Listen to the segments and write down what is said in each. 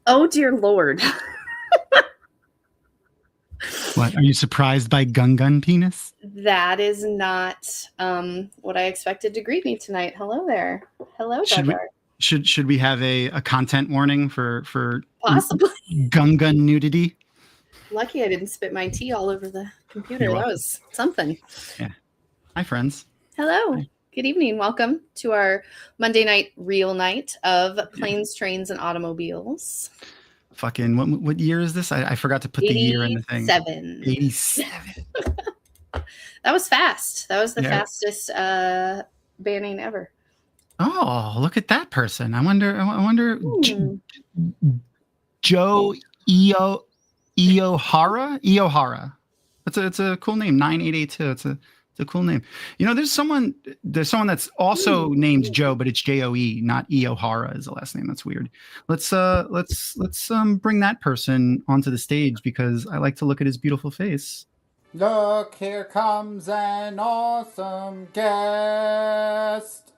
Oh, dear Lord. What? Are you surprised by Gun Penis? That is not what I expected to greet me tonight. Hello there. Hello, Jar. Should we have a content warning for possibly gun nudity? Lucky I didn't spit my tea all over the computer. You're that welcome. was something. Yeah. Hi, friends. Hello. Hi. Good evening. Welcome to our Monday night real night of planes, trains, and automobiles. Fucking what year is this? I forgot to put the year in the thing. 87. That was fast. That was the fastest banning ever. Oh, look at that person. I wonder Joe Iohara. It's a cool name. 9882. It's a cool name. You know, there's someone that's also named Joe, but it's Joe, not Iohara is the last name. That's weird. Let's bring that person onto the stage because I like to look at his beautiful face. Look, here comes an awesome guest.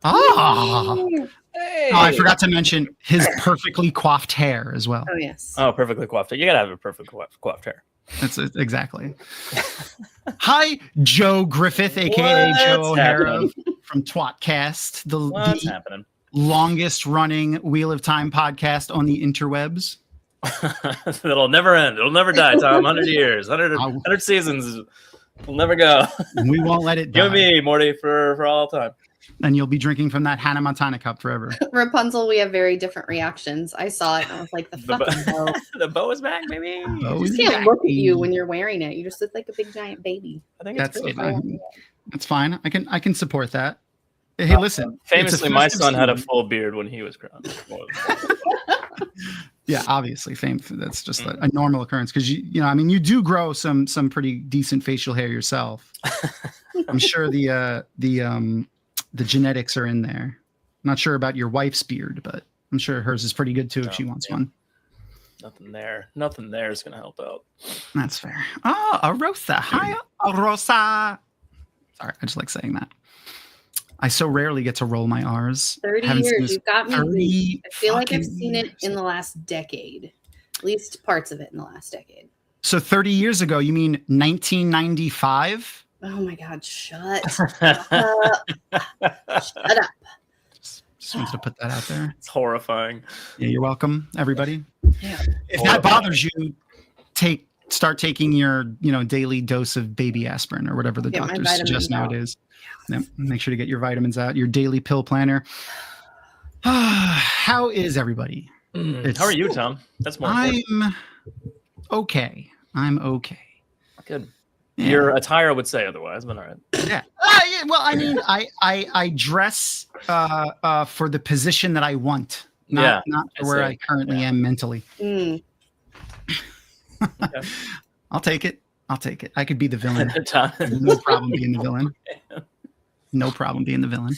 Hey. Oh, I forgot to mention his perfectly coiffed hair as well. Oh, yes. Oh, perfectly coiffed hair. You gotta have a perfectly coiffed hair. That's it, exactly. Hi, Joe Griffith, aka Joe O'Hara from Twatcast, the longest running Wheel of Time podcast on the interwebs. It'll never end. It'll never die, Tom. 100 years, 100 seasons. We'll never go. We won't let it die. Give me, Morty, for all time. And you'll be drinking from that Hannah Montana cup forever. Rapunzel, we have very different reactions. I saw it and I was like, the fucking bow. The bow is back, baby. You just can't look at you when you're wearing it. You just look like a big giant baby. I think that's fine. That's fine. I can support that. Hey, listen. Famously, my son had a full beard when he was crowned. Yeah, obviously, that's just a normal occurrence because you know, I mean, you do grow some pretty decent facial hair yourself. I'm sure the genetics are in there. I'm not sure about your wife's beard, but I'm sure hers is pretty good too if she wants one. Nothing there is going to help out. That's fair. Oh, Arosa. Hi, Arosa. Sorry, I just like saying that. I so rarely get to roll my R's. 30 years. You've got me. I feel like I've seen it in the last decade. At least parts of it in the last decade. So 30 years ago, you mean 1995? Oh my God, shut up. Shut up. Just wanted to put that out there. It's horrifying. Yeah, you're welcome, everybody. Yeah. If that bothers you, start taking your daily dose of baby aspirin or whatever the doctors suggest nowadays. Yeah, make sure to get your vitamins out, your daily pill planner. How is everybody? How are you, Tom? That's more important. I'm okay. Good. Yeah. Your attire would say otherwise, but all right. Yeah. Well, I mean, I dress for the position that I want, not for where I currently am mentally. Mm. Okay. I'll take it. I could be the villain. No problem being the villain. No problem being the villain.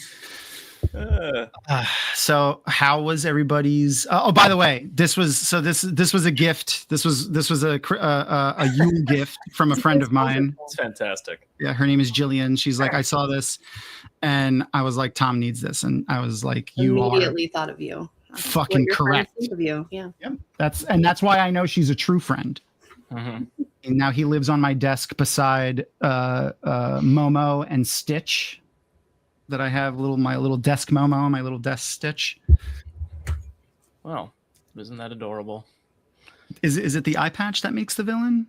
So how was everybody's? Oh, by the way, this was a gift. This was a Yule gift from a friend of mine. It's fantastic. Yeah, her name is Jillian. She's like, I saw this, and I was like, Tom needs this, and I was like, you immediately thought of you. Fucking correct. Think of you. Yeah. Yep. That's why I know she's a true friend. Mm-hmm. And now he lives on my desk beside Momo and Stitch. That I have my little desk Momo and my little desk Stitch. Wow, isn't that adorable? Is it the eye patch that makes the villain?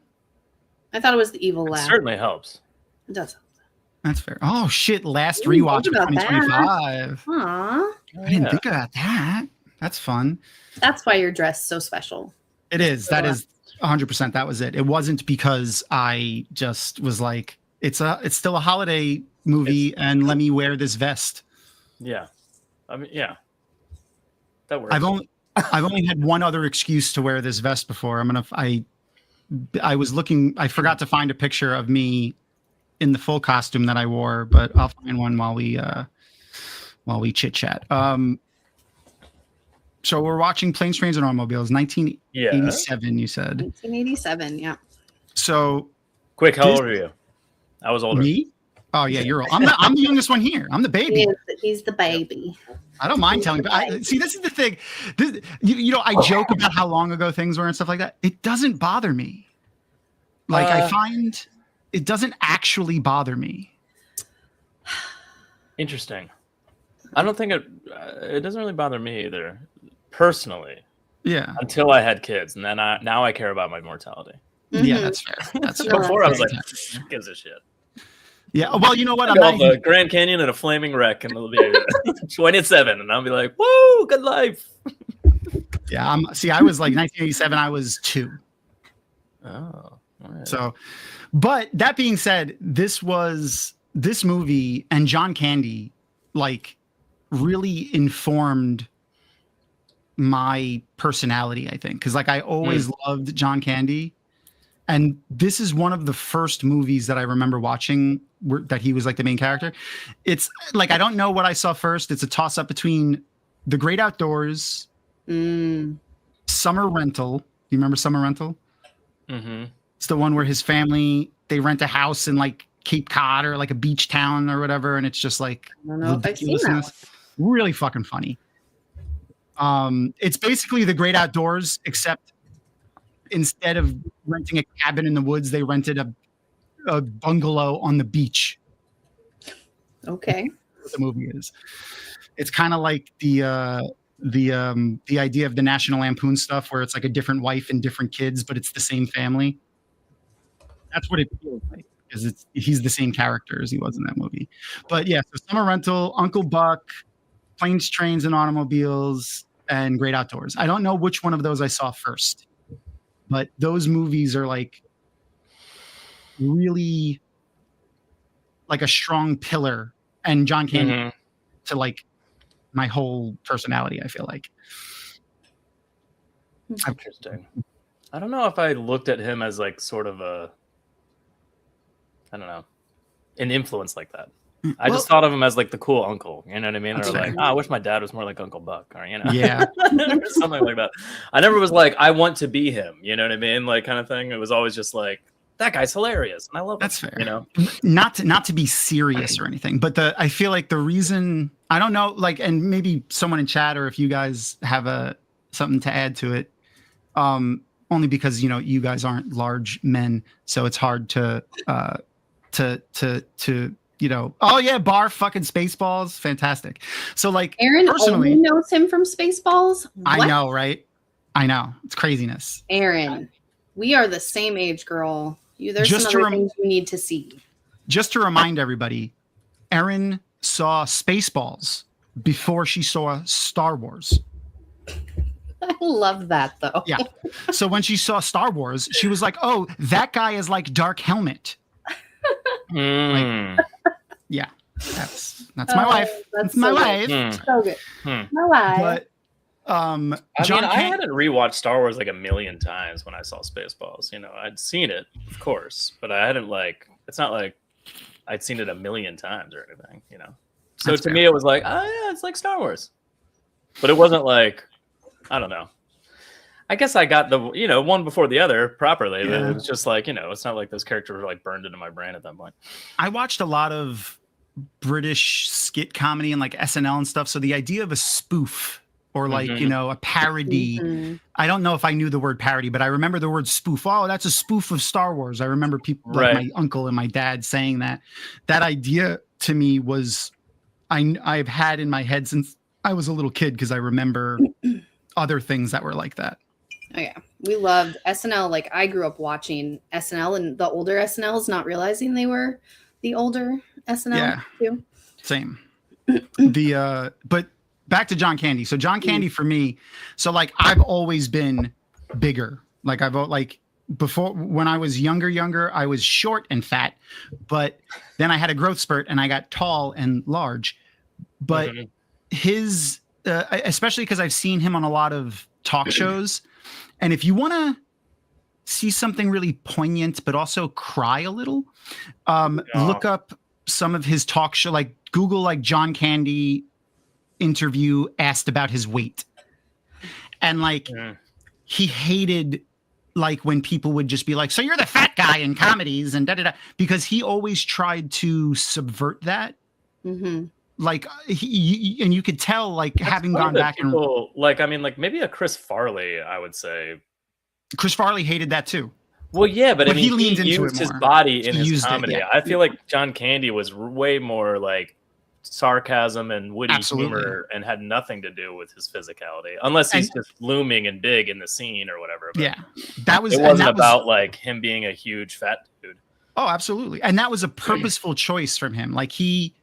I thought it was the evil laugh. It certainly helps. It does. That's fair. Oh shit! Last rewatch of 2025. Aww. I didn't think about that. That's fun. That's why you're dressed so special. It is. That is 100%. That was it. It wasn't because I just was like, it's still a holiday movie, and let me wear this vest. Yeah, I mean, yeah, that works. I've only had one other excuse to wear this vest before. I was looking. I forgot to find a picture of me in the full costume that I wore, but I'll find one while we chit chat. So we're watching Planes, Trains, and Automobiles, 1987. You said 1987. Yeah. So quick. How old are you? I was older. Me? Oh yeah, you're. I'm the youngest one here. I'm the baby. He's the baby. I don't mind telling. But see, this is the thing. I joke about how long ago things were and stuff like that. It doesn't bother me. Like I find it doesn't actually bother me. Interesting. I don't think it doesn't really bother me either, personally. Yeah. Until I had kids, and then now I care about my mortality. Mm-hmm. Yeah, that's fair. That's fair. Before I was like, who gives a shit? Yeah. Well, you know what? I'll go off the Grand Canyon in a flaming wreck, and it'll be 27, and I'll be like, "Woo, good life." Yeah. I was like 1987. I was 2. Oh. All right. So, but that being said, this movie and John Candy, like, really informed my personality, I think, because like I always loved John Candy, and this is one of the first movies that I remember watching that he was like the main character. It's like I don't know what I saw first. It's a toss up between The Great Outdoors, Summer Rental. You remember Summer Rental? Mm-hmm. It's the one where his family, they rent a house in like Cape Cod or like a beach town or whatever, and it's just like I don't know if I've seen that one. Really fucking funny. It's basically The Great Outdoors, except instead of renting a cabin in the woods, they rented a bungalow on the beach. Okay. That's what the movie is. It's kind of like the idea of the National Lampoon stuff, where it's like a different wife and different kids, but it's the same family. That's what it feels like, because he's the same character as he was in that movie. But yeah, so Summer Rental, Uncle Buck, Planes, Trains, and Automobiles, and Great Outdoors. I don't know which one of those I saw first, but those movies are like really like a strong pillar, and John Candy to like my whole personality, I feel like. Interesting. I don't know if I looked at him as like sort of an influence like that. I just thought of him as like the cool uncle, you know what I mean? Or like, I wish my dad was more like Uncle Buck, or yeah, or something like that. I never was like, I want to be him, you know what I mean? Like kind of thing. It was always just like, that guy's hilarious, and I love that's him, fair. You know, not to be serious or anything, but I feel like the reason, I don't know, like, and maybe someone in chat or if you guys have something to add to it, only because you guys aren't large men, so it's hard to oh yeah, bar fucking Spaceballs, fantastic. So like Aaron personally only knows him from Spaceballs. I know, right? I know, it's craziness. Aaron, we are the same age, girl. There's Just some other things you need to see. Just to remind everybody, Erin saw Spaceballs before she saw Star Wars. I love that though. Yeah. So when she saw Star Wars, she was like, "Oh, that guy is like Dark Helmet." Like, yeah, that's my wife. That's my wife. So good. My wife. But I hadn't rewatched Star Wars like a million times when I saw Spaceballs. You know, I'd seen it, of course, but I hadn't like. It's not like I'd seen it a million times or anything. You know, so That's to fair. me it was like, oh yeah, it's like Star Wars, but it wasn't like, I don't know. I guess I got the one before the other properly. Yeah. It was just like, it's not like those characters were like burned into my brain at that point. I watched a lot of British skit comedy and like SNL and stuff. So the idea of a spoof or like, a parody, I don't know if I knew the word parody, but I remember the word spoof. Oh, that's a spoof of Star Wars. I remember people like my uncle and my dad saying that. That idea to me was, I've had in my head since I was a little kid, because I remember other things that were like that. Oh yeah, we loved SNL. Like I grew up watching SNL and the older SNLs, not realizing they were the older SNL too. Same. But back to John Candy. So John Candy for me, so like I've always been bigger. Like before, when I was younger, I was short and fat, but then I had a growth spurt and I got tall and large. But his, especially because I've seen him on a lot of talk shows. And if you want to see something really poignant, but also cry a little, look up some of his talk show, like Google like John Candy interview asked about his weight. And like he hated like when people would just be like, so you're the fat guy in comedies and because he always tried to subvert that. Mm-hmm. Like and you could tell, like, that's having gone back people, and like, I mean, like maybe a Chris Farley, I would say. Chris Farley hated that too. Well, yeah, but I mean, he leaned into used it his more. body in his comedy. Yeah. I feel like John Candy was way more like sarcasm and witty humor and had nothing to do with his physicality, unless he's just looming and big in the scene or whatever. But yeah, that was. It wasn't about like him being a huge fat dude. Oh, absolutely, and that was a purposeful choice from him. Like he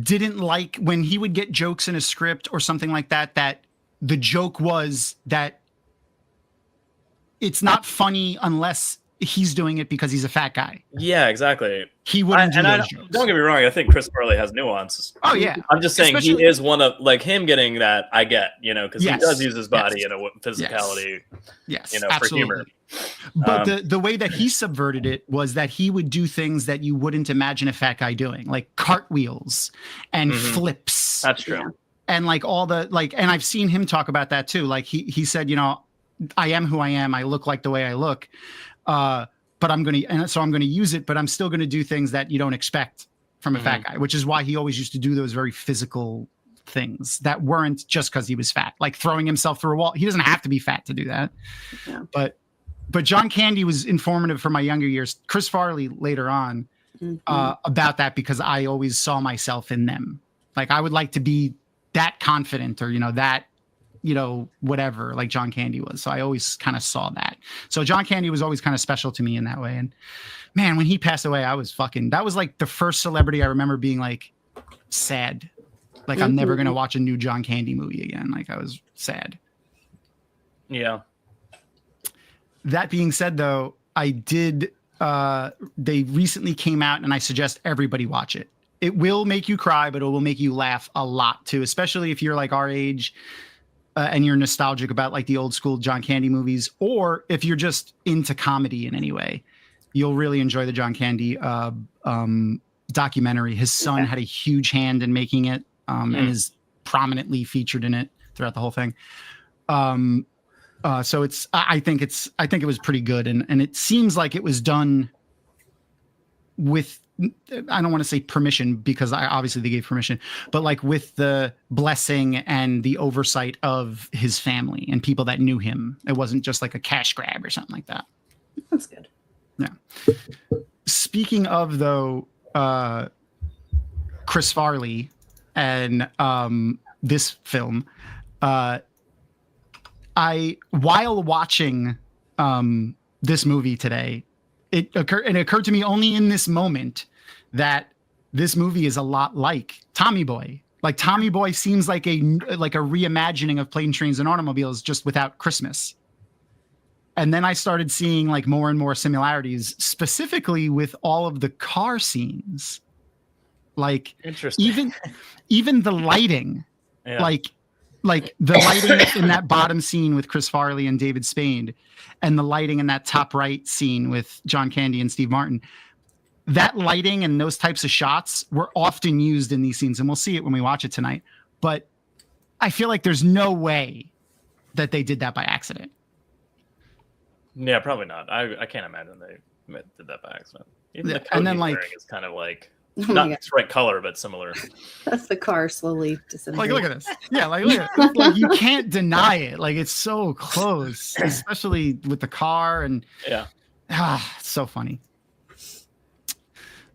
didn't like when he would get jokes in a script or something like that. That the joke was that it's not funny unless he's doing it because he's a fat guy. Yeah, exactly. He wouldn't do those jokes. Don't get me wrong. I think Chris Farley has nuances. Oh yeah. I'm just saying he is one of, like, him getting that. I get, you know, because he does use his body in a physicality. Yes. You know, absolutely. For humor. But the way that he subverted it was that he would do things that you wouldn't imagine a fat guy doing, like cartwheels and flips. That's true. And like all the and I've seen him talk about that too. Like he said, you know, I am who I am. I look like the way I look. But I'm going to use it, but I'm still going to do things that you don't expect from a fat guy, which is why he always used to do those very physical things that weren't just because he was fat, like throwing himself through a wall. He doesn't have to be fat to do that. Yeah. But John Candy was informative for my younger years. Chris Farley later on about that, because I always saw myself in them. Like I would like to be that confident, or, you know, that, you know, whatever, like John Candy was. So I always kind of saw that. So John Candy was always kind of special to me in that way. And man, when he passed away, that was like the first celebrity I remember being like sad. Like I'm never going to watch a new John Candy movie again. Like I was sad. Yeah. That being said though, I did, they recently came out and I suggest everybody watch it. It will make you cry, but it will make you laugh a lot too, especially if you're like our age. And you're nostalgic about like the old school John Candy movies, or if you're just into comedy in any way, you'll really enjoy the John Candy documentary. His son had a huge hand in making it, and is prominently featured in it throughout the whole thing. So I think it was pretty good, and it seems like it was done with, I don't want to say permission, because obviously they gave permission, but like with the blessing and the oversight of his family and people that knew him. It wasn't just like a cash grab or something like that. That's good. Yeah. Speaking of though, Chris Farley and this film, while watching this movie today, it occurred to me only in this moment that this movie is a lot like Tommy Boy. Like Tommy Boy seems like a reimagining of Planes, Trains, and Automobiles, just without Christmas. And then I started seeing like more and more similarities, specifically with all of the car scenes. Like interesting. even the lighting, like the lighting in that bottom scene with Chris Farley and David Spade, and the lighting in that top right scene with John Candy and Steve Martin. That lighting and those types of shots were often used in these scenes, and we'll see it when we watch it tonight. But I feel like there's no way that they did that by accident. Yeah, probably not. I can't imagine they did that by accident. Even the coat and then wearing is kind of like not its right color, but similar. That's the car slowly disintegrating. Like, look at this. Yeah, like look at it. Like, you can't deny it. Like it's so close, especially with the car and it's so funny.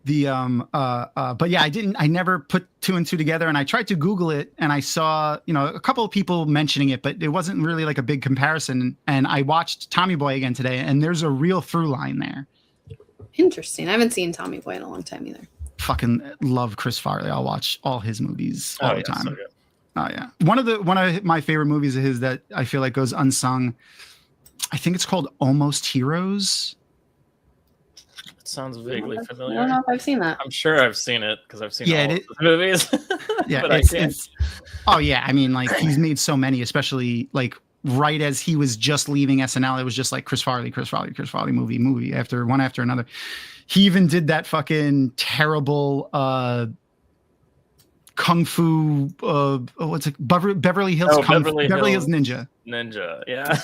The but yeah, I never put two and two together, and I tried to Google it, and I saw, you know, a couple of people mentioning it, but it wasn't really like a big comparison. And I watched Tommy Boy again today, and there's a real through line there. Interesting. I haven't seen Tommy Boy in a long time either. Fucking love Chris Farley. I'll watch all his movies all the time. So good. Oh yeah. One of my favorite movies of his that I feel like goes unsung, I think it's called Almost Heroes. It sounds vaguely familiar. I don't know if I've seen that. I'm sure I've seen it because I've seen all of his movies. Yeah, but it's oh yeah. I mean, like he's made so many, especially like right as he was just leaving SNL, it was just like Chris Farley movie after one after another. He even did that fucking terrible kung fu what's it, Beverly Hills Beverly Hills Ninja. Yeah.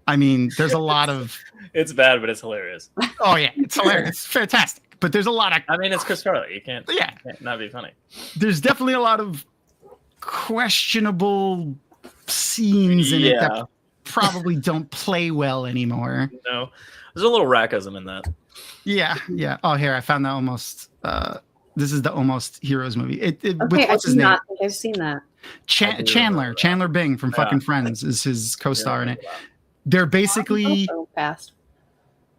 I mean, there's a lot of. It's bad, but it's hilarious. Oh yeah, it's hilarious. It's fantastic. But there's a lot of. I mean, it's Chris Farley. You can't not be funny. There's definitely a lot of questionable scenes in it that probably don't play well anymore. No, there's a little rackism in that. Yeah. Oh, here I found that almost. This is the Almost Heroes movie. Okay, I do not think I've seen that. Chandler Bing from fucking Friends is his co-star in it. They're basically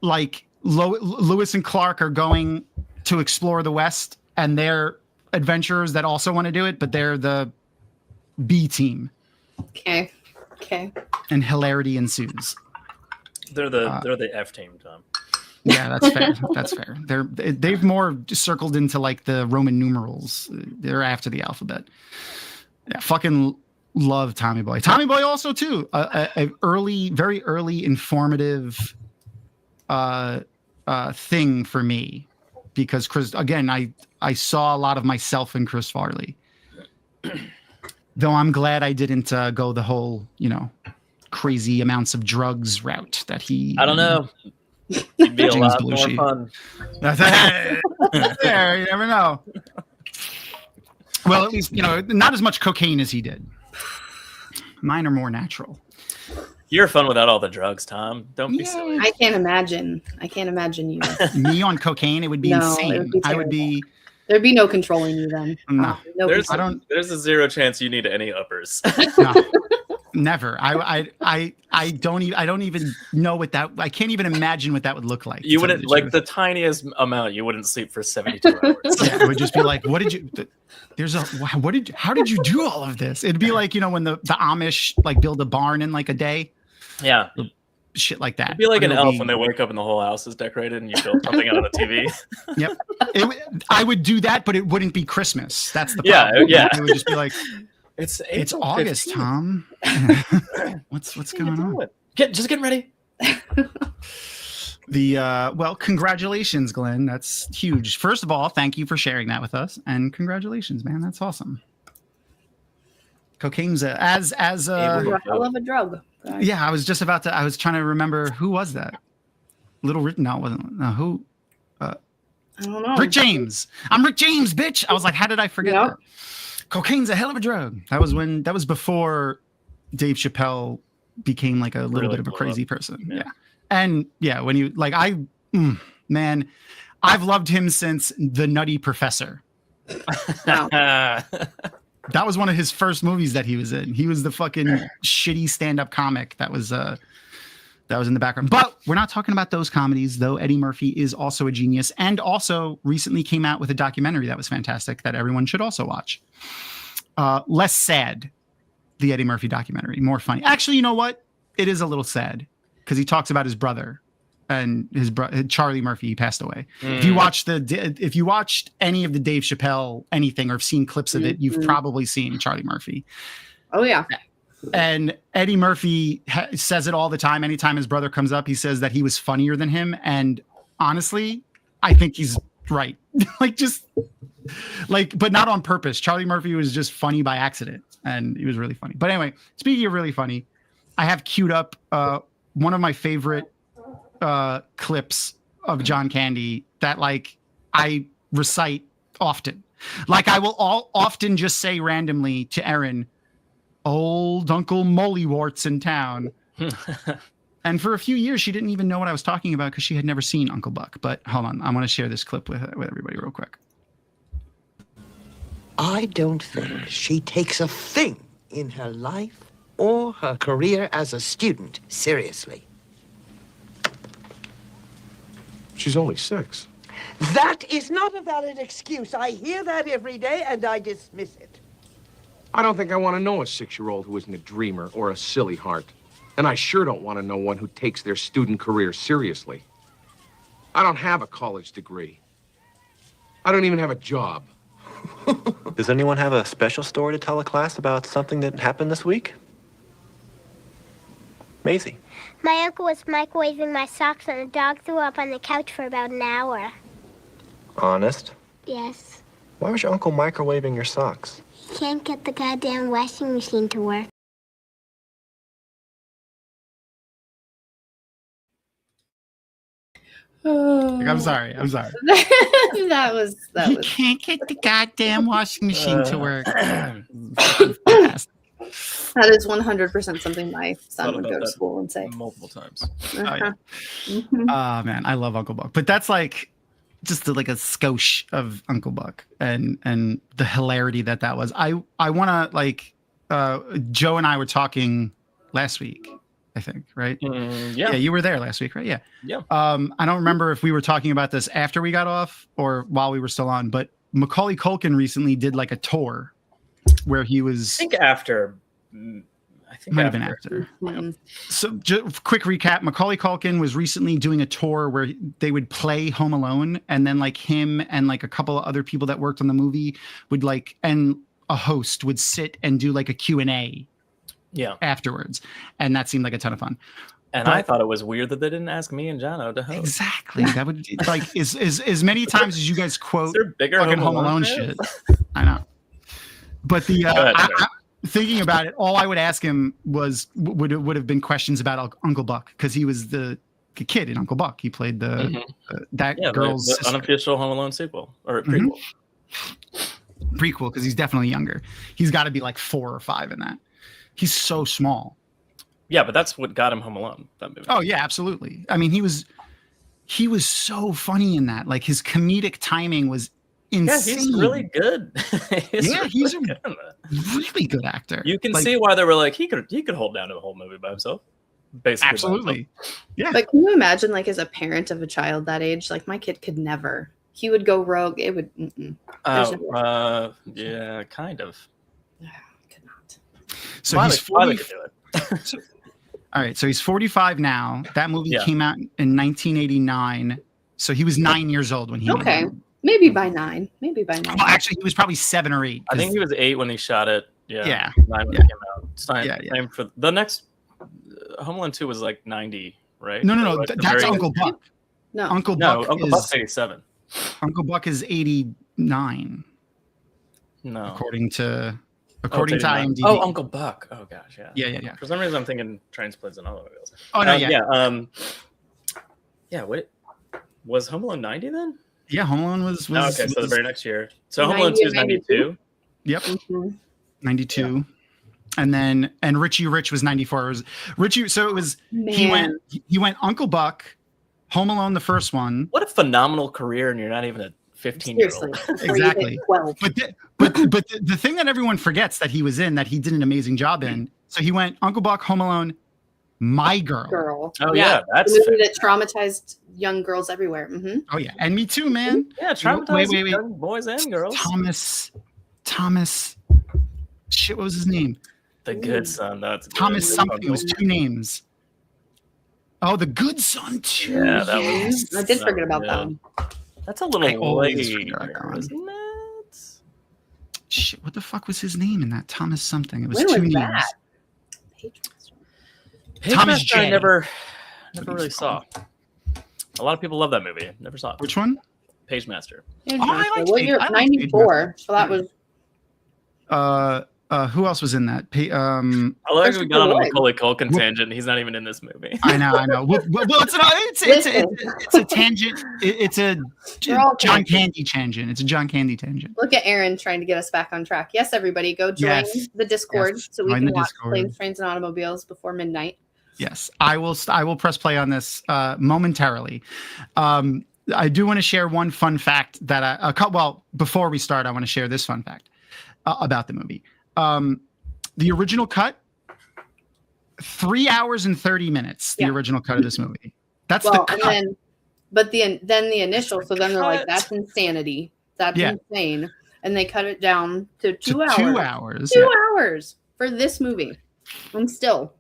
like Lewis and Clark are going to explore the West, and they're adventurers that also want to do it, but they're the B team. Okay. And hilarity ensues. They're the F team, Tom. Yeah, that's fair. They've more circled into like the Roman numerals. They're after the alphabet. Yeah, fucking love Tommy Boy. Tommy Boy also too. A very early informative thing for me, because Chris, again, I saw a lot of myself in Chris Farley. Though I'm glad I didn't go the whole, crazy amounts of drugs route that he. I don't know. It'd be a lot more fun. There, you never know. Well, at least, not as much cocaine as he did. Mine are more natural. You're fun without all the drugs, Tom. Don't be silly. I can't imagine you. Me on cocaine, it would be insane. There'd be no controlling you then. No. There's a zero chance you need any uppers. No. Never. I don't even know what that. I can't even imagine what that would look like. You wouldn't like the tiniest amount. You wouldn't sleep for 72 hours. Yeah, it would just be like, what did you? How did you do all of this? It'd be like when the Amish like build a barn in like a day. Yeah. Shit like that. It'd be like an elf when they wake up and the whole house is decorated and you build something out of the TV. Yep. I would do that, but it wouldn't be Christmas. That's the problem. Yeah. It would just be like. It's August, 15th. Tom. What's going on? Just getting ready. Well, congratulations, Glenn. That's huge. First of all, thank you for sharing that with us, and congratulations, man. That's awesome. Cocaine's as a hell of a drug. Yeah, I was trying to remember who was that. Little Written. No, it wasn't. No, who? I don't know. Rick James. I'm Rick James, bitch. I was like, how did I forget that? Cocaine's a hell of a drug. That was before Dave Chappelle became like a little bit of a crazy person. Yeah. And when you like, man, I've loved him since The Nutty Professor. Wow. That was one of his first movies that he was in. He was the fucking shitty stand-up comic that was in the background. But we're not talking about those comedies, though. Eddie Murphy is also a genius, and also recently came out with a documentary that was fantastic that everyone should also watch. Less sad, the Eddie Murphy documentary, more funny. Actually, you know what? It is a little sad because he talks about his brother and his brother Charlie Murphy. He passed away. If you watched any of the Dave Chappelle anything or have seen clips of it, you've probably seen Charlie Murphy. Oh yeah. And Eddie Murphy says it all the time. Anytime his brother comes up, he says that he was funnier than him. And honestly, I think he's right. But not on purpose. Charlie Murphy was just funny by accident, and he was really funny. But anyway, speaking of really funny, I have queued up one of my favorite clips of John Candy that I recite often. I will often just say randomly to Erin, "Old Uncle Mollywart's in town." And for a few years, she didn't even know what I was talking about because she had never seen Uncle Buck. But hold on, I want to share this clip with everybody real quick. I don't think she takes a thing in her life or her career as a student seriously. She's only 6. That is not a valid excuse. I hear that every day, and I dismiss it. I don't think I want to know a 6-year-old who isn't a dreamer or a silly heart. And I sure don't want to know one who takes their student career seriously. I don't have a college degree. I don't even have a job. Does anyone have a special story to tell a class about something that happened this week? Maisie. My uncle was microwaving my socks and the dog threw up on the couch for about an hour. Honest? Yes. Why was your uncle microwaving your socks? He can't get the goddamn washing machine to work. Like, I'm sorry. that was. He can't get the goddamn washing machine to work. Fantastic. That is 100% something my son would go to school and say multiple times. Oh, yeah. Man, I love Uncle Buck, but that's like just like a skosh of Uncle Buck and the hilarity that was. I want to like Joe and I were talking last week, I think, right? Yeah, you were there last week, right? Yeah. I don't remember if we were talking about this after we got off or while we were still on, but Macaulay Culkin recently did like a tour where he was. I think after. Might have been after. So, just quick recap: Macaulay Culkin was recently doing a tour where they would play Home Alone, and then like him and like a couple of other people that worked on the movie would like, and a host would sit and do like a Q&A. Yeah. Afterwards, and that seemed like a ton of fun. And I thought it was weird that they didn't ask me and Jono to host. Exactly. That would like is as many times as you guys quote bigger fucking Home Alone shit. I know. But the thinking about it, all I would ask him would have been questions about Uncle Buck, because he was the kid in Uncle Buck. He played the girl's the unofficial Home Alone sequel or prequel. Prequel, because he's definitely younger. He's got to be like 4 or 5 in that. He's so small. Yeah, but that's what got him Home Alone, that movie. Oh yeah, absolutely. I mean, he was so funny in that. Like his comedic timing was insane. Yeah, he's really good. he's a really good actor. You can see why they were like, he could hold down the whole movie by himself. Basically, absolutely. Yeah. But can you imagine, like, as a parent of a child that age, like my kid could never. He would go rogue. It would. Yeah, kind of. Could not. So he's 40. All right, so he's 45 now. That movie came out in 1989. So he was 9 years old when he made it. Maybe by 9. Well, actually, he was probably 7 or 8. I think he was 8 when he shot it. 9 when it came out. Same for the next Home Alone 2 was like 90, right? No. That's Uncle Buck. No, Uncle Buck's 87. Uncle Buck is 89. No, according to IMDb. Oh, Uncle Buck. Oh gosh, yeah. For some reason, I'm thinking Transplants and automobiles. Oh no, Wait, was Home Alone 90 then? Yeah, Home Alone was okay. So the very next year. So Home Alone 2 is 92. Yep, 92. And then Richie Rich was 94. It was Richie. So it was he went Uncle Buck, Home Alone the first one. What a phenomenal career, and you're not even a 15-year-old. Exactly. But the thing that everyone forgets that he was in, that he did an amazing job in. So he went Uncle Buck, Home Alone, My Girl. Oh yeah, that's the movie that traumatized young girls everywhere. Oh yeah, and me too, man. Yeah, traumatized young boys and girls. Thomas. Shit, what was his name? The Good Son. That's Thomas something. It was 2 names. Oh, The Good Son too. Yeah, that was. I did forget about that one. That's a little late, isn't it? Shit, what the fuck was his name in that? Thomas something. It was When 2 was names. that? Thomas J. I never really saw. A lot of people love that movie. Never saw it. Which one? Page Master. I liked What year? 94. So that was. Who else was in that? I like we got on a Macaulay Culkin tangent. He's not even in this movie. I know. Well, it's a tangent. It's a John Candy tangent. It's a John Candy tangent. Look at Aaron trying to get us back on track. Yes, everybody, go join the Discord so we can watch Planes, Trains, and Automobiles before midnight. Yes, I will press play on this momentarily. I do want to share one fun fact that before we start, I want to share this fun fact about the movie. The original cut, 3 hours and 30 minutes. The original cut of this movie. That's the cut. And then the initial. So then they're like, "That's insanity. That's insane." And they cut it down to 2 hours. 2 hours. 2 hours for this movie. And still,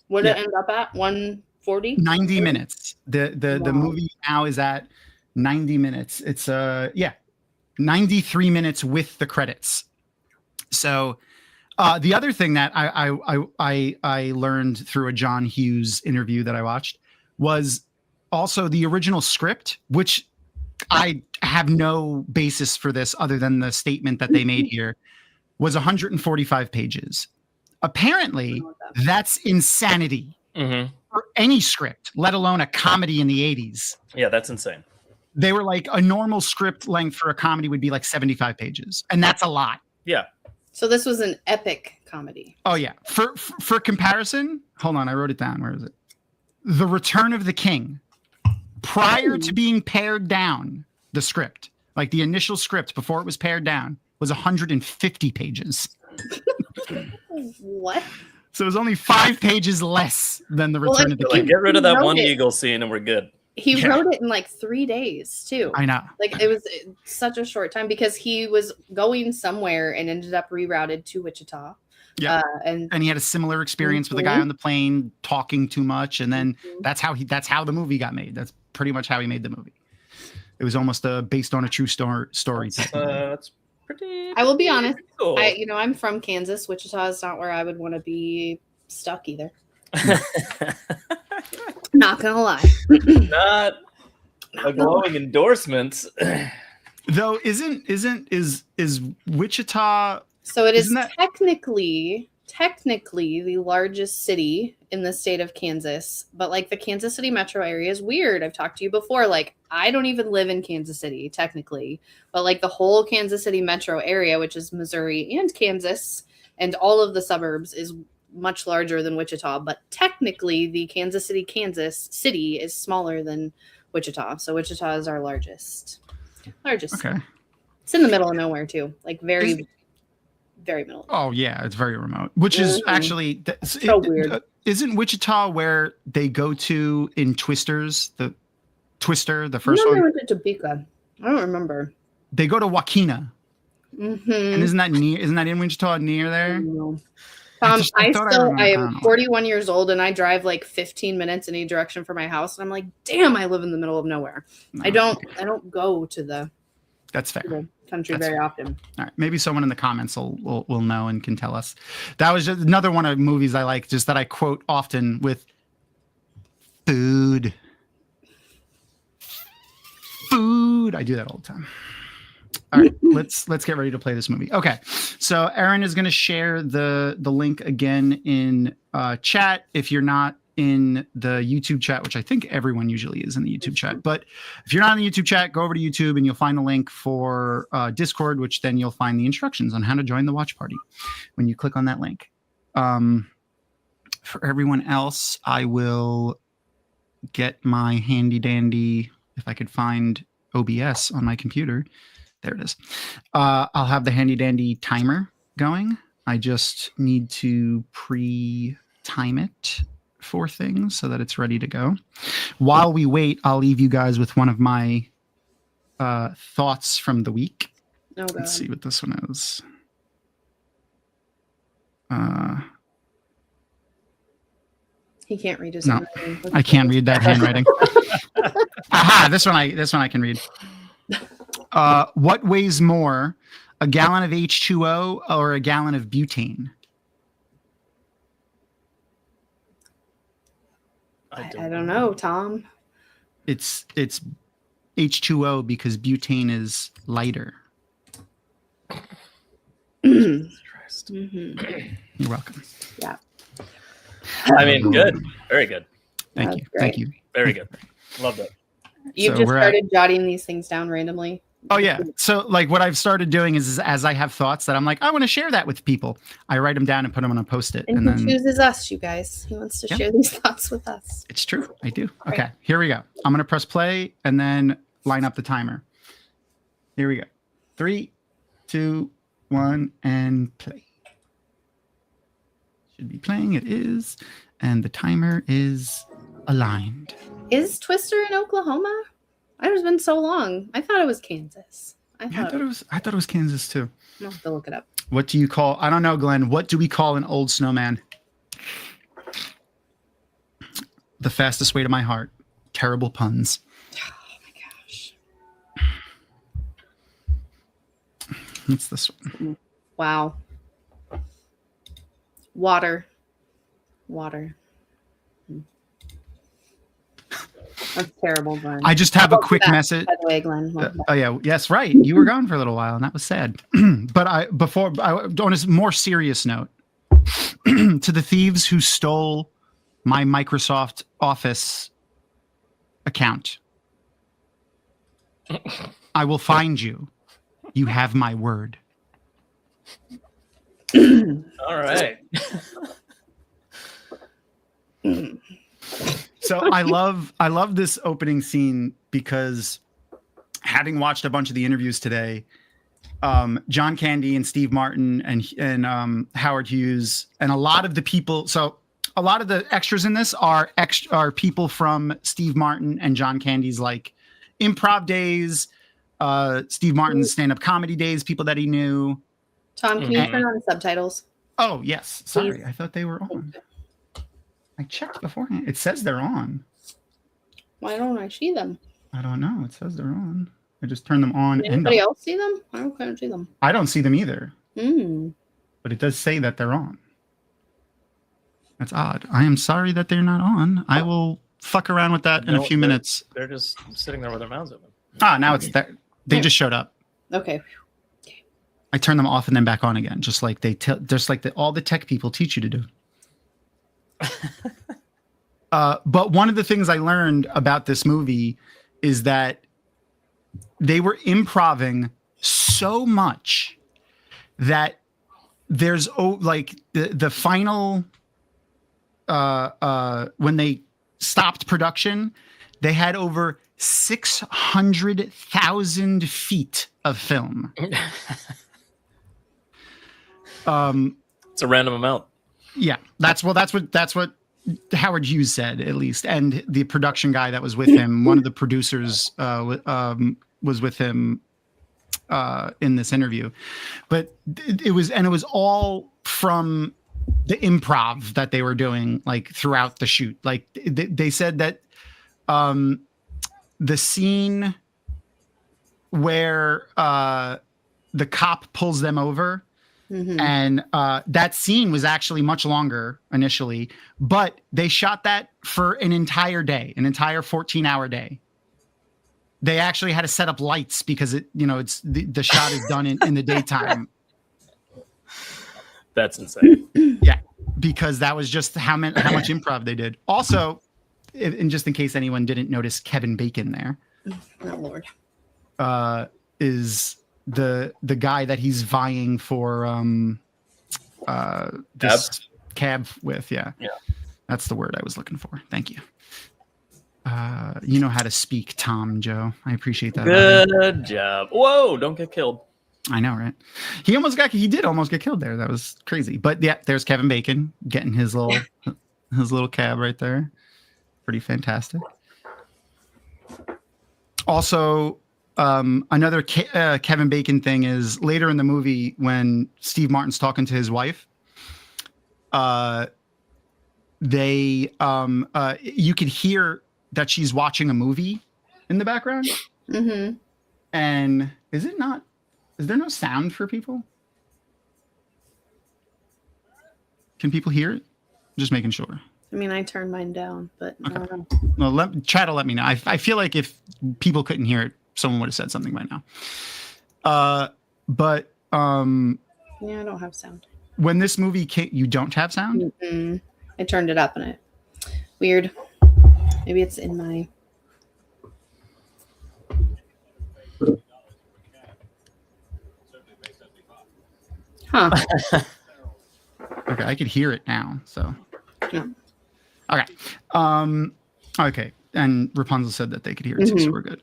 would it end up at 140? 90 minutes. The movie now is at 90 minutes. It's 93 minutes with the credits. So the other thing that I learned through a John Hughes interview that I watched was also the original script, which I have no basis for this other than the statement that they made here, was 145 pages. Apparently, that's insanity. Mm-hmm. for any script, let alone a comedy in the 80s. Yeah, that's insane. They were like, a normal script length for a comedy would be like 75 pages. And that's a lot. Yeah. So this was an epic comedy. Oh, yeah. For comparison, hold on, I wrote it down. Where is it? The Return of the King. Prior to being pared down, the script, like the initial script before it was pared down, was 150 pages. What? So it was only 5 pages less than the Return of the King. Like, get rid of that one eagle scene and we're good. He wrote it in like 3 days too. I know. Like it was such a short time because he was going somewhere and ended up rerouted to Wichita. Yeah. And he had a similar experience with the guy on the plane talking too much. And then that's how the movie got made. That's pretty much how he made the movie. It was almost based on a true story. That's pretty. I will be honest. Cool. I'm from Kansas. Wichita is not where I would want to be stuck either. Not gonna lie. Not a glowing endorsement. Though is Wichita? So it is technically the largest city in the state of Kansas, but like the Kansas City metro area is weird. I've talked to you before. Like I don't even live in Kansas City technically, but like the whole Kansas City metro area, which is Missouri and Kansas, and all of the suburbs is much larger than Wichita, but technically the Kansas City is smaller than Wichita. So Wichita is our largest. Okay. It's in the middle of nowhere too. Like very middle. Oh yeah, it's very remote. Which is actually so weird. Isn't Wichita where they go to in Twisters? The Twister, the first one. I went to Topeka. I don't remember. They go to Wakena. Mm-hmm. And isn't that in Wichita near there? I am 41 years old and I drive like 15 minutes in any direction from my house. And I'm like, damn, I live in the middle of nowhere. No, I don't go to the country very often. All right. Maybe someone in the comments will know and can tell us. That was just another one of movies I like, just that I quote often with food. I do that all the time. All right, let's get ready to play this movie. Okay, so Aaron is going to share the link again in chat. If you're not in the YouTube chat, which I think everyone usually is in the YouTube chat, but if you're not in the YouTube chat, go over to YouTube and you'll find the link for Discord, which then you'll find the instructions on how to join the watch party when you click on that link. For everyone else, I will get my handy dandy, if I could find OBS on my computer. There it is. I'll have the handy dandy timer going. I just need to pre-time it for things so that it's ready to go. While we wait, I'll leave you guys with one of my thoughts from the week. Oh, God. Let's see what this one is. He can't read his handwriting. I can't read that handwriting. Aha! This one I can read. What weighs more, a gallon of H2O or a gallon of butane? I don't know, Tom. It's H2O because butane is lighter. Christ. Mm-hmm. You're welcome. Yeah. I mean, good. Very good. Thank you. Thank you. Very good. Love that. You've just started jotting these things down randomly. Oh yeah. So like what I've started doing is as I have thoughts that I'm like, I want to share that with people, I write them down and put them on a Post-it. And he chooses us, you guys. He wants to share these thoughts with us. It's true. I do. Okay, here we go. I'm going to press play and then line up the timer. Here we go. 3, 2, 1, and play. Should be playing. It is. And the timer is aligned. Is Twister in Oklahoma? It's been so long. I thought it was Kansas. I thought it was Kansas too. I'll have to look it up. What do you call? I don't know, Glenn. What do we call an old snowman? The fastest way to my heart. Terrible puns. Oh my gosh. What's this one? Wow. Water. That's terrible, Glenn. I just have a quick message. By the way, Glenn. Oh yeah, yes, right. You were gone for a little while, and that was sad. But on a more serious note, to the thieves who stole my Microsoft Office account. I will find you. You have my word. All right. So I love this opening scene because having watched a bunch of the interviews today, John Candy and Steve Martin and Howard Hughes and a lot of the people. So a lot of the extras in this are people from Steve Martin and John Candy's like improv days, Steve Martin's stand-up comedy days, people that he knew. Tom, can you turn on the subtitles? Oh, yes. Sorry. Please. I thought they were on. I checked beforehand. It says they're on. Why don't I see them? I don't know. It says they're on. I just turned them on. Can anybody else see them? I don't see them. I don't see them either. Mm. But it does say that they're on. That's odd. I am sorry that they're not on. I will fuck around with that in a few minutes. They're just sitting there with their mouths open. Ah, now it's there. They just showed up. Okay. I turn them off and then back on again, just like all the tech people teach you to do. But one of the things I learned about this movie is that they were improvising so much that there's like the final when they stopped production, they had over 600,000 feet of film. It's a random amount. Yeah, that's what Howard Hughes said, at least, and the production guy that was with him, one of the producers was with him in this interview. But it was all from the improv that they were doing like throughout the shoot. Like they said that the scene where the cop pulls them over. Mm-hmm. And that scene was actually much longer initially, but they shot that for an entire day, an entire 14-hour day. They actually had to set up lights because it's the shot is done in the daytime. That's insane. Yeah, because that was just how much improv they did. Also, and just in case anyone didn't notice, Kevin Bacon there. Oh Lord. Is the guy that he's vying for this cab with. Yeah, that's the word I was looking for. Thank you. You know how to speak, Tom, Joe. I appreciate that. Good job. Whoa, don't get killed. I know, right? He did almost get killed there. That was crazy. But yeah, there's Kevin Bacon getting his little cab right there. Pretty fantastic. Also, another Kevin Bacon thing is later in the movie when Steve Martin's talking to his wife, you could hear that she's watching a movie in the background. Mm-hmm. And is there no sound for people? Can people hear it? Just making sure. I mean, I turned mine down, but okay. I don't know. Well, chat will let me know. I feel like if people couldn't hear it, someone would have said something by now. But yeah, I don't have sound. When this movie came, you don't have sound? Mm-hmm. I turned it up and it weird. Maybe it's in my. Huh. Okay, I could hear it now. So. No. Okay. Okay. And Rapunzel said that they could hear it too, so we're good.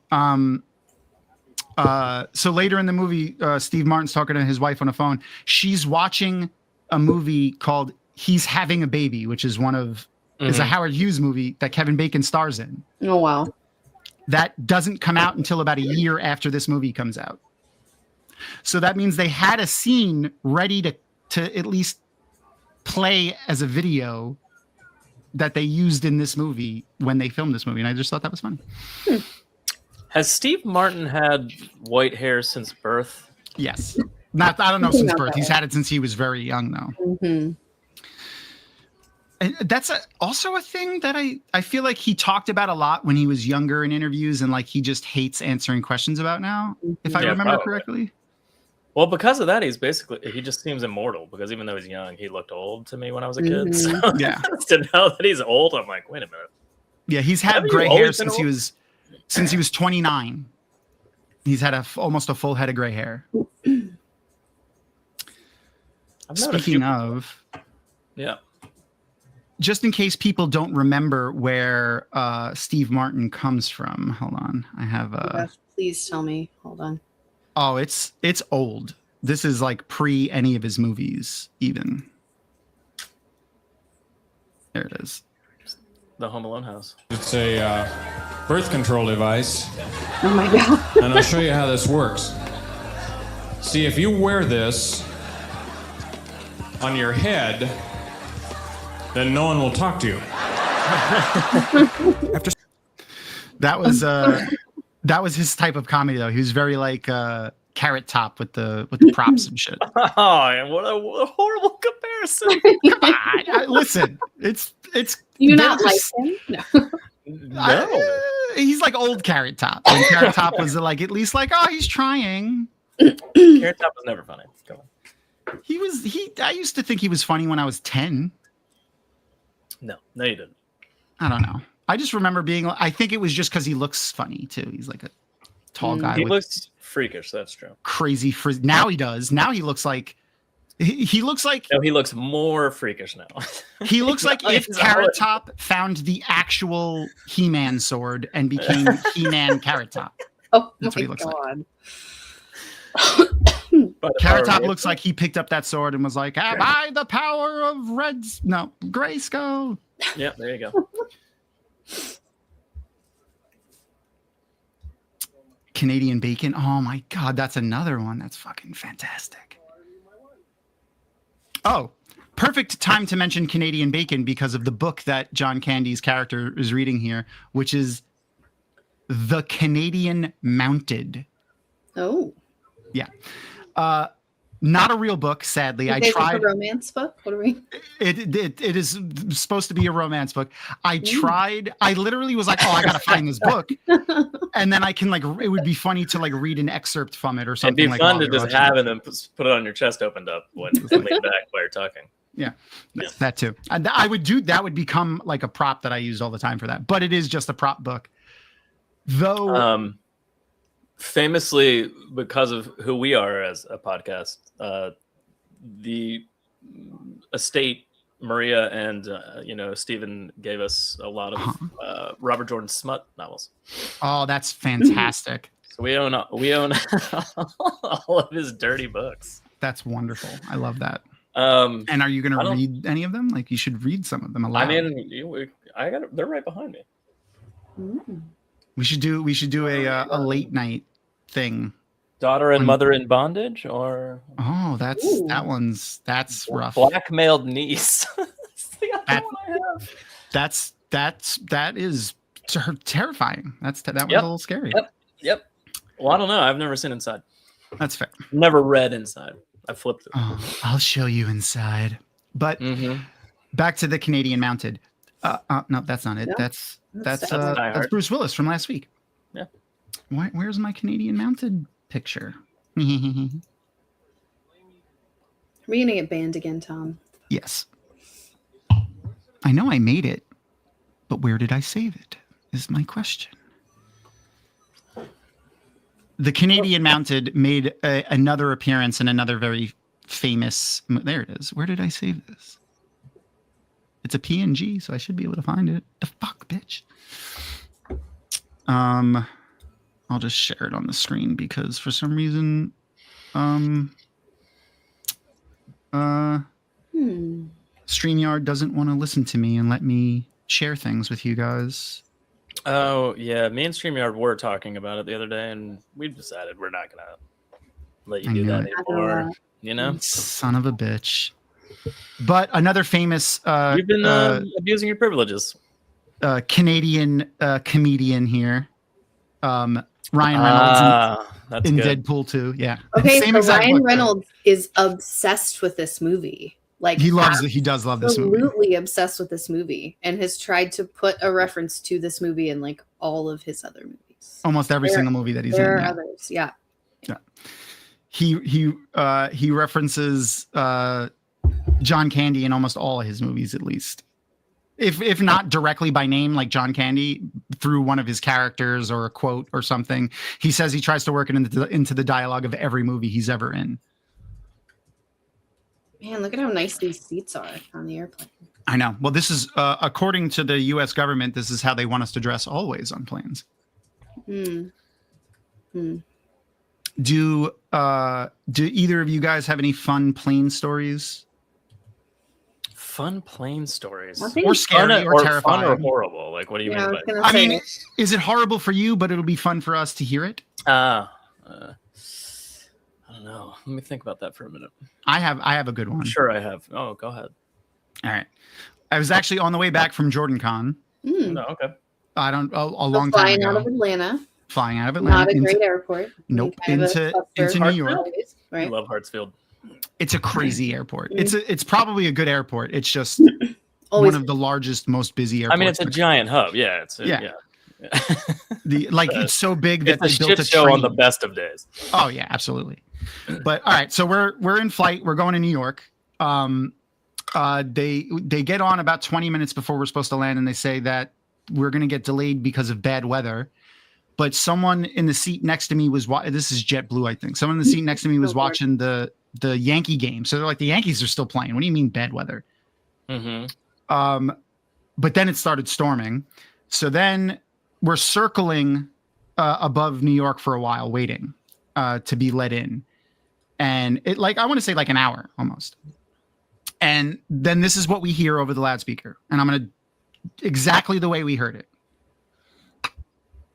So later in the movie, Steve Martin's talking to his wife on the phone. She's watching a movie called He's Having a Baby, which is is a Howard Hughes movie that Kevin Bacon stars in. Oh, wow. That doesn't come out until about a year after this movie comes out. So that means they had a scene ready to at least play as a video that they used in this movie when they filmed this movie. And I just thought that was funny. Has Steve Martin had white hair since birth? Yes. I don't know since birth. He's had it since he was very young, though. Mm-hmm. And that's also a thing that I feel like he talked about a lot when he was younger in interviews, and like he just hates answering questions about now, if I remember correctly. Well, because of that, he just seems immortal. Because even though he's young, he looked old to me when I was a kid. So Yeah. to know that he's old, I'm like, wait a minute. Yeah, he's had Haven't gray you hair always been since he was 29. He's had almost a full head of gray hair. Speaking of, yeah. Just in case people don't remember where Steve Martin comes from, hold on. I have please tell me. Hold on. Oh, it's old. This is like pre any of his movies, even. There it is. The Home Alone house. It's a birth control device. Oh my God. And I'll show you how this works. See, if you wear this on your head, then no one will talk to you. That was his type of comedy, though. He was very like Carrot Top with the props and shit. Oh, and what a horrible comparison! Come on, listen, it's you not like him? No. No, he's like old Carrot Top. And Carrot Top was like at least like, oh, he's trying. Carrot Top was never funny. Go on. I used to think he was funny when I was 10. No, you didn't. I don't know. I just remember I think it was just because he looks funny too. He's like a tall guy. He looks freakish. That's true. Crazy now he does. Now he looks like he looks like. No, he looks more freakish now. He looks like if Carrot Top found the actual He-Man sword and became He-Man Carrot Top. Oh, that's what he looks God. like. Carrot Top looks like he picked up that sword and was like, "Am I the power of Grayskull?" Yeah, there you go. Canadian bacon. Oh my God, that's another one. That's fucking fantastic. Oh, perfect time to mention Canadian bacon because of the book that John Candy's character is reading here, which is The Canadian Mounted. Oh. Yeah. Not a real book, sadly. I tried. A romance book? What are we? It is supposed to be a romance book. I tried. I literally was like, "Oh, I gotta find this book," and then I can it would be funny to read an excerpt from it or something. It'd be fun to just have it and put it on your chest opened up when lean back while you're talking. Yeah, that too. And I would do that. Would become like a prop that I used all the time for that. But it is just a prop book, though. Famously, because of who we are as a podcast, the estate, Maria and Stephen gave us a lot of Robert Jordan smut novels. Oh, that's fantastic! So we own all of his dirty books. That's wonderful. I love that. And are you going to read any of them? Like, you should read some of them aloud. I mean, they're right behind me. Mm. We should do a late night thing. Daughter and Mother in Bondage, or that's rough. Blackmailed Niece. That is terrifying. That was a little scary. Yep. Well, I don't know. I've never seen Inside. That's fair. Never read Inside. I flipped it. Oh, I'll show you Inside. But back to the Canadian Mounted. No, that's not it. No, that's Bruce Willis from last week. Yeah. Where's my Canadian Mounted picture? Are we gonna get banned again, Tom? Yes. I know I made it, but where did I save it? Is my question. The Canadian Mounted made another appearance in another very famous. There it is. Where did I save this? It's a PNG, so I should be able to find it. The fuck, bitch. I'll just share it on the screen because for some reason, Streamyard doesn't want to listen to me and let me share things with you guys. Oh, yeah. Me and Streamyard were talking about it the other day, and we've decided we're not going to let you do that anymore. You know? Son of a bitch. But another famous... You've been abusing your privileges. Canadian comedian here. Ryan Reynolds in Deadpool 2. Yeah. Okay, so Ryan Reynolds is obsessed with this movie. Like he does love this movie. Absolutely obsessed with this movie, and has tried to put a reference to this movie in like all of his other movies. Almost every single movie that he's in. There are others, yeah. he references John Candy in almost all of his movies, at least. If not directly by name, like John Candy, through one of his characters or a quote or something. He says he tries to work it into the dialogue of every movie he's ever in. Man, look at how nice these seats are on the airplane. I know. Well, this is, according to the U.S. government, this is how they want us to dress always on planes. Do either of you guys have any fun plane stories? Fun plane stories, or scary, or terrifying, fun or horrible? Like, what do you mean by? I mean, is it horrible for you? But it'll be fun for us to hear it. I don't know. Let me think about that for a minute. I have a good one. Sure, I have. Oh, go ahead. All right. I was actually on the way back from JordanCon. No, okay. I don't a long time ago. Flying out of Atlanta. Flying out of Atlanta. Not a great airport. Nope. Into New York. Right. I love Hartsfield. It's a crazy airport. It's probably a good airport. It's just one of the largest, most busy airports. I mean, it's a giant hub. Yeah. It's so big that it's they a built shit a show train. on the best of days. Oh yeah, absolutely. But all right, so we're in flight. We're going to New York. They get on about 20 minutes before we're supposed to land, and they say that we're going to get delayed because of bad weather. But someone in the seat next to me was this is JetBlue, I think. Someone in the seat next to me was watching the Yankee game. So they're like, the Yankees are still playing. What do you mean bad weather? Mm-hmm. But then it started storming. So then we're circling above New York for a while, waiting to be let in. And I want to say like an hour almost. And then this is what we hear over the loudspeaker. And I'm going to exactly the way we heard it.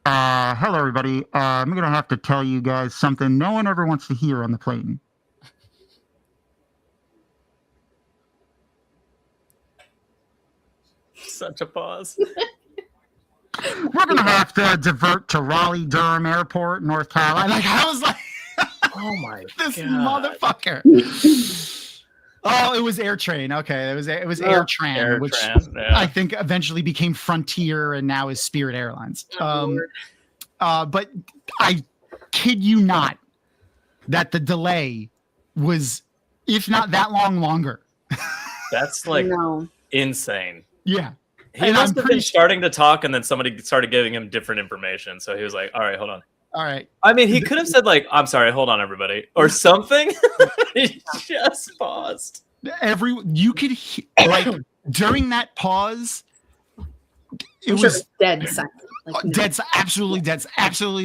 Hello, everybody. I'm going to have to tell you guys something no one ever wants to hear on the plane. Such a pause. We're going to have to divert to Raleigh-Durham Airport, North Carolina. I was like, oh my this God. motherfucker. Oh, it was AirTran. Okay, it was AirTran, which I think eventually became Frontier and now is Spirit Airlines. But I kid you not that the delay was, if not that long, longer. That's insane. Yeah. He must have been starting to talk, and then somebody started giving him different information. So he was like, all right, hold on. All right. I mean, he could have said like, I'm sorry, hold on, everybody, or something. He just paused. You could during that pause, it was dead silent. Absolutely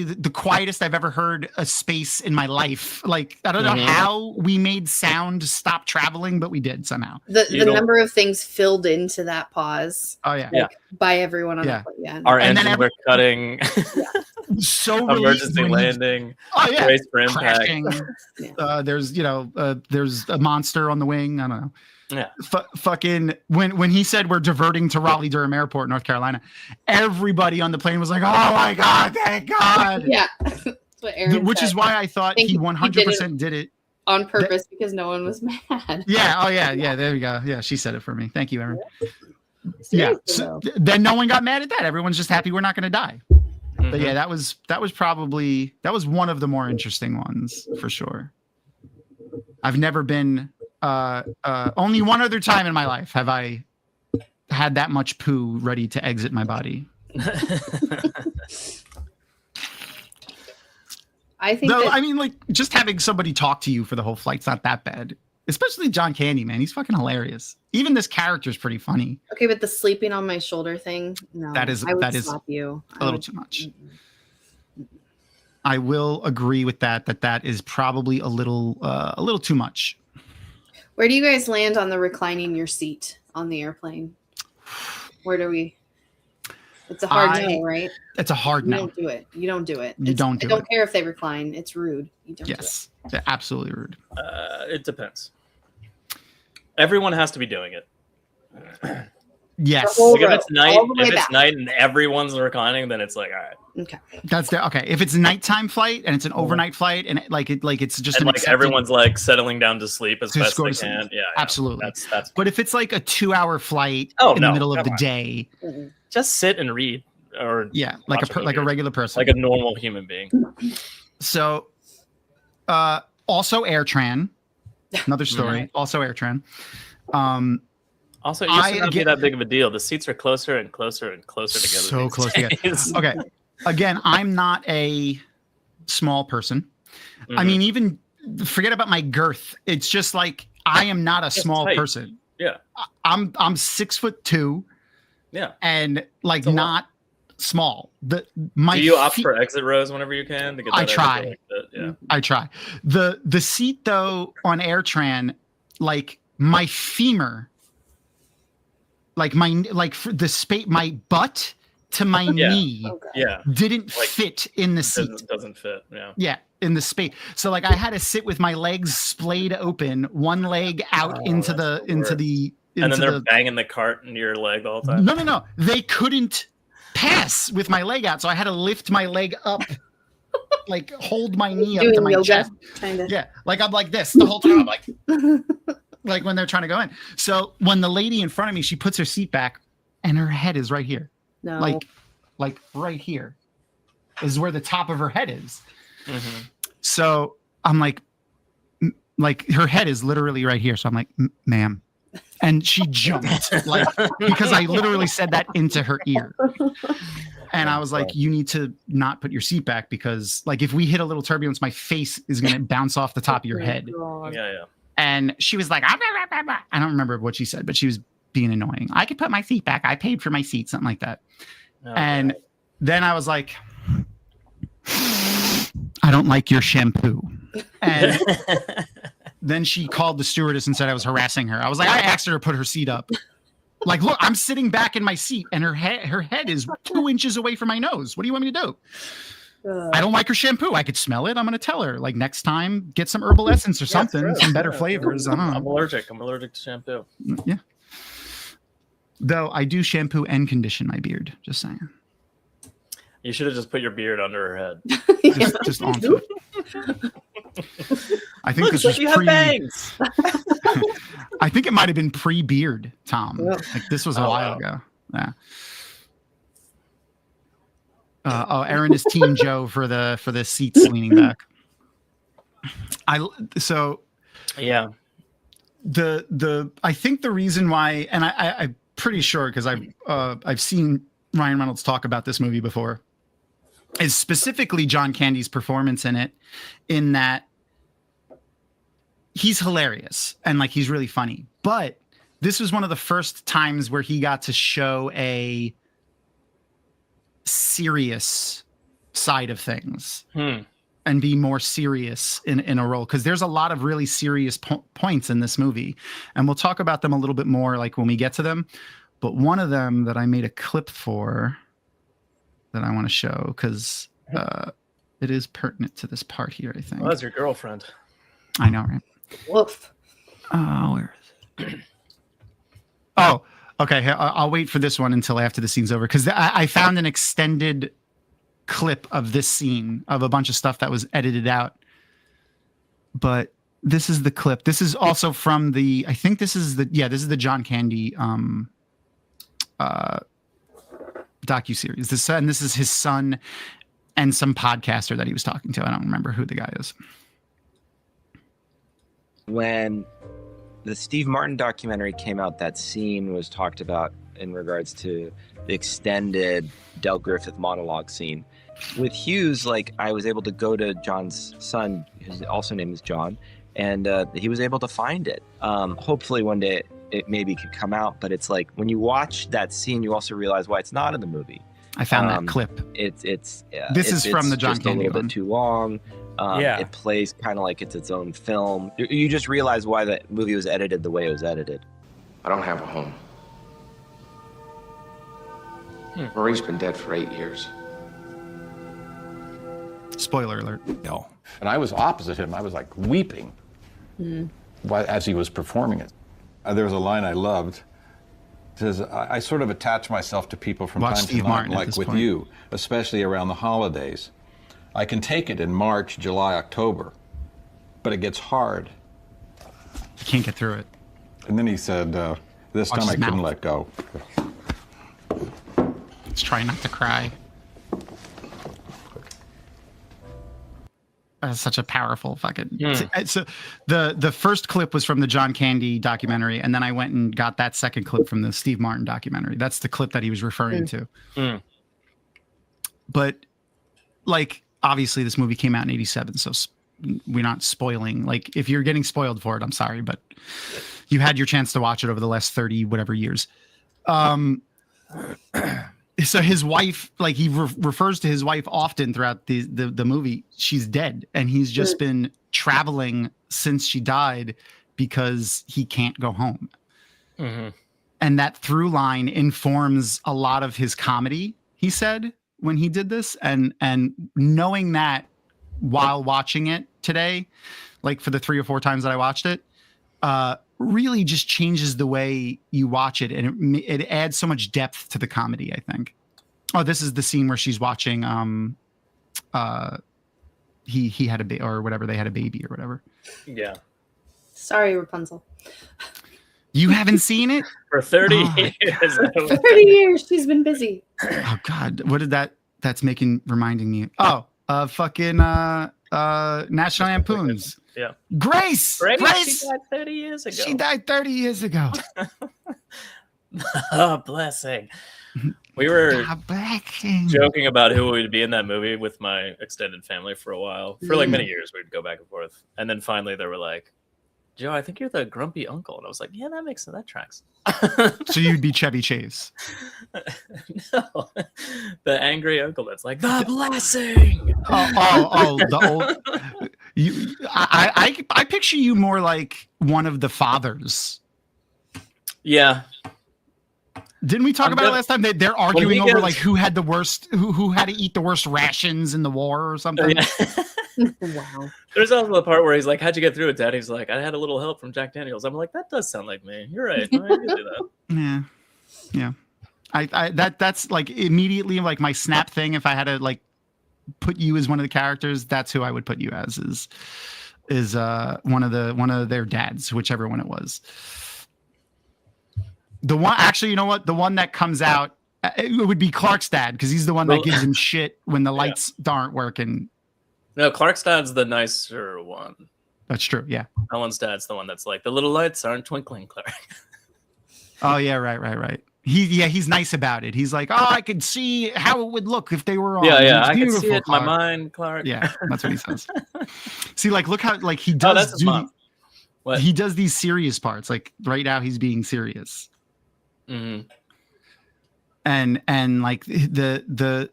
the quietest I've ever heard a space in my life. Like, I don't know how we made sound stop traveling, but we did somehow. The number of things filled into that pause. Oh yeah. By everyone on the plane. Yeah. Our engines were cutting. So emergency landing. Oh yeah. Race for impact. There's there's a monster on the wing. I don't know. Yeah. Fucking when he said we're diverting to Raleigh-Durham Airport, North Carolina, everybody on the plane was like, "Oh my God, thank God!" Yeah, that's what Aaron which said. is why I thought he 100% did it on purpose because no one was mad. Yeah. Oh yeah. There we go. Yeah, she said it for me. Thank you, Aaron. Yeah. So, then no one got mad at that. Everyone's just happy we're not going to die. But yeah, that was one of the more interesting ones for sure. I've never been. Only one other time in my life have I had that much poo ready to exit my body. I think. I mean, like, just having somebody talk to you for the whole flight's not that bad. Especially John Candy, man. He's fucking hilarious. Even this character's pretty funny. Okay, but the sleeping on my shoulder thing, no. That is slap you. A little too much. I will agree with that is probably a little too much. Where do you guys land on the reclining your seat on the airplane? Where do we? It's a hard no, right? It's a hard no. You don't do it. You don't do it. I don't care if they recline. It's rude. You don't. Yes, do it. Absolutely rude. It depends. Everyone has to be doing it. Yes. Like if it's night and everyone's reclining, then it's like, all right. Okay. Okay. If it's a nighttime flight and it's an overnight flight and it's just like everyone's like settling down to sleep as best they can. Yeah. Absolutely. That's. But if it's like a 2-hour flight in the middle of the day, just sit and read or like a regular person, like a normal human being. So, Also AirTran. Another story. Also AirTran. Also, it used to not be that big of a deal. The seats are closer and closer and closer together. So close together. Okay. Again, I'm not a small person. I mean, even forget about my girth. It's just like I am not a small person. Yeah. I'm 6'2". Yeah. And like not small. Do you opt for exit rows whenever you can to get that? I try. Like that? Yeah. I try. The seat though on AirTran, like my femur, like the space, my butt to my knee, didn't fit in the seat. Doesn't fit. Yeah. Yeah, in the space. So like I had to sit with my legs splayed open, one leg out into the. And then they're banging the cart into your leg all the time. No. They couldn't pass with my leg out, so I had to lift my leg up, like hold my knee up to my chest. Kinda. Yeah, like I'm like this the whole time. I'm like when they're trying to go in. So when the lady in front of me, she puts her seat back, and her head is right here. No. Like right here is where the top of her head is. Mm-hmm. So I'm like her head is literally right here. So I'm like, ma'am. And she jumped because I literally said that into her ear. And I was like, you need to not put your seat back because like if we hit a little turbulence, my face is going to bounce off the top of your head. Yeah. And she was like, I don't remember what she said, but she was being annoying. I could put my seat back. I paid for my seat, something like that. Okay. And then I was like, I don't like your shampoo. And then she called the stewardess and said I was harassing her. I was like, I asked her to put her seat up. Like, look, I'm sitting back in my seat and her head is 2 inches away from my nose. What do you want me to do? I don't like her shampoo. I could smell it. I'm going to tell her, like, next time, get some herbal essence or something, some better flavors. I don't know. I'm allergic to shampoo. Yeah. Though I do shampoo and condition my beard. Just saying. You should have just put your beard under her head. just onto it. I think this was you have bangs. I think it might have been pre-beard, Tom. Like this was a while ago. Yeah. Aaron is Team Joe for the seats leaning back. Yeah. I think the reason why, and I'm pretty sure because I've seen Ryan Reynolds talk about this movie before, is specifically John Candy's performance in it, in that he's hilarious and like he's really funny. But this was one of the first times where he got to show a serious side of things and be more serious in a role, because there's a lot of really serious points in this movie, and we'll talk about them a little bit more like when we get to them. But one of them that I made a clip for that I want to show because it is pertinent to this part here, I think. Well, that's your girlfriend. I know, right? Woof. Where is it? Oh, okay. I'll wait for this one until after the scene's over, because I found an extended clip of this scene of a bunch of stuff that was edited out. But this is the clip. This is also from I think this is the John Candy docuseries. This is his son and some podcaster that he was talking to. I don't remember who the guy is. When the Steve Martin documentary came out, that scene was talked about in regards to the extended Del Griffith monologue scene. With Hughes, like, I was able to go to John's son, whose also name is John, and he was able to find it. Hopefully one day it maybe could come out, but it's like when you watch that scene, you also realize why it's not in the movie. I found that clip. This is from the John Candy a little bit too long. It plays kind of like it's its own film. You just realize why the movie was edited the way it was edited. I don't have a home. Marie's been dead for 8 years. Spoiler alert. No. And I was opposite him. I was like weeping as he was performing it. There was a line I loved. It says, I sort of attach myself to people from time to time, like with you, especially around the holidays. I can take it in March, July, October, but it gets hard. I can't get through it. And then he said, this time I couldn't let go. Let's try not to cry. such a powerful fucking. So the first clip was from the John Candy documentary, and then I went and got that second clip from the Steve Martin documentary. That's the clip that he was referring to. But like, obviously, this movie came out in '87, so we're not spoiling. Like, if you're getting spoiled for it, I'm sorry, but you had your chance to watch it over the last 30 whatever years. So his wife, like he refers to his wife often throughout the movie. She's dead, and he's just been traveling since she died because he can't go home. And that through line informs a lot of his comedy, he said, when he did this. And knowing that while watching it today, like for the 3 or 4 times that I watched it, really just changes the way you watch it, and it adds so much depth to the comedy, I think. Oh, this is the scene where she's watching he had a baby or whatever, they had a baby or whatever. Yeah. Sorry, Rapunzel. You haven't seen it? For 30 years. 30 years she's been busy. Oh God, what did that's reminding me? Oh, fucking National Lampoons. Yeah. Grace. She died 30 years ago. She died 30 years ago. Oh, blessing. We were joking about who would be in that movie with my extended family for a while. For like many years, we'd go back and forth. And then finally they were like, Joe, I think you're the grumpy uncle. And I was like, yeah, that makes sense. That tracks. So you'd be Chevy Chase. No. The angry uncle that's like, the blessing. The old... I picture you more like one of the fathers. Yeah. Didn't we talk about it last time? They're arguing over like who had the worst, who had to eat the worst rations in the war or something. Wow. There's also the part where he's like, how'd you get through it, Dad? He's like, I had a little help from Jack Daniels. I'm like, that does sound like me. You're right. I can do that. Yeah. That's like immediately like my snap thing. If I had to like put you as one of the characters, that's who I would put you as, is one of their dads, whichever one it was. The one, actually, you know what? The one that comes out, it would be Clark's dad, because he's the one that gives him shit when the lights aren't working. No, Clark's dad's the nicer one. That's true. Yeah. Ellen's dad's the one that's like, the little lights aren't twinkling, Clark. Oh yeah, right. He's nice about it. He's like, oh, I could see how it would look if they were on. Yeah, I can see it in my mind, Clark. Yeah, that's what he says. See, like, look how like he does. That's his mom. What? He does these serious parts. Like right now, he's being serious. Mm-hmm. And like the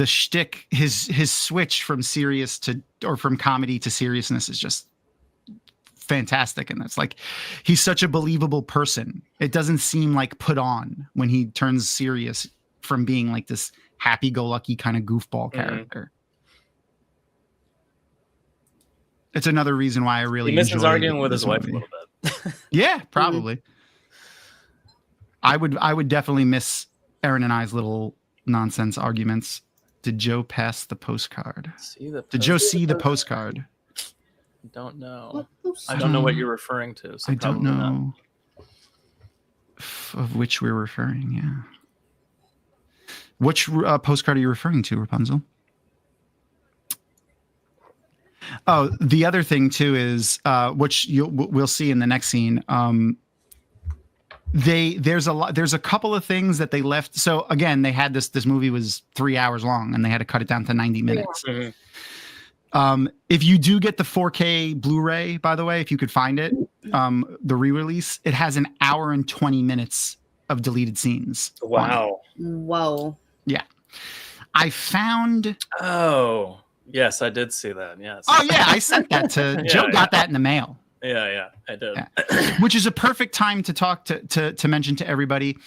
shtick, his switch from serious from comedy to seriousness is just fantastic. And that's like, he's such a believable person. It doesn't seem like put on when he turns serious from being like this happy-go-lucky kind of goofball character. It's another reason why I really he misses enjoy arguing with his wife movie. a little bit. Yeah, probably. I would definitely miss Aaron and I's little nonsense arguments. Did Joe pass the postcard? Did Joe see the postcard? I don't know. I don't know what you're referring to. So I don't know of which we're referring. Yeah. Which postcard are you referring to, Rapunzel? Oh, the other thing too is which we'll see in the next scene. There's a couple of things that they left. So again, they had this movie was 3 hours long and they had to cut it down to 90 minutes. Mm-hmm. If you do get the 4K Blu-ray, by the way, if you could find it, the re-release, it has an hour and 20 minutes of deleted scenes. Wow. Whoa. Yeah. I found. Oh, yes, I did see that. Yes. Oh yeah, I sent that to Joe. Got that in the mail. Yeah, I did. Yeah. Which is a perfect time to talk to mention to everybody.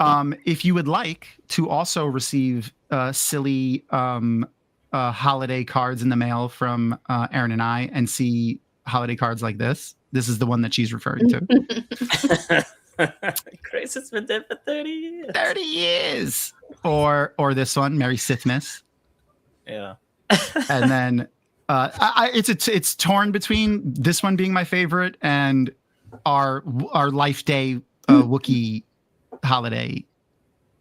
If you would like to also receive silly holiday cards in the mail from Aaron and I, and see holiday cards like this. This is the one that she's referring to. Grace has been dead for 30 years. 30 years. Or this one, Merry Sithmas. Yeah. And then it's torn between this one being my favorite and our Life Day Wookiee holiday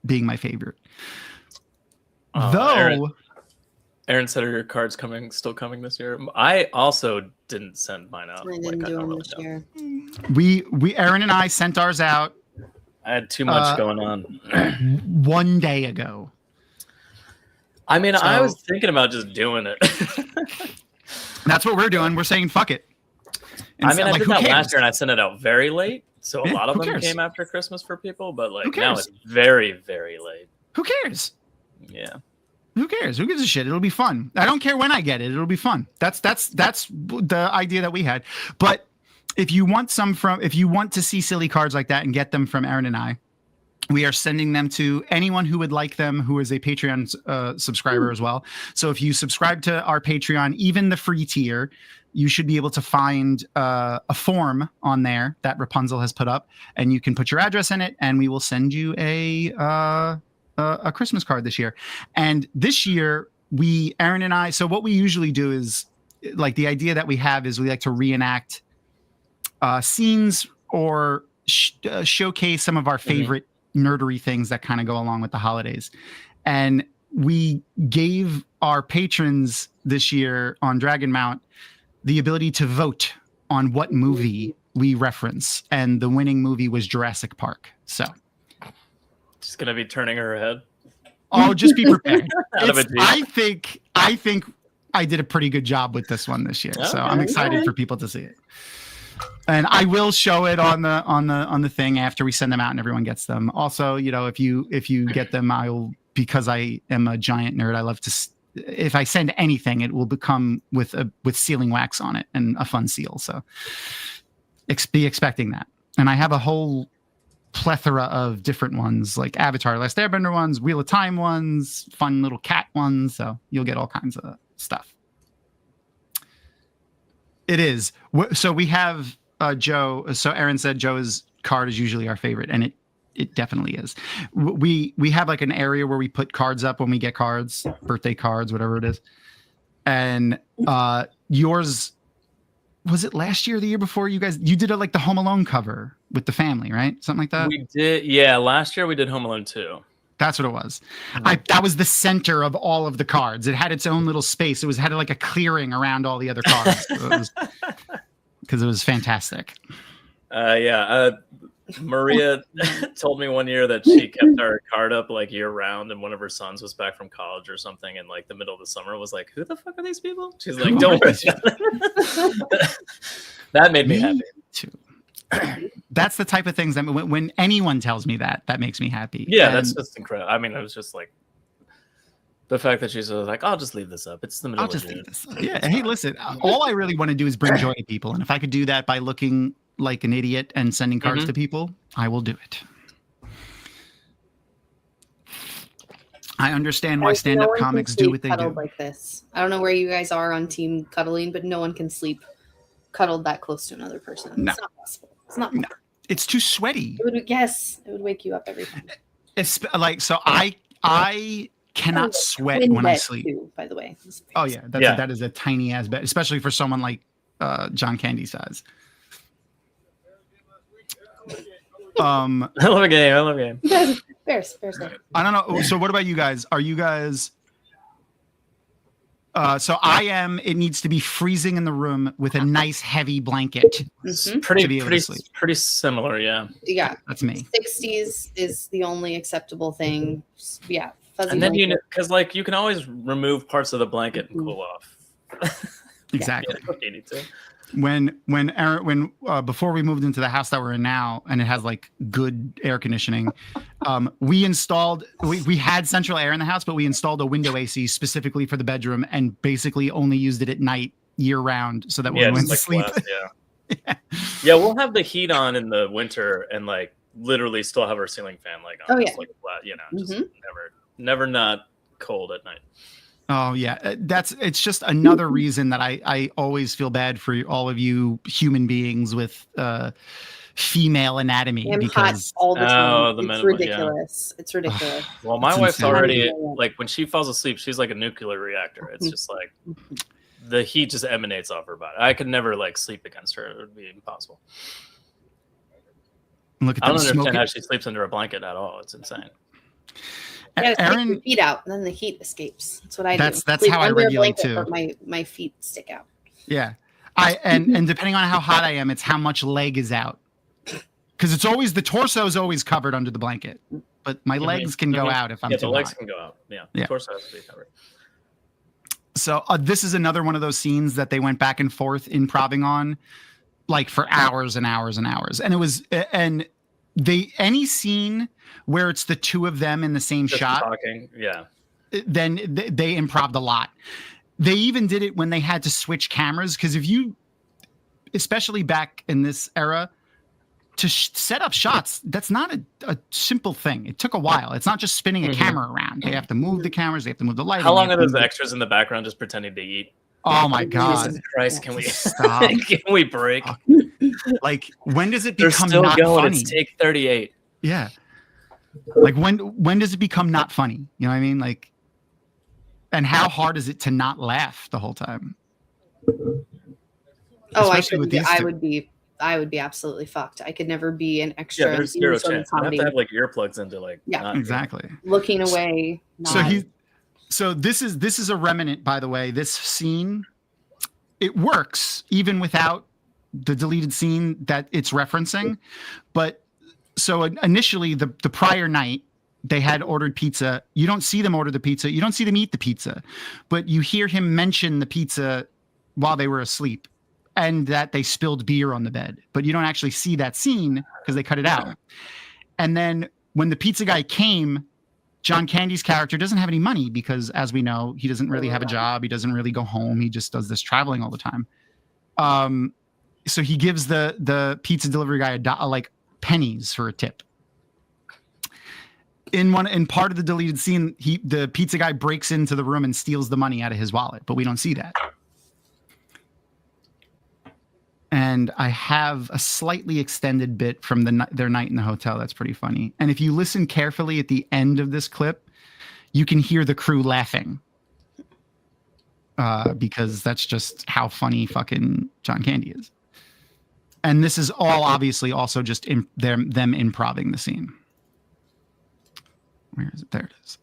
being my favorite. Though. Aaron said, "Are your cards still coming this year?" I also didn't send mine out. I didn't do them this year. Aaron and I sent ours out. I had too much going on. 1 day ago. I mean, I was thinking about just doing it. That's what we're doing. We're saying fuck it. I mean, I did that last year, and I sent it out very late, so a lot of them came after Christmas for people. But like now, it's very, very late. Who cares? Yeah. Who cares? Who gives a shit? It'll be fun. I don't care when I get it. It'll be fun. That's the idea that we had. But if you want to see silly cards like that and get them from Aaron and I, we are sending them to anyone who would like them, who is a Patreon subscriber as well. So if you subscribe to our Patreon, even the free tier, you should be able to find a form on there that Rapunzel has put up, and you can put your address in it, and we will send you a Christmas card this year. And this year, Aaron and I, so what we usually do is, like, the idea that we have is we like to reenact scenes or showcase some of our favorite nerdery things that kind of go along with the holidays. And we gave our patrons this year on Dragon Mount the ability to vote on what movie we reference. And the winning movie was Jurassic Park. So she's going to be turning her head. Oh, just be prepared. I think I did a pretty good job with this one this year. Okay, so I'm excited for people to see it. And I will show it on the thing after we send them out and everyone gets them. Also, you know, if you get them, because I am a giant nerd, I love to, if I send anything, it will become with sealing wax on it and a fun seal. So be expecting that. And I have a whole plethora of different ones, like Avatar Last Airbender ones, Wheel of Time ones, fun little cat ones. So you'll get all kinds of stuff. It is. So we have Joe. So Aaron said Joe's card is usually our favorite, and it definitely is. We have like an area where we put cards up when we get cards, birthday cards, whatever it is. And yours, was it last year or the year before? You did like the Home Alone cover with the family, right? Something like that? We did. Yeah, last year we did Home Alone 2. That's what it was. That was the center of all of the cards. It had its own little space. It had like a clearing around all the other cards. Because it was fantastic. Maria told me one year that she kept our card up like year round, and one of her sons was back from college or something, and like the middle of the summer was like, who the fuck are these people? She's like, don't worry. That made me happy. That's the type of things that when anyone tells me that makes me happy. Yeah, that's just incredible. I mean, it was just like the fact that she's like, I'll just leave this up. It's the middle of June. Yeah. Hey, listen, all I really want to do is bring joy to people. And if I could do that by looking like an idiot and sending cards to people, I will do it. I understand why stand-up comics do what they do. Like this. I don't know where you guys are on team cuddling, but no one can sleep cuddled that close to another person. No. It's not possible. It's not. No. It's too sweaty. It would wake you up every time. It's like, so I cannot sweat when I sleep. Too, by the way. Oh yeah, that is a tiny ass bed, especially for someone like John Candy size. I love a game. Bears. I don't know. So what about you guys? Are you guys? So I am. It needs to be freezing in the room with a nice heavy blanket. Pretty similar. Yeah. Yeah. That's me. 60s is the only acceptable thing. Yeah. Fuzzy and then blanket. because like you can always remove parts of the blanket and cool off. Exactly. You need to. When before we moved into the house that we're in now, and it has like good air conditioning, we had central air in the house, but we installed a window AC specifically for the bedroom and basically only used it at night year round so that when we went to sleep. Yeah, we'll have the heat on in the winter and like literally still have our ceiling fan like on. Just like flat, just never not cold at night. Oh yeah, it's just another reason that I always feel bad for all of you human beings with female anatomy because all the time. It's ridiculous. It's ridiculous. Well, my wife's already like when she falls asleep, she's like a nuclear reactor. It's just like the heat just emanates off her body. I could never like sleep against her. It would be impossible. Look at I don't understand how she sleeps under a blanket at all. It's insane. Yeah, Aaron, your feet out, and then the heat escapes. That's what I do. That's Sleep how I under a regulate blanket, too. but my feet stick out. Yeah. And depending on how hot I am, it's how much leg is out. Because it's always the torso is always covered under the blanket, but my legs can go out if I'm too the legs hot. can go out. Yeah. Yeah. Torso has to be covered. So this is another one of those scenes that they went back and forth improvising on, like for hours and hours and hours. And it was any scene where it's the two of them in the same Just shot, talking. Yeah. then they improv'd a lot. They even did it when they had to switch cameras, because if you, especially back in this era, to set up shots, that's not a simple thing. It took a while. It's not just spinning a camera around. They have to move the cameras. They have to move the lighting. How long are those extras in the background just pretending to eat? Oh my God. Jesus Christ, can we stop? can we break? Like, when does it They're become still not going. funny? It's take 38. Yeah. Like, when does it become not funny? You know what I mean? Like, and how hard is it to not laugh the whole time? Oh, Especially I would be absolutely fucked. I could never be an extra. Yeah, there's zero sort of chance. I have comedy. to have like earplugs into like. Yeah, exactly. Looking away. So this is a remnant, by the way. This scene, it works even without the deleted scene that it's referencing. But so initially, the prior night, they had ordered pizza. You don't see them order the pizza. You don't see them eat the pizza, but you hear him mention the pizza while they were asleep, and that they spilled beer on the bed. But you don't actually see that scene because they cut it out. And then when the pizza guy came, John Candy's character doesn't have any money because, as we know, he doesn't really have a job. He doesn't really go home. He just does this traveling all the time. So he gives the pizza delivery guy like pennies for a tip. In part of the deleted scene, the pizza guy breaks into the room and steals the money out of his wallet, but we don't see that. And I have a slightly extended bit from their night in the hotel that's pretty funny. And if you listen carefully at the end of this clip, you can hear the crew laughing. Because that's just how funny fucking John Candy is. And this is all obviously also just them improvising the scene. Where is it? There it is.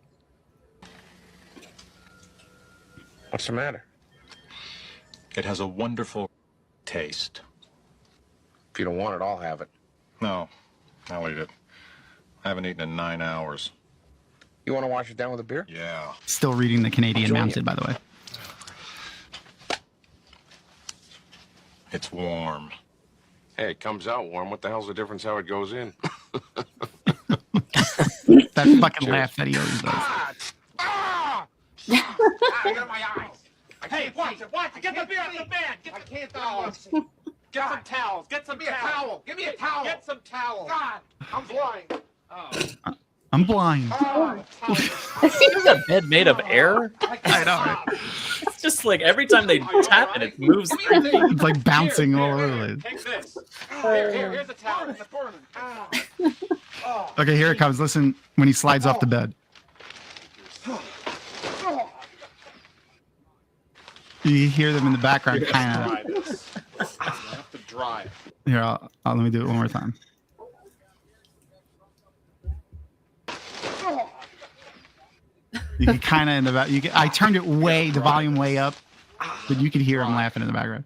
What's the matter? It has a wonderful taste. If you don't want it, I'll have it. No, I'll eat it. I haven't eaten in 9 hours. You want to wash it down with a beer? Yeah. Still reading the Canadian Mounted, by the way. It's warm. Hey, it comes out warm. What the hell's the difference how it goes in? That fucking laugh that he always does. I got my eyes. Hey, watch it. Get the beer out of the bed. I can't get some towels. Get some towel. Give me a towel. Get some towels. God, I'm blind. I'm blind. Is that bed made of air? I know. Right? It's just like every time they tap it, it moves. It's like bouncing all over the place. Take this. Here's the towel. It's burning. Okay, here it comes. Listen when he slides off the bed. You hear them in the background, kind of. Have to dry. Here, let me do it one more time. You can kind of in the back. I turned the volume way up, but you could hear him laughing in the background.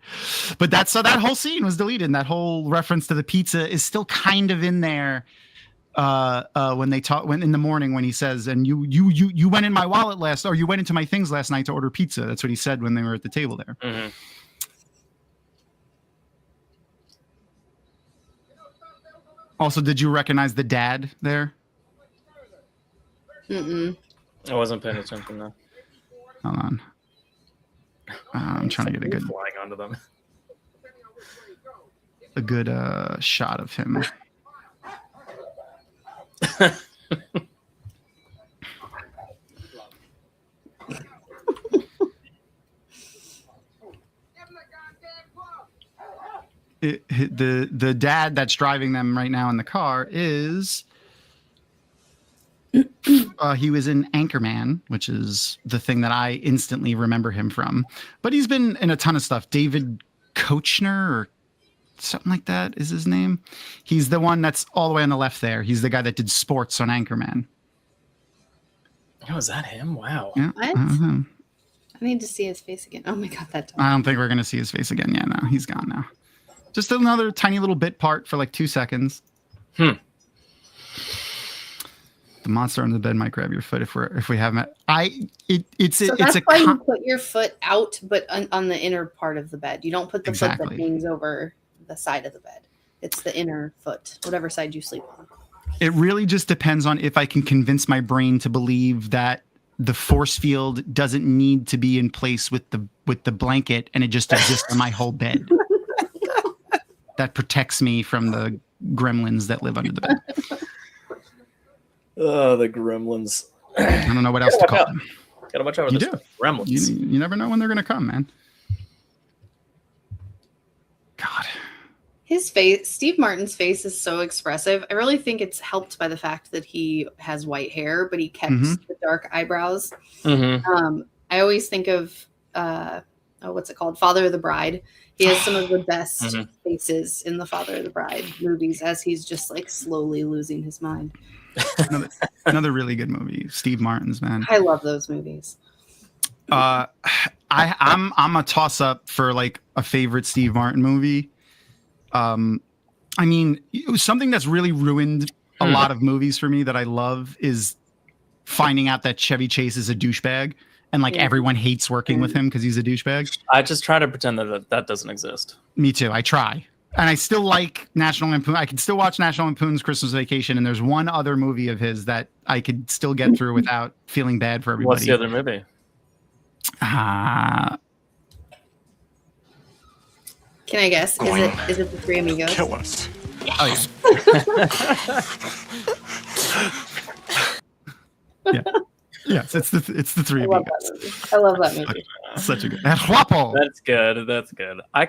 But that whole scene was deleted, and that whole reference to the pizza is still kind of in there. When in the morning when he says, and you went in my wallet you went into my things last night to order pizza. That's what he said when they were at the table there. Mm-hmm. Also, did you recognize the dad there? Mm-mm. I wasn't paying attention though. Hold on. I'm trying to get a flying onto them. A good shot of him. The dad that's driving them right now in the car is he was in Anchorman, which is the thing that I instantly remember him from. But he's been in a ton of stuff. David Koechner or something like that is his name. He's the one that's all the way on the left there. He's the guy that did sports on Anchorman. Oh, is that him? Wow. Yeah. What? I need to see his face again. Oh my god, that dog. I don't think we're gonna see his face again. Yeah, no, he's gone now. Just another tiny little bit part for like 2 seconds. The monster on the bed might grab your foot if we haven't. It's that's why you put your foot out, but on the inner part of the bed. You don't put the foot that hangs over the side of the bed. It's the inner foot, whatever side you sleep on. It really just depends on if I can convince my brain to believe that the force field doesn't need to be in place with the blanket and it just exists on my whole bed. That protects me from the gremlins that live under the bed. Oh, the gremlins. I don't know what else to call them. Gotta watch out for this gremlins. You never know when they're gonna come, man. God. His face, Steve Martin's face is so expressive. I really think it's helped by the fact that he has white hair, but he kept the dark eyebrows. I always think of, what's it called? Father of the Bride. He has some of the best faces in the Father of the Bride movies as he's just like slowly losing his mind. Another really good movie, Steve Martin's, man. I love those movies. I'm a toss up for like a favorite Steve Martin movie. I mean, it was something that's really ruined a lot of movies for me that I love is finding out that Chevy Chase is a douchebag and like everyone hates working with him because he's a douchebag. I just try to pretend that doesn't exist. Me too. I try. And I still like National Lampoon. I can still watch National Lampoon's Christmas Vacation. And there's one other movie of his that I could still get through without feeling bad for everybody. What's the other movie? Can I guess? Is it The Three Amigos? Kill us. Oh, yeah. Yeah. Yes, it's the Three Amigos. I love that movie. Such a good. Guapo. That's good. That's good. I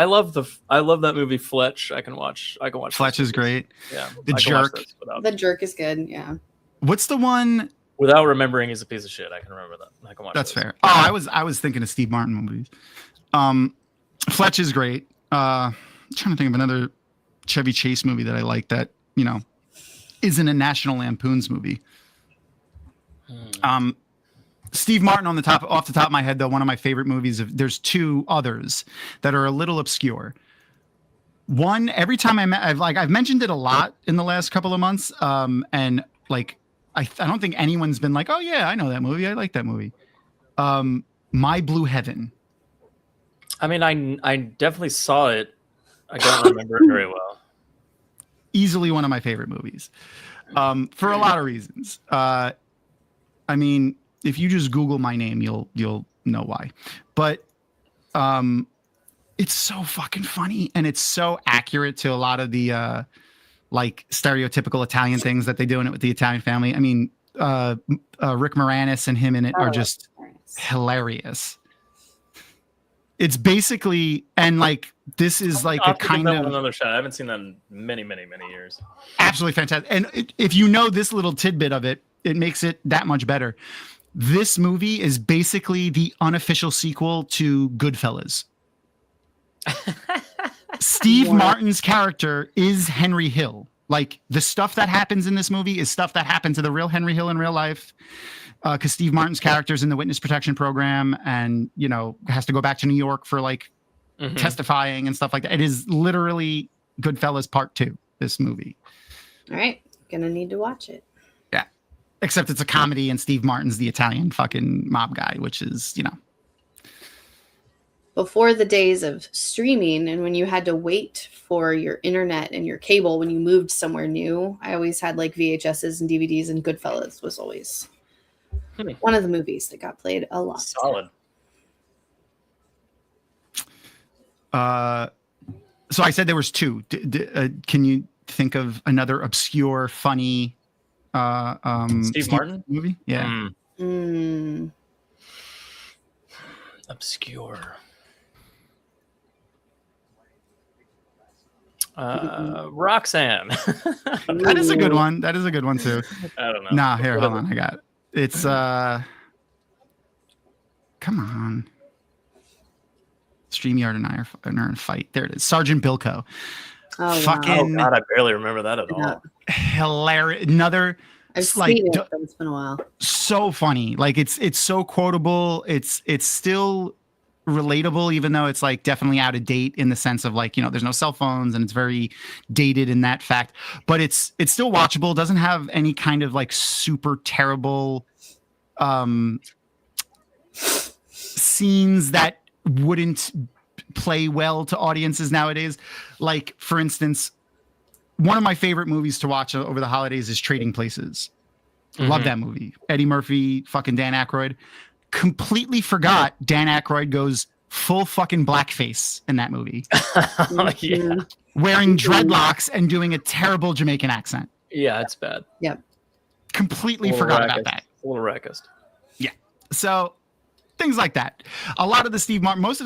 love that movie Fletch. I can watch. Fletch is great. Yeah. The Jerk. The Jerk is good. Yeah. What's the one? Without remembering he's a piece of shit, I can remember that. I can watch. That's fair. Oh, I was thinking of Steve Martin movies. Fletch is great. I'm trying to think of another Chevy Chase movie that I like that, isn't a National Lampoon's movie. Steve Martin off the top of my head, though, one of my favorite movies. There's two others that are a little obscure. One, every time I've mentioned it a lot in the last couple of months. And like, I don't think anyone's been like, oh yeah, I know that movie. I like that movie. My Blue Heaven. I mean, I definitely saw it. I don't remember it very well. Easily one of my favorite movies, for a lot of reasons. I mean, if you just Google my name, you'll know why. But it's so fucking funny, and it's so accurate to a lot of the like stereotypical Italian things that they do in it with the Italian family. I mean, Rick Moranis and him in it are just hilarious. It's basically, and like, this is like a kind of another shot. I haven't seen that in many, many, many years. Absolutely fantastic. And if you know this little tidbit of it, it makes it that much better. This movie is basically the unofficial sequel to Goodfellas. Steve Martin's character is Henry Hill. Like, the stuff that happens in this movie is stuff that happened to the real Henry Hill in real life. Because Steve Martin's character's in the witness protection program and, has to go back to New York for like testifying and stuff like that. It is literally Goodfellas Part 2, this movie. All right. Gonna need to watch it. Yeah. Except it's a comedy and Steve Martin's the Italian fucking mob guy, which is, Before the days of streaming and when you had to wait for your internet and your cable when you moved somewhere new, I always had like VHSs and DVDs, and Goodfellas was always one of the movies that got played a lot. Solid. So I said there was two. Can you think of another obscure, funny Steve Martin movie? Yeah. Obscure. Roxanne. That is a good one. That is a good one too. I don't know. Nah, here, hold on. I got it. It's come on. Streamyard and I are in a fight. There it is. Sergeant Bilko. Oh, fucking wow. Oh God, I barely remember that at all. Hilarious. Another I've seen it, but it's been a while. So funny. Like it's so quotable. It's still relatable, even though it's like definitely out of date in the sense of like, there's no cell phones and it's very dated in that fact, but it's still watchable. It doesn't have any kind of like super terrible scenes that wouldn't play well to audiences nowadays. Like, for instance, one of my favorite movies to watch over the holidays is Trading Places. Love that movie. Eddie Murphy, fucking Dan Aykroyd. Completely forgot Dan Aykroyd goes full fucking blackface in that movie. Yeah. Wearing dreadlocks and doing a terrible Jamaican accent. Yeah, it's bad. Yep. Completely forgot about that. A little racist. Yeah. So things like that. Most of the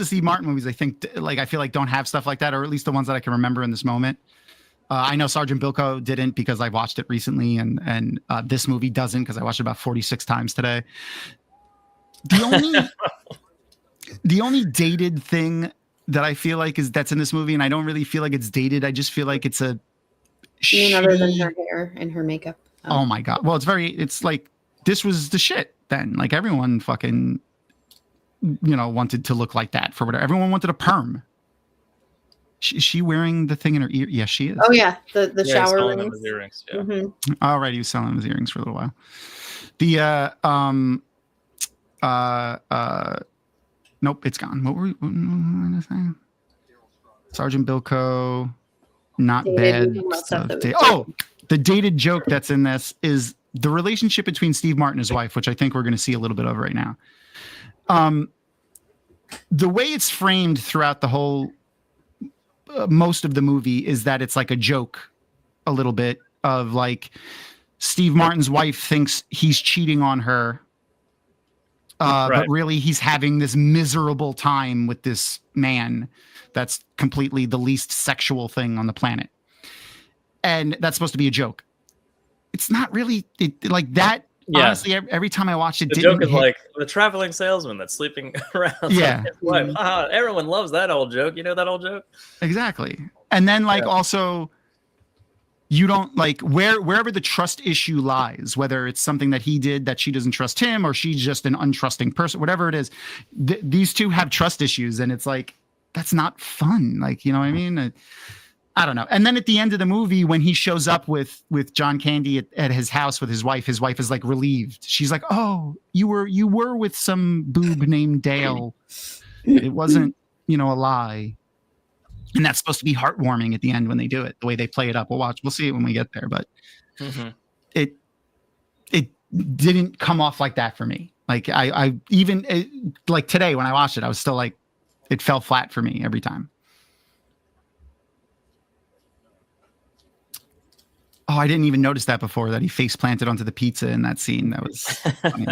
Steve Martin movies, I think, I feel like don't have stuff like that, or at least the ones that I can remember in this moment. I know Sergeant Bilko didn't because I watched it recently, and this movie doesn't because I watched it about 46 times today. The only dated thing that I feel like that's in this movie, and I don't really feel like it's dated. I just feel like it's a other than her hair and her makeup. Oh my God. Well, it's like, this was the shit then. Like everyone fucking, wanted to look like that for whatever. Everyone wanted a perm. Is she wearing the thing in her ear? Yes, she is. Oh yeah. The shower rings. His earrings. Yeah. Mm-hmm. All right. He was selling his earrings for a little while. Nope, it's gone. What were we saying? Sergeant Bilko, not dated, bad. The dated joke that's in this is the relationship between Steve Martin and his wife, which I think we're going to see a little bit of right now. The way it's framed throughout the whole, most of the movie is that it's like a joke a little bit of like Steve Martin's wife thinks he's cheating on her. But really he's having this miserable time with this man that's completely the least sexual thing on the planet. And that's supposed to be a joke. It's not really like that. Yeah. Honestly, every time I watched it, the joke is like the traveling salesman that's sleeping around. Yeah. Like his wife. Everyone loves that old joke. You know that old joke? Exactly. And then also you don't like wherever the trust issue lies, whether it's something that he did that she doesn't trust him, or she's just an untrusting person, whatever it is, these two have trust issues. And it's like, that's not fun. Like, you know what I mean? I don't know. And then at the end of the movie, when he shows up with John Candy at his house with his wife is like relieved. She's like, oh, you were with some boob named Dale. It wasn't, a lie. And that's supposed to be heartwarming at the end when they do it, the way they play it up. We'll see it when we get there, but it didn't come off like that for me. Like I even like today when I watched it, I was still like, it fell flat for me every time. Oh, I didn't even notice that before, that he face planted onto the pizza in that scene. That was funny.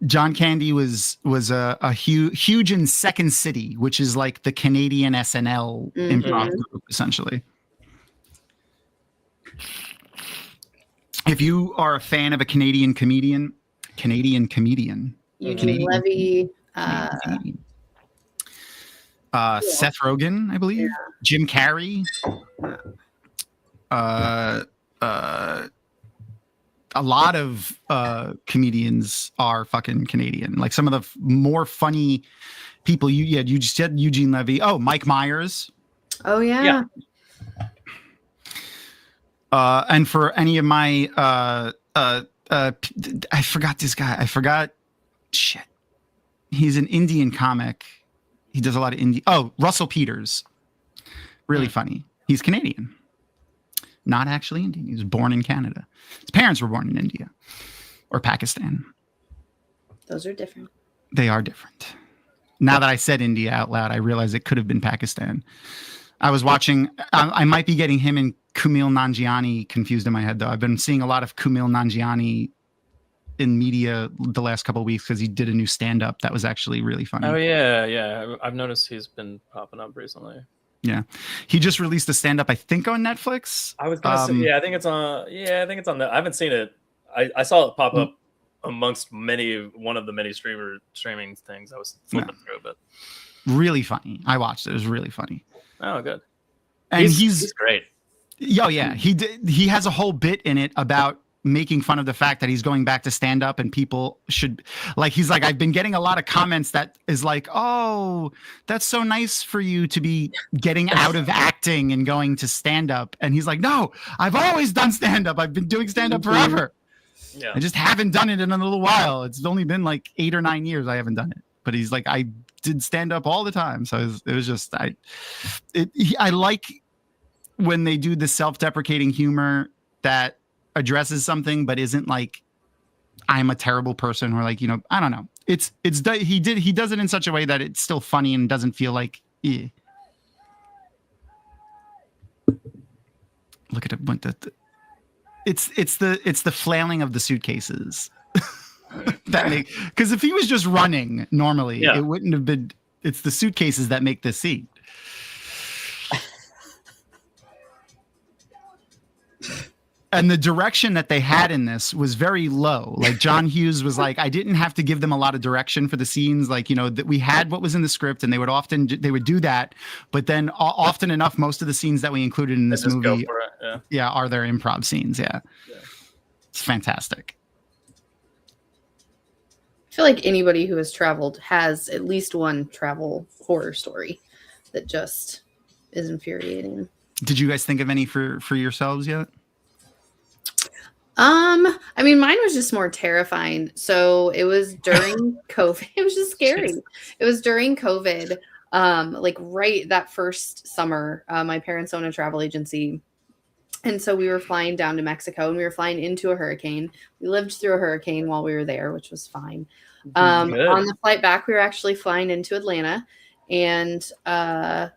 John Candy was a huge in Second City, which is like the Canadian SNL improv group, essentially. If you are a fan of a Canadian comedian, Eugene Levy, Seth Rogen, I believe, Jim Carrey, a lot of comedians are fucking Canadian. Like some of the more funny people. You just said Eugene Levy. Oh, Mike Myers. Oh yeah. And for any of my I forgot this guy. I forgot. Shit. He's an Indian comic. He does a lot of indie. Oh, Russell Peters. Really funny. He's Canadian. Not actually Indian. He was born in Canada. His parents were born in India or Pakistan. Those are different. They are different. Now that I said India out loud, I realize it could have been Pakistan. I was watching, I might be getting him and Kumail Nanjiani confused in my head, though. I've been seeing a lot of Kumail Nanjiani in media the last couple of weeks because he did a new stand-up that was actually really funny. Oh, yeah. I've noticed he's been popping up recently. Yeah, he just released a stand-up, I think, on Netflix. I was gonna say, I think it's on. Yeah, I think it's on. I haven't seen it. I saw it pop up amongst one of the many streaming things. I was flipping through, but really funny. I watched it. It was really funny. Oh, good. And he's great. Yeah. He has a whole bit in it about making fun of the fact that he's going back to stand up and people should he's like, I've been getting a lot of comments that is like, oh, that's so nice for you to be getting out of acting and going to stand up. And he's like, no, I've always done stand up. I've been doing stand up forever. Yeah. I just haven't done it in a little while. It's only been like 8 or 9 years I haven't done it. But he's like, I did stand up all the time. So it was just, I like when they do the self-deprecating humor that addresses something but isn't like I'm a terrible person or like, I don't know. He does it in such a way that it's still funny and doesn't feel like look at it. It's the flailing of the suitcases. Because if he was just running normally, it wouldn't have been. It's the suitcases that make this scene. And the direction that they had in this was very low. Like John Hughes was like, I didn't have to give them a lot of direction for the scenes. Like, that we had what was in the script and they would do that. But then often enough, most of the scenes that we included in this movie are their improv scenes. Yeah. It's fantastic. I feel like anybody who has traveled has at least one travel horror story that just is infuriating. Did you guys think of any for yourselves yet? I mean, mine was just more terrifying. So it was during COVID. It was just scary. It was during COVID. Like right that first summer, my parents own a travel agency. And so we were flying down to Mexico and we were flying into a hurricane. We lived through a hurricane while we were there, which was fine. On the flight back, we were actually flying into Atlanta and, I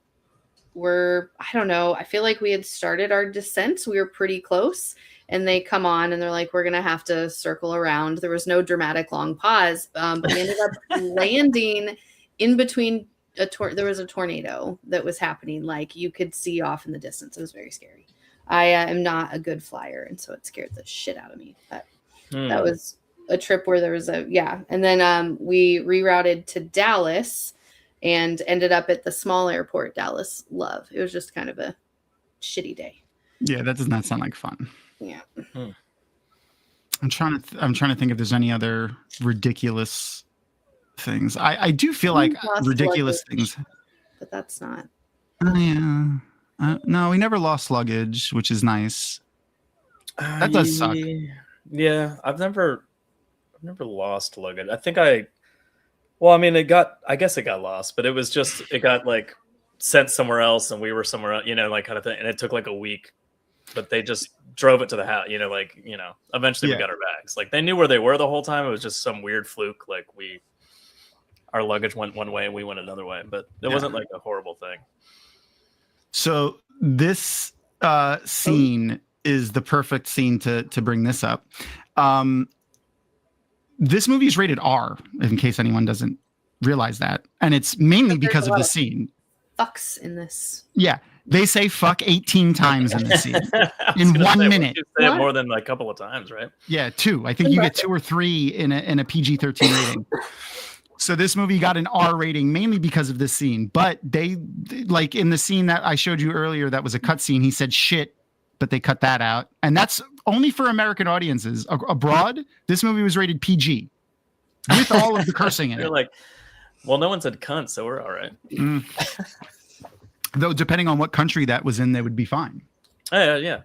don't know, I feel like we had started our descent. So we were pretty close. And they come on and they're like, we're going to have to circle around. There was no dramatic long pause. But we ended up landing in between there was a tornado that was happening. Like you could see off in the distance. It was very scary. I am not a good flyer. And so it scared the shit out of me. But that was a trip where there was And then we rerouted to Dallas and ended up at the small airport, Dallas Love. It was just kind of a shitty day. Yeah, that does not sound like fun. Yeah. I'm trying to think if there's any other ridiculous things. I do feel like ridiculous things. But that's not. Oh yeah. No, we never lost luggage, which is nice. That does suck. Yeah, I've never lost luggage. I guess it got lost, but it got like sent somewhere else and we were somewhere else, like kind of thing. And it took like a week. But they just drove it to the house, eventually we got our bags. Like they knew where they were the whole time. It was just some weird fluke. Like our luggage went one way and we went another way, but it wasn't like a horrible thing. So this scene is the perfect scene to bring this up. This movie is rated R, in case anyone doesn't realize that. And it's mainly because of the scene. Fucks in this. Yeah. They say fuck 18 times in this scene in 1 minute. You say it more than a couple of times, right? Yeah, 2. I think you get 2 or 3 in a PG-13 rating. So this movie got an R rating mainly because of this scene. But they like in the scene that I showed you earlier, that was a cut scene. He said shit, but they cut that out, and that's only for American audiences. Abroad, this movie was rated PG with all of the cursing in it. You're like, well, no one said cunt, so we're all right. Though, depending on what country that was in, they would be fine. Yeah.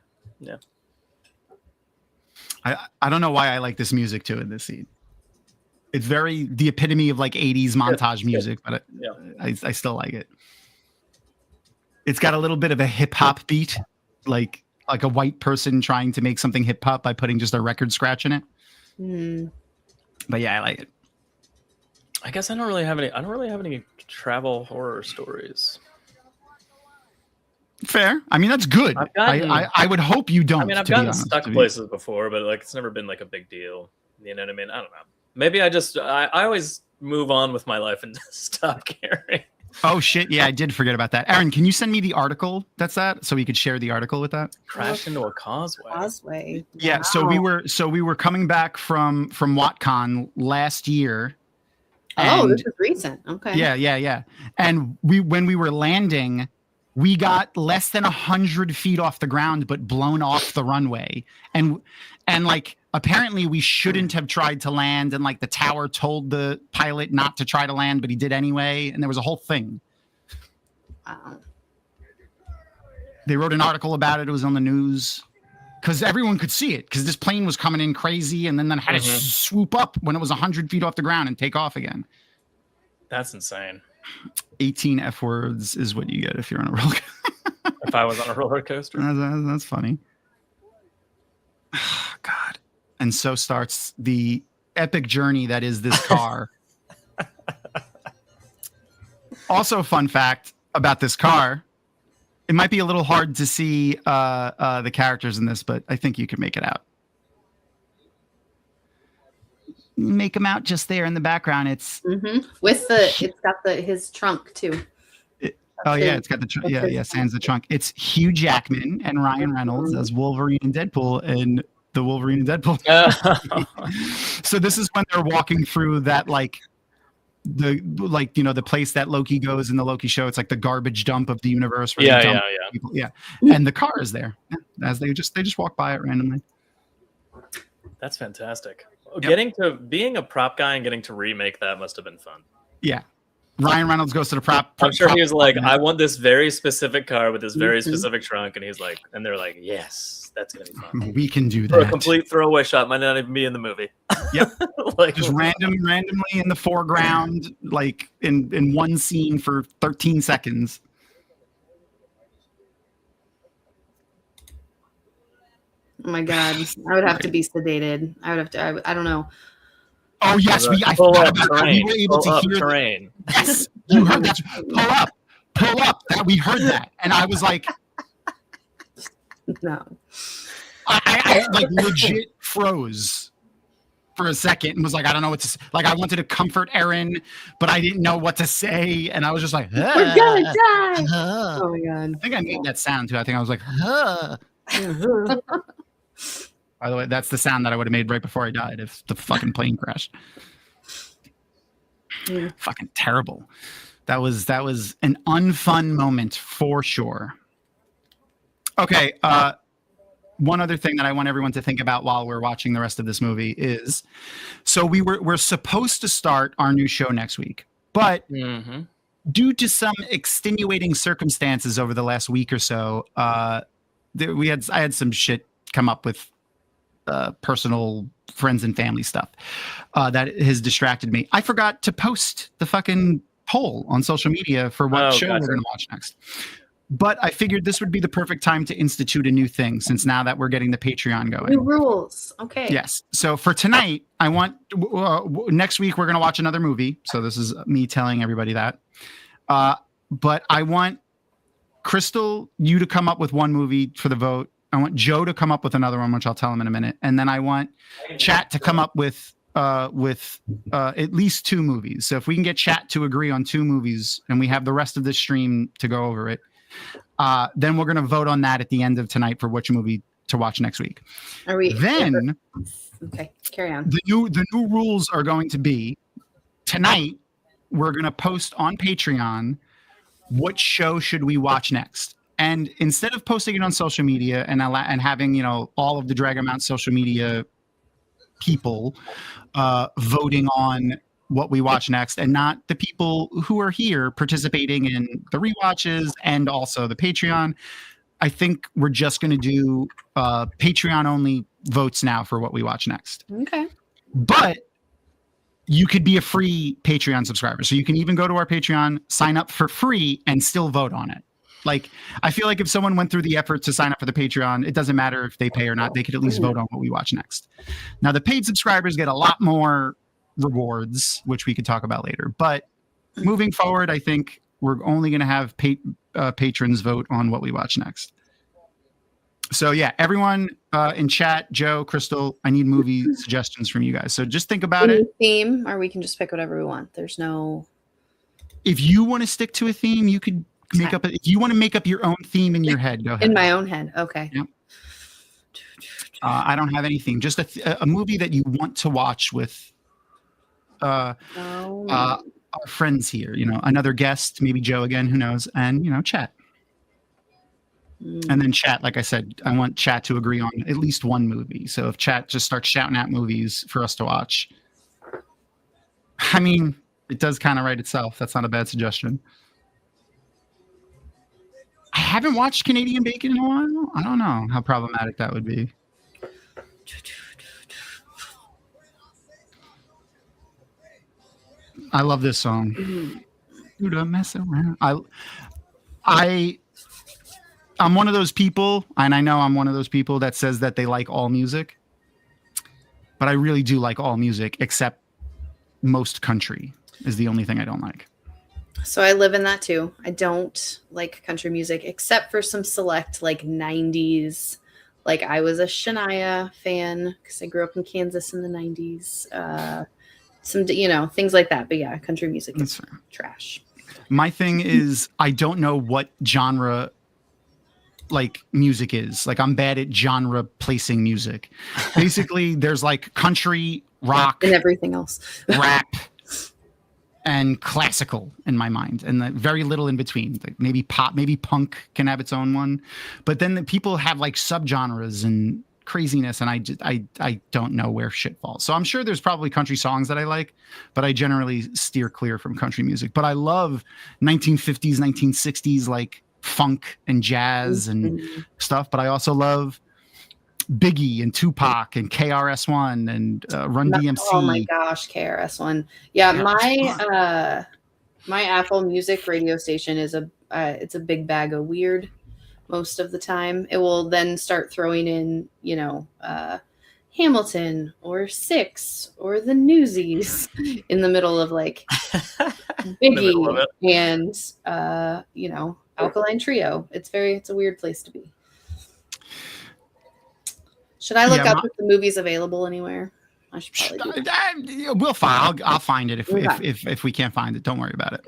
I don't know why I like this music too in this scene. It's very the epitome of like 80s montage music, but I still like it. It's got a little bit of a hip hop beat, like a white person trying to make something hip hop by putting just a record scratch in it. But yeah, I like it. I guess I don't really have any travel horror stories. Fair. I mean, that's good. I would hope you don't. I mean, I've gotten stuck places before, but like it's never been like a big deal. You know what I mean? I don't know. Maybe I always move on with my life and stop caring. Oh shit! Yeah, I did forget about that. Aaron, can you send me the article? That's that, so we could share the article with that. Crashed into a causeway. Yeah. Wow. So we were coming back from WatCon last year. Oh, this is recent. Okay. Yeah. And when we were landing, We got less than 100 feet off the ground, but blown off the runway. And like, apparently we shouldn't have tried to land. And like the tower told the pilot not to try to land, but he did anyway. And there was a whole thing. Wow. They wrote an article about it. It was on the news because everyone could see it because this plane was coming in crazy. And then had to swoop up when it was 100 feet off the ground and take off again. That's insane. 18 F words is what you get if you're on a roller coaster. If I was on a roller coaster. That's funny. God. And so starts the epic journey that is this car. Also, fun fact about this car. It might be a little hard to see the characters in this, but I think you can make it out. Make them out just there in the background. It's with it's got his trunk too. It's got the trunk. Yeah, sans the trunk. It's Hugh Jackman and Ryan Reynolds as Wolverine and Deadpool and the Wolverine and Deadpool. So this is when they're walking through that the place that Loki goes in the Loki show. It's like the garbage dump of the universe. Where they dump people. Yeah. And the car is there as they just walk by it randomly. That's fantastic. Yep. Being a prop guy and getting to remake that must have been fun. Yeah. Ryan Reynolds goes to the prop. I'm sure he was like, I want this very specific car with this very specific trunk. And he's like, and they're like, yes, that's going to be fun. We can do that. For a complete throwaway shot. Might not even be in the movie. Yep. Just randomly in the foreground, like in one scene for 13 seconds. Oh my God. I would have to be sedated. I would have to, I don't know. Oh yes, I forgot about that. We were able to hear terrain. Yes, you heard that. Pull up. That we heard that, and I was like, no. I like legit froze for a second and was like, I don't know what to say. Like, I wanted to comfort Erin, but I didn't know what to say, and I was just like, we're gonna die. Oh my God. I think I made that sound too. I think I was like, By the way, that's the sound that I would have made right before I died if the fucking plane crashed. Yeah. Fucking terrible. That was an unfun moment for sure. Okay, one other thing that I want everyone to think about while we're watching the rest of this movie is, so we're supposed to start our new show next week, but due to some extenuating circumstances over the last week or so, I had some shit come up with personal friends and family stuff that has distracted me. I forgot to post the fucking poll on social media for what show we're going to watch next. But I figured this would be the perfect time to institute a new thing since now that we're getting the Patreon going. New rules. Okay. Yes. So for tonight, I want next week we're going to watch another movie. So this is me telling everybody that. But I want Crystal, you to come up with one movie for the vote. I want Joe to come up with another one, which I'll tell him in a minute. And then I want Chat to come up with at least two movies. So if we can get Chat to agree on two movies and we have the rest of the stream to go over it, then we're going to vote on that at the end of tonight for which movie to watch next week. Are we then? Okay, carry on. The new rules are going to be tonight. We're going to post on Patreon what show should we watch next. And instead of posting it on social media and having, all of the Drag Amount social media people voting on what we watch next and not the people who are here participating in the rewatches and also the Patreon, I think we're just going to do Patreon only votes now for what we watch next. Okay. But you could be a free Patreon subscriber. So you can even go to our Patreon, sign up for free and still vote on it. Like, I feel like if someone went through the effort to sign up for the Patreon, it doesn't matter if they pay or not. They could at least vote on what we watch next. Now, the paid subscribers get a lot more rewards, which we could talk about later. But moving forward, I think we're only going to have patrons vote on what we watch next. So, yeah, everyone in chat, Joe, Crystal, I need movie suggestions from you guys. So just think about it. Theme, or we can just pick whatever we want. There's no... If you want to stick to a theme, you could... if you want to make up your own theme in your head, go ahead. In my own head, okay. Yep. I don't have any theme. Just a movie that you want to watch with our friends here. Another guest, maybe Joe again, who knows, and Chat. And then chat, like I said, I want chat to agree on at least one movie. So if chat just starts shouting out movies for us to watch, I mean, it does kind of write itself. That's not a bad suggestion. I haven't watched Canadian Bacon in a while. I don't know how problematic that would be. I love this song. Do the mess around. I'm one of those people, and I know I'm one of those people that says that they like all music, but I really do like all music except most country is the only thing I don't like. So I live in that too. I don't like country music except for some select like 90s. Like I was a Shania fan because I grew up in Kansas in the 90s. Some, things like that. But yeah, country music is trash. My thing is I don't know what genre like music is. Like I'm bad at genre placing music. Basically, there's like country, rock, and everything else. Rap, and classical in my mind, and very little in between. Like maybe pop, maybe punk can have its own one, but then the people have like subgenres and craziness, and I don't know where shit falls. So I'm sure there's probably country songs that I like, but I generally steer clear from country music. But I love 1950s, 1960s like funk and jazz and stuff. But I also love Biggie and Tupac and KRS-One and Run DMC. Oh my gosh, KRS-One. Yeah, my Apple Music radio station is it's a big bag of weird most of the time. It will then start throwing in, Hamilton or Six or the Newsies in the middle of like Biggie and Alkaline Trio. It's a weird place to be. Should I look up if the movie's available anywhere? I should probably do that. I'll find it if we can't find it. Don't worry about it.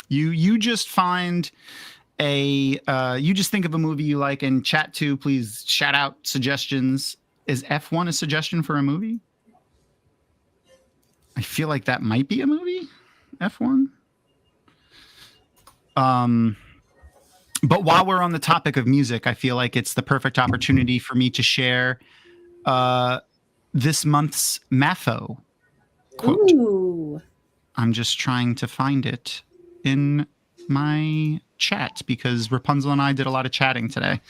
You just find you just think of a movie you like, and chat to please shout out suggestions. Is F1 a suggestion for a movie? I feel like that might be a movie. F1. But while we're on the topic of music, I feel like it's the perfect opportunity for me to share this month's Matho quote. Ooh. I'm just trying to find it in my chat because Rapunzel and I did a lot of chatting today.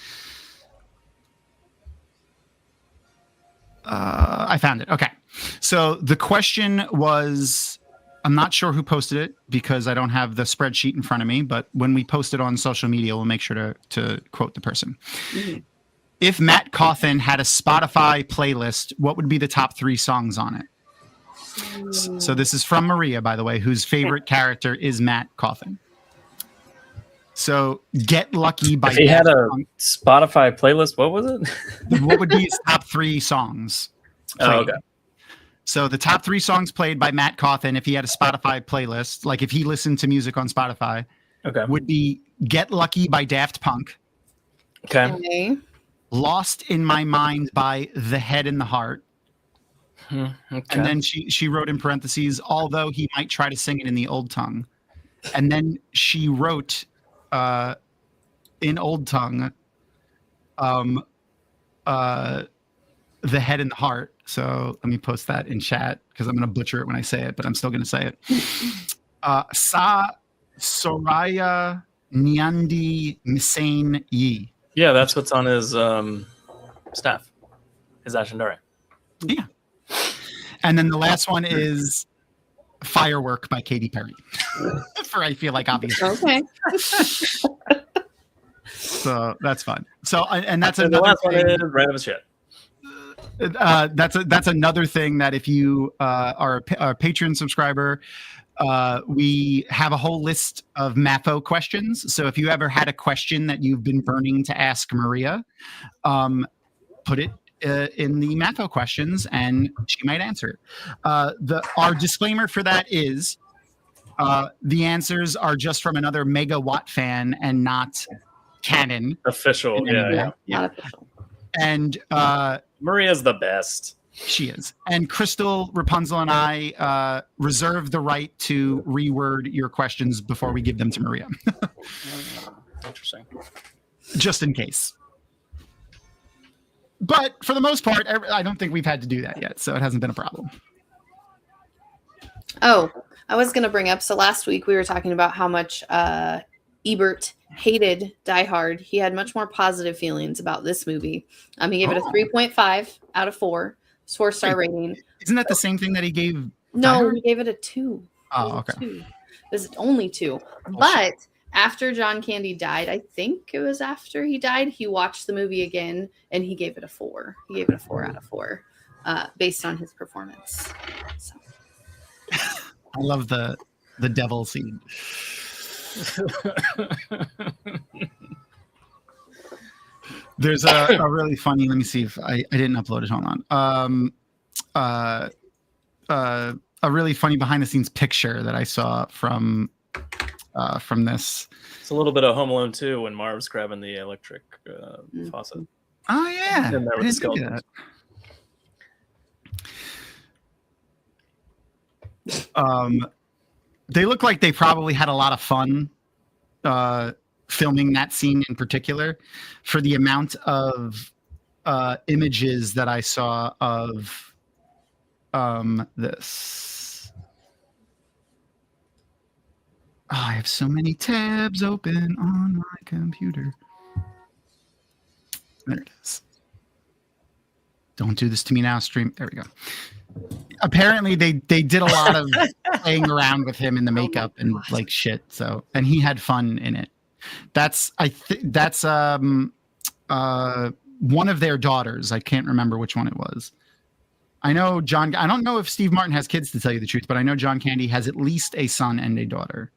I found it. Okay. So the question was, I'm not sure who posted it because I don't have the spreadsheet in front of me, but when we post it on social media, we'll make sure to quote the person. Mm-hmm. If Matt Cawthon had a Spotify playlist, what would be the top 3 songs on it? So this is from Maria, by the way, whose favorite character is Matt Cawthon. So Get Lucky by... If he had a Spotify playlist, what was it? What would be his top 3 songs played? Oh, okay. So the top 3 songs played by Matt Cawthon, if he had a Spotify playlist, like if he listened to music on Spotify, would be Get Lucky by Daft Punk. Okay. Lost in My Mind by The Head and the Heart. Okay. And then she wrote in parentheses, although he might try to sing it in the old tongue. And then she wrote in old tongue, The Head and the Heart. So let me post that in chat because I'm going to butcher it when I say it, but I'm still going to say it. Sa Soraya Nyandi Misane Yi. Yeah, that's what's on his staff, his Ashendare. Yeah. And then the last one is Firework by Katy Perry. For I feel like obvious. Okay. So that's fun. So and that's and another the last thing. one is random as shit. That's another thing that if you are a Patreon subscriber, we have a whole list of Matho questions. So if you ever had a question that you've been burning to ask Maria, put it in the Matho questions and she might answer it. Our disclaimer for that is the answers are just from another Megawatt fan and not canon. Official, yeah. Not official. And Maria's the best. She is. And Crystal, Rapunzel, and I reserve the right to reword your questions before we give them to Maria. Interesting. just in case. But for the most part, I don't think we've had to do that yet, so it hasn't been a problem. Oh, I was going to bring up, so last week we were talking about how much Ebert hated Die Hard. He had much more positive feelings about this movie. He gave it a 3.5 out of 4. It's 4-star rating. Isn't that the same thing that he gave? No, he gave it a 2. Oh, okay. 2. There's only 2. But after John Candy died, I think it was after he died, he watched the movie again and he gave it a 4. He gave it a 4 out of 4 based on his performance. So. I love the devil scene. There's a really funny. Let me see if I didn't upload it. Hold on. A really funny behind the scenes picture that I saw from this. It's a little bit of Home Alone 2 when Marv's grabbing the electric faucet. Oh yeah, And there I with the didn't do skeletons. that. They look like they probably had a lot of fun filming that scene in particular, for the amount of images that I saw of this. Oh, I have so many tabs open on my computer. There it is. Don't do this to me now, stream. There we go. Apparently they did a lot of playing around with him in the makeup and like shit. So, and he had fun in it. That's one of their daughters. I can't remember which one it was. I know I don't know if Steve Martin has kids, to tell you the truth, but I know John Candy has at least a son and a daughter.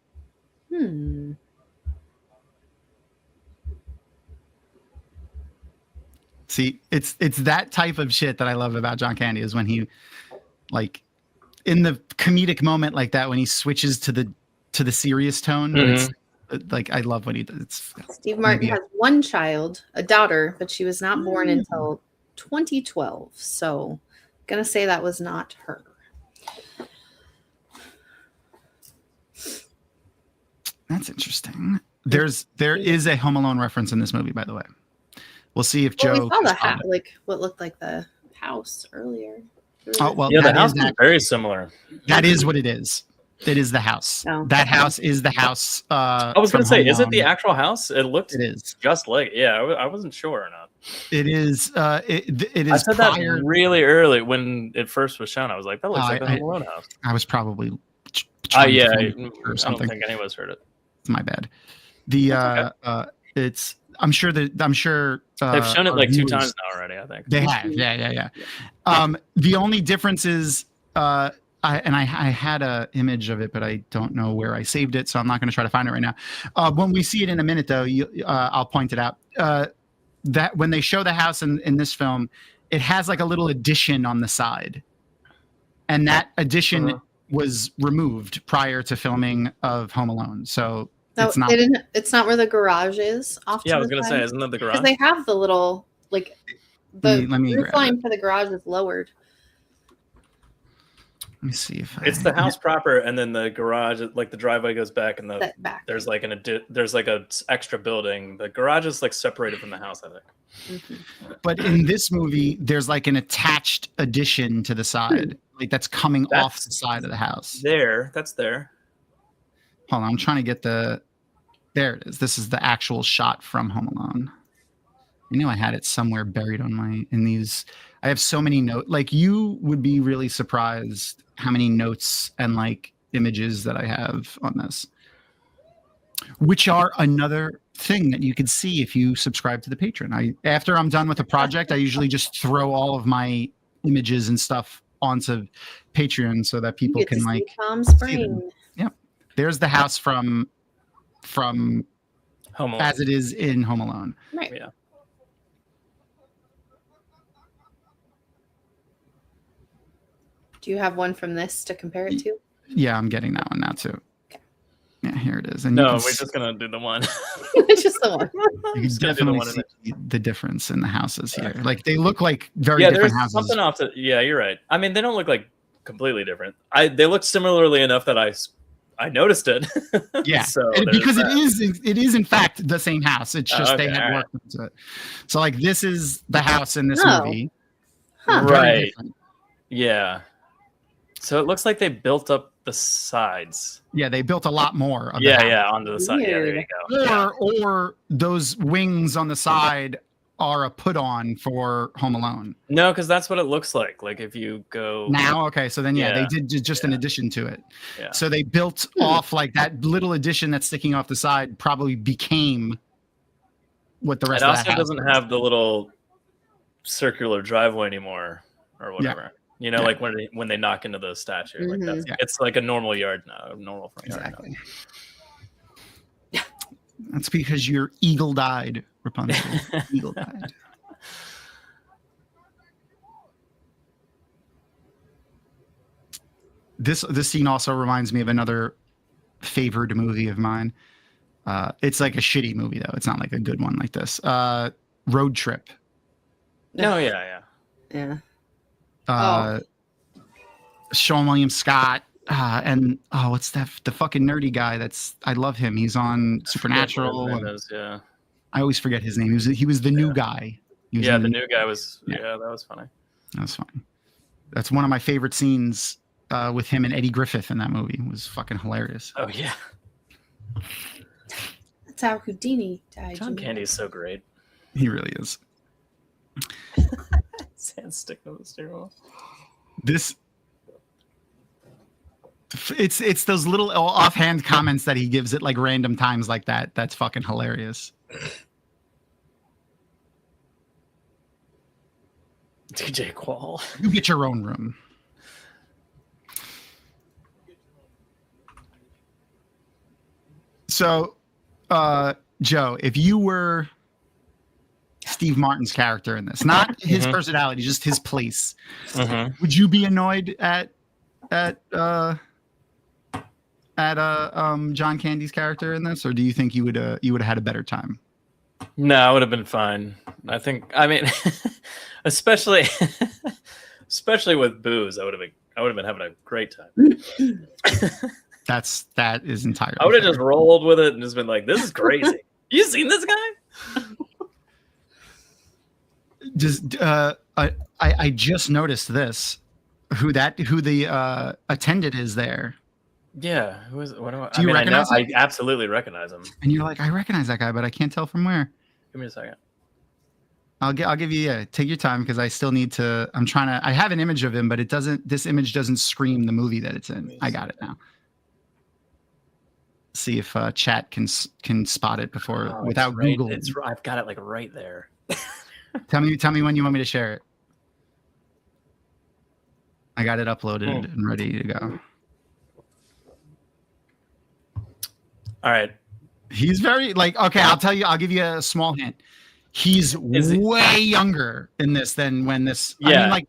See, it's that type of shit that I love about John Candy, is when he, like, in the comedic moment like that, when he switches to the serious tone. It's like, I love when he does. Steve Martin has one child, a daughter, but she was not born until 2012. So, gonna say that was not her. That's interesting. There is a Home Alone reference in this movie, by the way. We'll see if Joe. We saw the like what looked like the house earlier. Oh well, yeah, the house is very similar. That is what it is. It is the house. Oh. That house is the house. I was going to say, is it the actual house? It looked. It is just like. Yeah, I wasn't sure or not. It is. It is. I said that really early when it first was shown. I was like, that looks like the Home Alone house. I was probably. Yeah, or something. I don't think anyone's heard it. It's my bad. The it's. I'm sure they've shown it like 2 times now already. I think they have. Yeah. The only difference is, I had a image of it, but I don't know where I saved it, so I'm not going to try to find it right now. When we see it in a minute, though, I'll point it out. That when they show the house in this film, it has like a little addition on the side, and that addition was removed prior to filming of Home Alone. So. It's not where the garage is. Off I was gonna say, isn't that the garage? Because they have the little the roof line for the garage is lowered. Let me see if it's the house proper, and then the garage, like the driveway goes back, and there's like there's like a extra building. The garage is like separated from the house, I think. But in this movie, there's like an attached addition to the side, like that's coming off the side of the house. That's there. Hold on, I'm trying to get there it is. This is the actual shot from Home Alone. I knew I had it somewhere buried in these. I have so many notes. Like, you would be really surprised how many notes and like images that I have on this, which are another thing that you could see if you subscribe to the Patreon. After I'm done with a project, I usually just throw all of my images and stuff onto Patreon so that people can like Palm Springs. Yep. There's the house from Home Alone, as it is in Home Alone. Right. Yeah. Do you have one from this to compare it to? Yeah, I'm getting that one now too. Okay. Yeah, here it is. And no, we're just gonna do the one. It's just the one. You can definitely see the difference in the houses here. Like, they look like very different houses. Something off to. Yeah, you're right. I mean, they don't look like completely different. They look similarly enough that I I noticed it. Yeah, so because it is in fact the same house. It's just okay, they had worked into it. So like this is the house in this Oh. movie. Huh. Very right. different. Yeah. So it looks like they built up the sides. Yeah, they built a lot more of Yeah, onto the side. Yeah, there Weird. you go. Or those wings on the side are a put on for Home Alone. No, because that's what it looks like. Like if you go Now, okay, so then Yeah. they did just an addition to it. Yeah. So they built off like that little addition that's sticking off the side probably became what the rest it of that also house doesn't is. have the little circular driveway anymore or whatever. You know, like when they knock into the statue, like that's it's like a normal yard now, a normal front yard now. That's because you're eagle-eyed, Rapunzel. Eagle-eyed. This scene also reminds me of another favored movie of mine. It's like a shitty movie though. It's not like a good one like this. Road Trip. No, yeah. Sean William Scott and what's that? The fucking nerdy guy. I love him. He's on Supernatural. Yeah. I always forget his name. He was the new guy. The new guy was. Yeah, that was funny. That was funny. That's one of my favorite scenes with him and Eddie Griffith in that movie. It was fucking hilarious. Oh yeah. That's how Houdini died. John Candy is so great. He really is. Sand sticking to the steering wheel. It's those little offhand comments that he gives at like random times like that. That's fucking hilarious. DJ Qual. You get your own room. So, Joe, if you were Steve Martin's character in this, not his personality, just his place, would you be annoyed at John Candy's character in this, or do you think you would have had a better time? No, I would have been fine. I mean, especially with booze, I would have been having a great time. That is entirely. I would have just rolled with it and just been like, "This is crazy." You seen this guy? I just noticed this. Who the attendant is there? Yeah, who is? What do I? Do you recognize him? I absolutely recognize him. And you're like, I recognize that guy, but I can't tell from where. Give me a second. I'll give you take your time because I still need to. I have an image of him, but this image doesn't scream the movie that it's in. I got it now. See if chat can spot it without Google. I've got it like right there. Tell me when you want me to share it. I got it uploaded and ready to go. All right. He's very okay. I'll give you a small hint. He's way younger in this than when this. Yeah. I mean,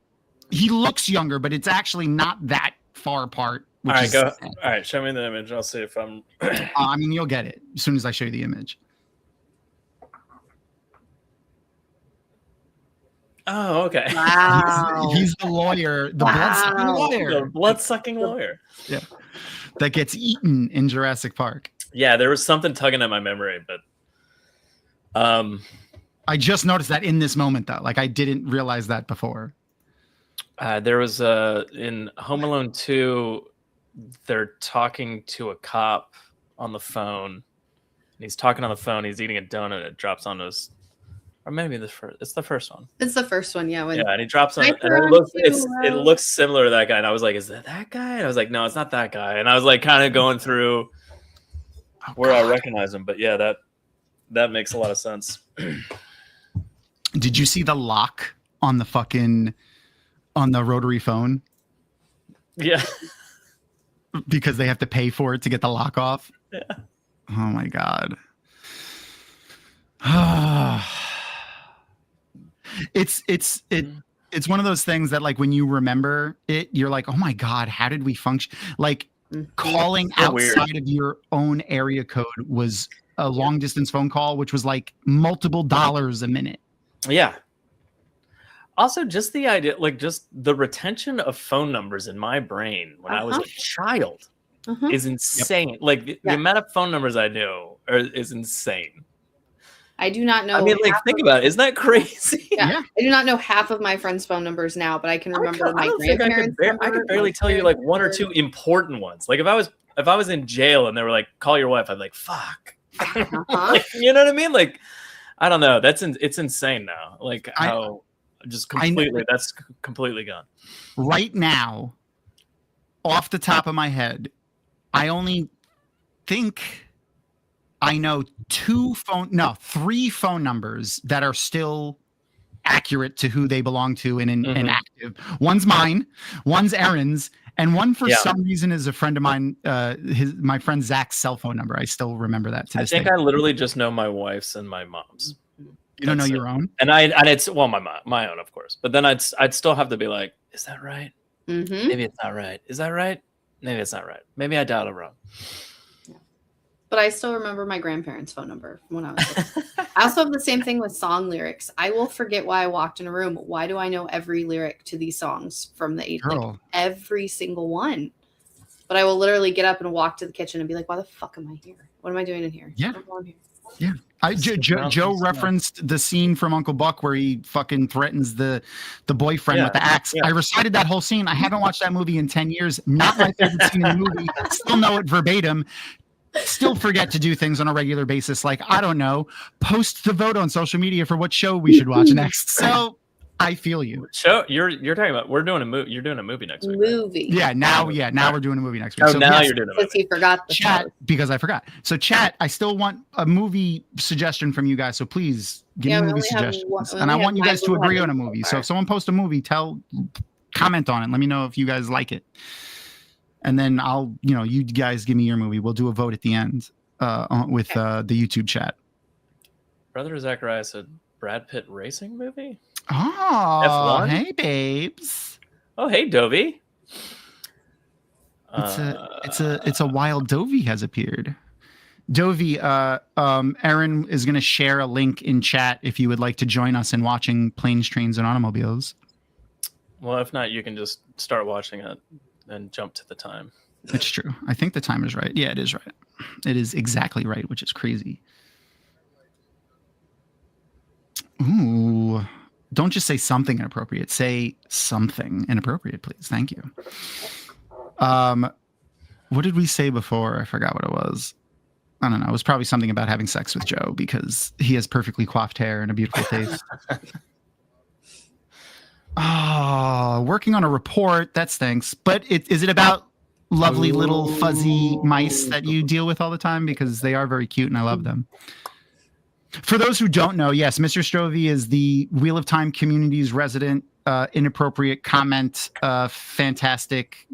he looks younger, but it's actually not that far apart. All right, go. All right, show me the image. I'll see if I'm. I mean, you'll get it as soon as I show you the image. Oh, okay. Wow. He's the lawyer, the blood-sucking lawyer. The blood-sucking lawyer. Yeah. That gets eaten in Jurassic Park. Yeah, there was something tugging at my memory, but I just noticed that in this moment though. I didn't realize that before. There was in Home Alone 2, they're talking to a cop on the phone. And he's talking on the phone, he's eating a donut, it drops on his. Or maybe it's the first one. It's the first one, yeah. And he drops on it. And it looks similar to that guy. And I was like, is that guy? And I was like, no, it's not that guy. And I was like kind of going through where I recognize him. But yeah, that makes a lot of sense. Did you see the lock on the rotary phone? Yeah. Because they have to pay for it to get the lock off? Yeah. Oh my God. It's one of those things that when you remember it, you're like, oh my God, how did we function? Calling outside of your own area code was a long distance phone call, which was multiple dollars a minute. Yeah. Also, just the idea, just the retention of phone numbers in my brain when I was a child. is insane. Yep. Like the amount of phone numbers I know is insane. I do not know. I mean, like, think about it. Isn't that crazy? Yeah. I do not know half of my friends' phone numbers now, but I can remember my grandparents' I could barely tell you like one or two important ones. Like if I was in jail and they were like, call your wife, I'd be like, fuck. Like, you know what I mean? Like, I don't know. It's insane now. Like how that's completely gone. Right now, off the top of my head, I only think I know 3 phone numbers that are still accurate to who they belong to and active. One's mine, one's Erin's, and one for some reason is a friend of mine, my friend Zach's cell phone number. I still remember that to this day. I think I literally just know my wife's and my mom's. You don't know your own? And it's my own, of course. But then I'd still have to be like, is that right? Maybe it's not right. Is that right? Maybe it's not right. Maybe I dialed it wrong. But I still remember my grandparents' phone number from when I was little. I also have the same thing with song lyrics. I will forget why I walked in a room. Why do I know every lyric to these songs from the 80s? Like, every single one. But I will literally get up and walk to the kitchen and be like, why the fuck am I here? What am I doing in here? Yeah. Here? Yeah. Joe referenced the scene from Uncle Buck where he fucking threatens the boyfriend with the axe. I recited that whole scene. I haven't watched that movie in 10 years. Not my favorite scene in the movie. Still know it verbatim. Still forget to do things on a regular basis. Like, I don't know, post the vote on social media for what show we should watch next. So I feel you. Show you're talking about. We're doing a movie. You're doing a movie next week. Movie. Right? Now we're doing a movie next week. Oh, so now you're doing a movie. Because he forgot the chat because I forgot. So chat, I still want a movie suggestion from you guys. So please give me movie suggestions, and I want you guys to agree on a movie. So if someone posts a movie, comment on it. Let me know if you guys like it. And then you guys give me your movie. We'll do a vote at the end with the YouTube chat. Brother Zachariah said Brad Pitt racing movie. Oh, F1? Hey, babes. Oh, hey, Dovey. It's a wild Dovey has appeared. Dovey, Erin is going to share a link in chat if you would like to join us in watching Planes, Trains, and Automobiles. Well, if not, you can just start watching it and jump to the time. It's true. I think the time is right. Yeah, it is right. It is exactly right, which is crazy. Ooh. Don't just say something inappropriate. Say something inappropriate, please. Thank you. What did we say before? I forgot what it was. I don't know. It was probably something about having sex with Joe because he has perfectly coiffed hair and a beautiful face. Oh, working on a report. That stinks. But is it about lovely little fuzzy mice that you deal with all the time? Because they are very cute and I love them. For those who don't know, yes, Mr. Strovey is the Wheel of Time community's resident inappropriate comment, fantastic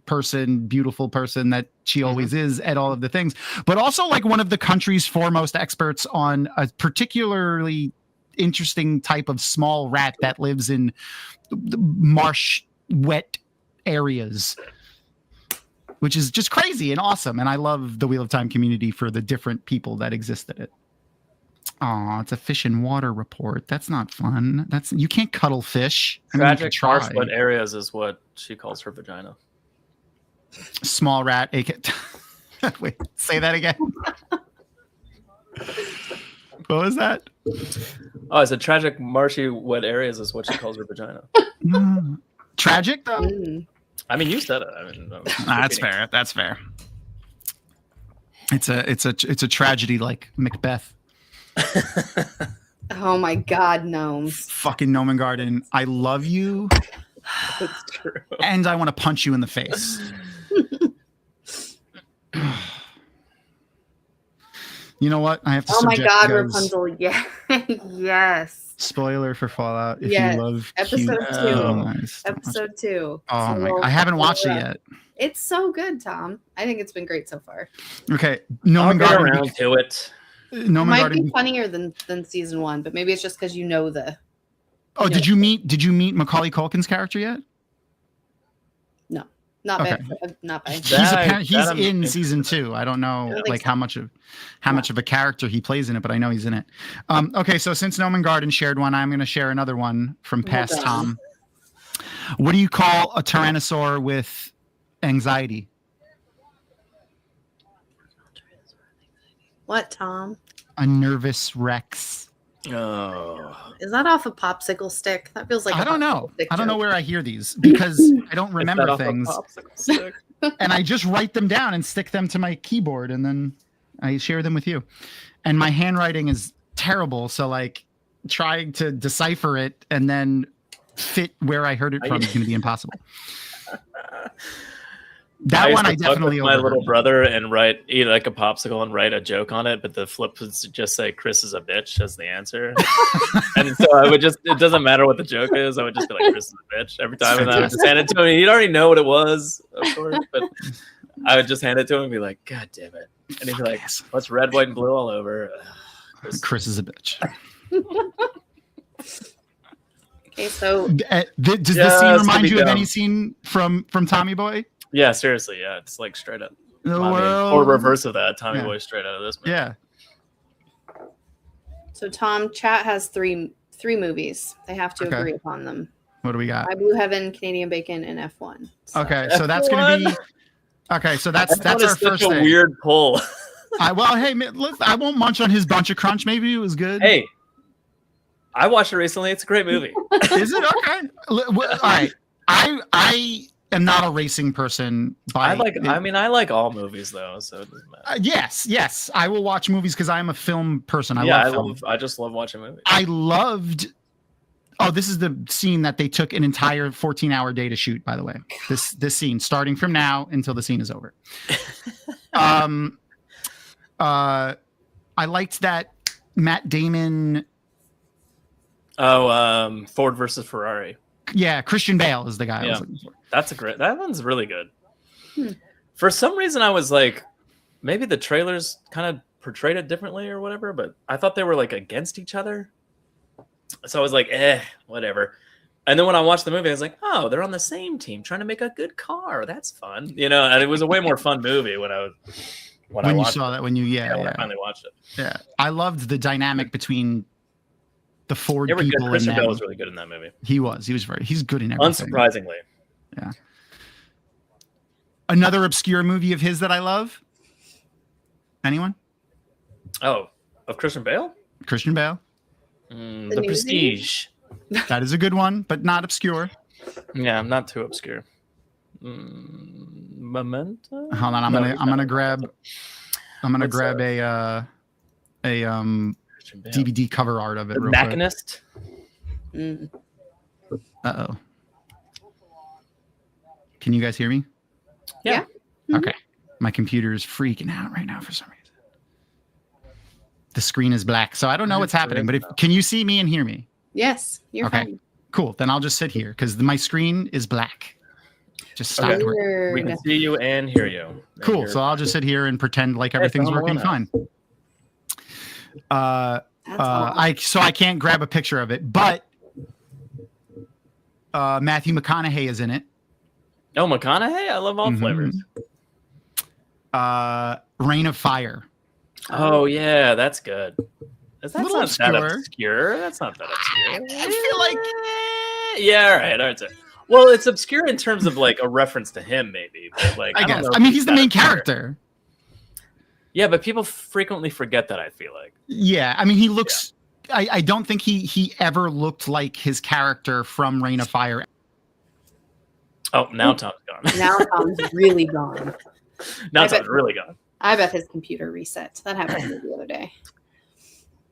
person, beautiful person that she always is at all of the things, but also like one of the country's foremost experts on a particularly interesting type of small rat that lives in marsh, wet areas, which is just crazy and awesome. And I love the Wheel of Time community for the different people that exist in it. Oh, it's a fish and water report. That's not fun. You can't cuddle fish. Tragic marsh wet areas is what she calls her vagina. Small rat. Wait, say that again. What was that? Oh, it's a tragic marshy wet areas is what she calls her vagina. Tragic though? I mean, you said it. I mean, that's fair. That's fair. It's a tragedy like Macbeth. Oh my God, gnomes. Fucking Gnome Garden. I love you. That's true. And I want to punch you in the face. You know what? I have to subject my God, you guys. Rapunzel. Yeah. Yes. Spoiler for Fallout. If yes. you love episode 2. Nice. Episode 2. Oh my! I haven't watched it yet. It's so good, Tom. I think it's been great so far. Okay. I'll get around to it. It might be funnier than season 1, but maybe it's just because you know the. Oh, did you meet Macaulay Culkin's character yet? No, not okay. Not by. He's in season 2. I don't know how much of a character he plays in it, but I know he's in it. Okay, so since Noman Garden shared one, I'm going to share another one from past Tom. What do you call a tyrannosaur with anxiety? What, Tom? A nervous Rex. Oh. Is that off a popsicle stick? That feels like I don't know. stick I don't know joke. where I hear these because I don't remember things. And I just write them down and stick them to my keyboard and then I share them with you. And my handwriting is terrible. So like trying to decipher it and then fit where I heard it from is going to be impossible. That one I definitely my little brother and eat like a popsicle and write a joke on it, but the flip was just say Chris is a bitch as the answer. And so I would just, it doesn't matter what the joke is, I would just be like, Chris is a bitch every time. And I would just hand it to him. He'd already know what it was, of course, but I would just hand it to him and be like, God damn it. And he'd be like, what's red, white, and blue all over? Chris is a bitch. Okay, so does this scene remind you of any scene from Tommy Boy? Yeah, seriously, yeah, it's like straight up. Well, or reverse of that, Tommy Boy straight out of this movie. Yeah. So Tom, chat has three movies. They have to agree upon them. What do we got? My Blue Heaven, Canadian Bacon, and F1. So. Okay, so that's going to be. Okay, so that's our first thing. Weird pull. Hey, look, I won't munch on his bunch of crunch. Maybe it was good. Hey, I watched it recently. It's a great movie. Is it okay? All right, I am not a racing person. I like all movies though, so it doesn't matter. Yes, I will watch movies because I am a film person. I just love watching movies. I loved. Oh, this is the scene that they took an entire 14-hour day to shoot. By the way, this scene starting from now until the scene is over. I liked that Matt Damon. Ford versus Ferrari. Yeah, Christian Bale is the guy I was looking for. That one's really good. For some reason, I was like, maybe the trailers kind of portrayed it differently or whatever, but I thought they were like against each other. So I was like, whatever. And then when I watched the movie, I was like, oh, they're on the same team trying to make a good car. That's fun. And it was a way more fun movie when I finally watched it. Yeah. I loved the dynamic between the Ford people. Christian Bale was really good in that movie. He's good in everything. Unsurprisingly. Yeah. Another obscure movie of his that I love. Anyone? Oh, of Christian Bale? Christian Bale. The Prestige. That is a good one, but not obscure. Yeah, not too obscure. Memento. Hold on, I'm gonna grab a DVD cover art of it. The real Machinist. Uh-oh. Can you guys hear me? Yeah. Okay. My computer is freaking out right now for some reason. The screen is black, so I don't know what's happening. But can you see me and hear me? Yes, you're fine. Cool. Then I'll just sit here because my screen is black. Just stop working. We can see you and hear you. Cool. So I'll just sit here and pretend like everything's working fine. I can't grab a picture of it, but Matthew McConaughey is in it. Oh, McConaughey! I love all flavors. Reign of Fire. Oh yeah, that's good. That's not obscure. that obscure. That's not that obscure. I feel like yeah, all right. Well, it's obscure in terms of like a reference to him, maybe. But like, I guess. I mean, he's the main character. Yeah, but people frequently forget that. I feel like. Yeah, I mean, he looks. Yeah. I don't think he ever looked like his character from Reign of Fire. Oh, now Tom's gone. Now Tom's really gone. Now Tom's really gone. I bet his computer reset. That happened to me the other day.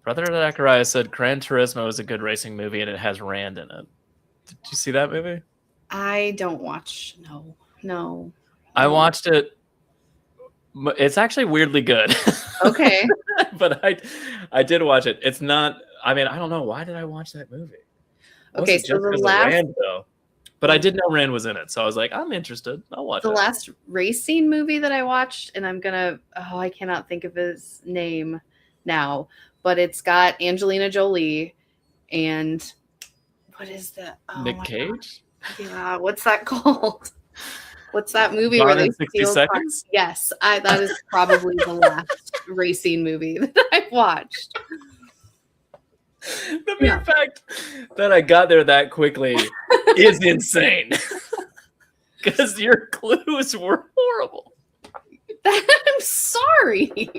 Brother Zachariah said Gran Turismo is a good racing movie and it has Rand in it. Did you see that movie? I don't watch. No. I watched it. It's actually weirdly good. Okay. But I did watch it. It's not. I mean, I don't know. Why did I watch that movie? Okay, so the last. Rand, though. But I did know Rand was in it, so I was like, I'm interested. I'll watch it. The last racing movie that I watched, and I cannot think of his name now, but it's got Angelina Jolie and what is that? Oh, Nick Cage? Yeah, what's that called? What's that movie Gone where they in 60 steal Seconds? cars? Yes, that is probably the last racing movie that I've watched. The mere fact that I got there that quickly is insane. Because your clues were horrible. I'm sorry.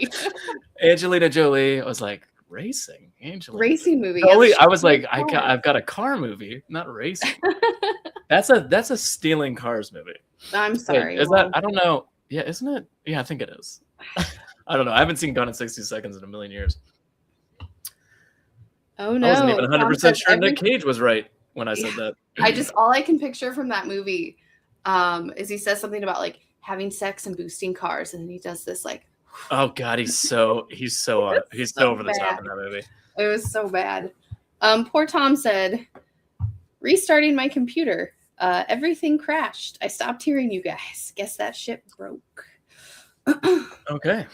Angelina Jolie. I was like, racing? Angelina Racing movie. Jolie. I was like, I've got a car movie, not racing. That's a stealing cars movie. I'm sorry. Wait, is that? I don't know. Yeah, isn't it? Yeah, I think it is. I don't know. I haven't seen Gone in 60 Seconds in a million years. Oh no! I wasn't even 100% sure Nick Cage was right when I said that. All I can picture from that movie is he says something about like having sex and boosting cars, and then he does this like. Oh God, he's so over the top in that movie. It was so bad. Poor Tom said, restarting my computer. Everything crashed. I stopped hearing you guys. Guess that shit broke. Okay.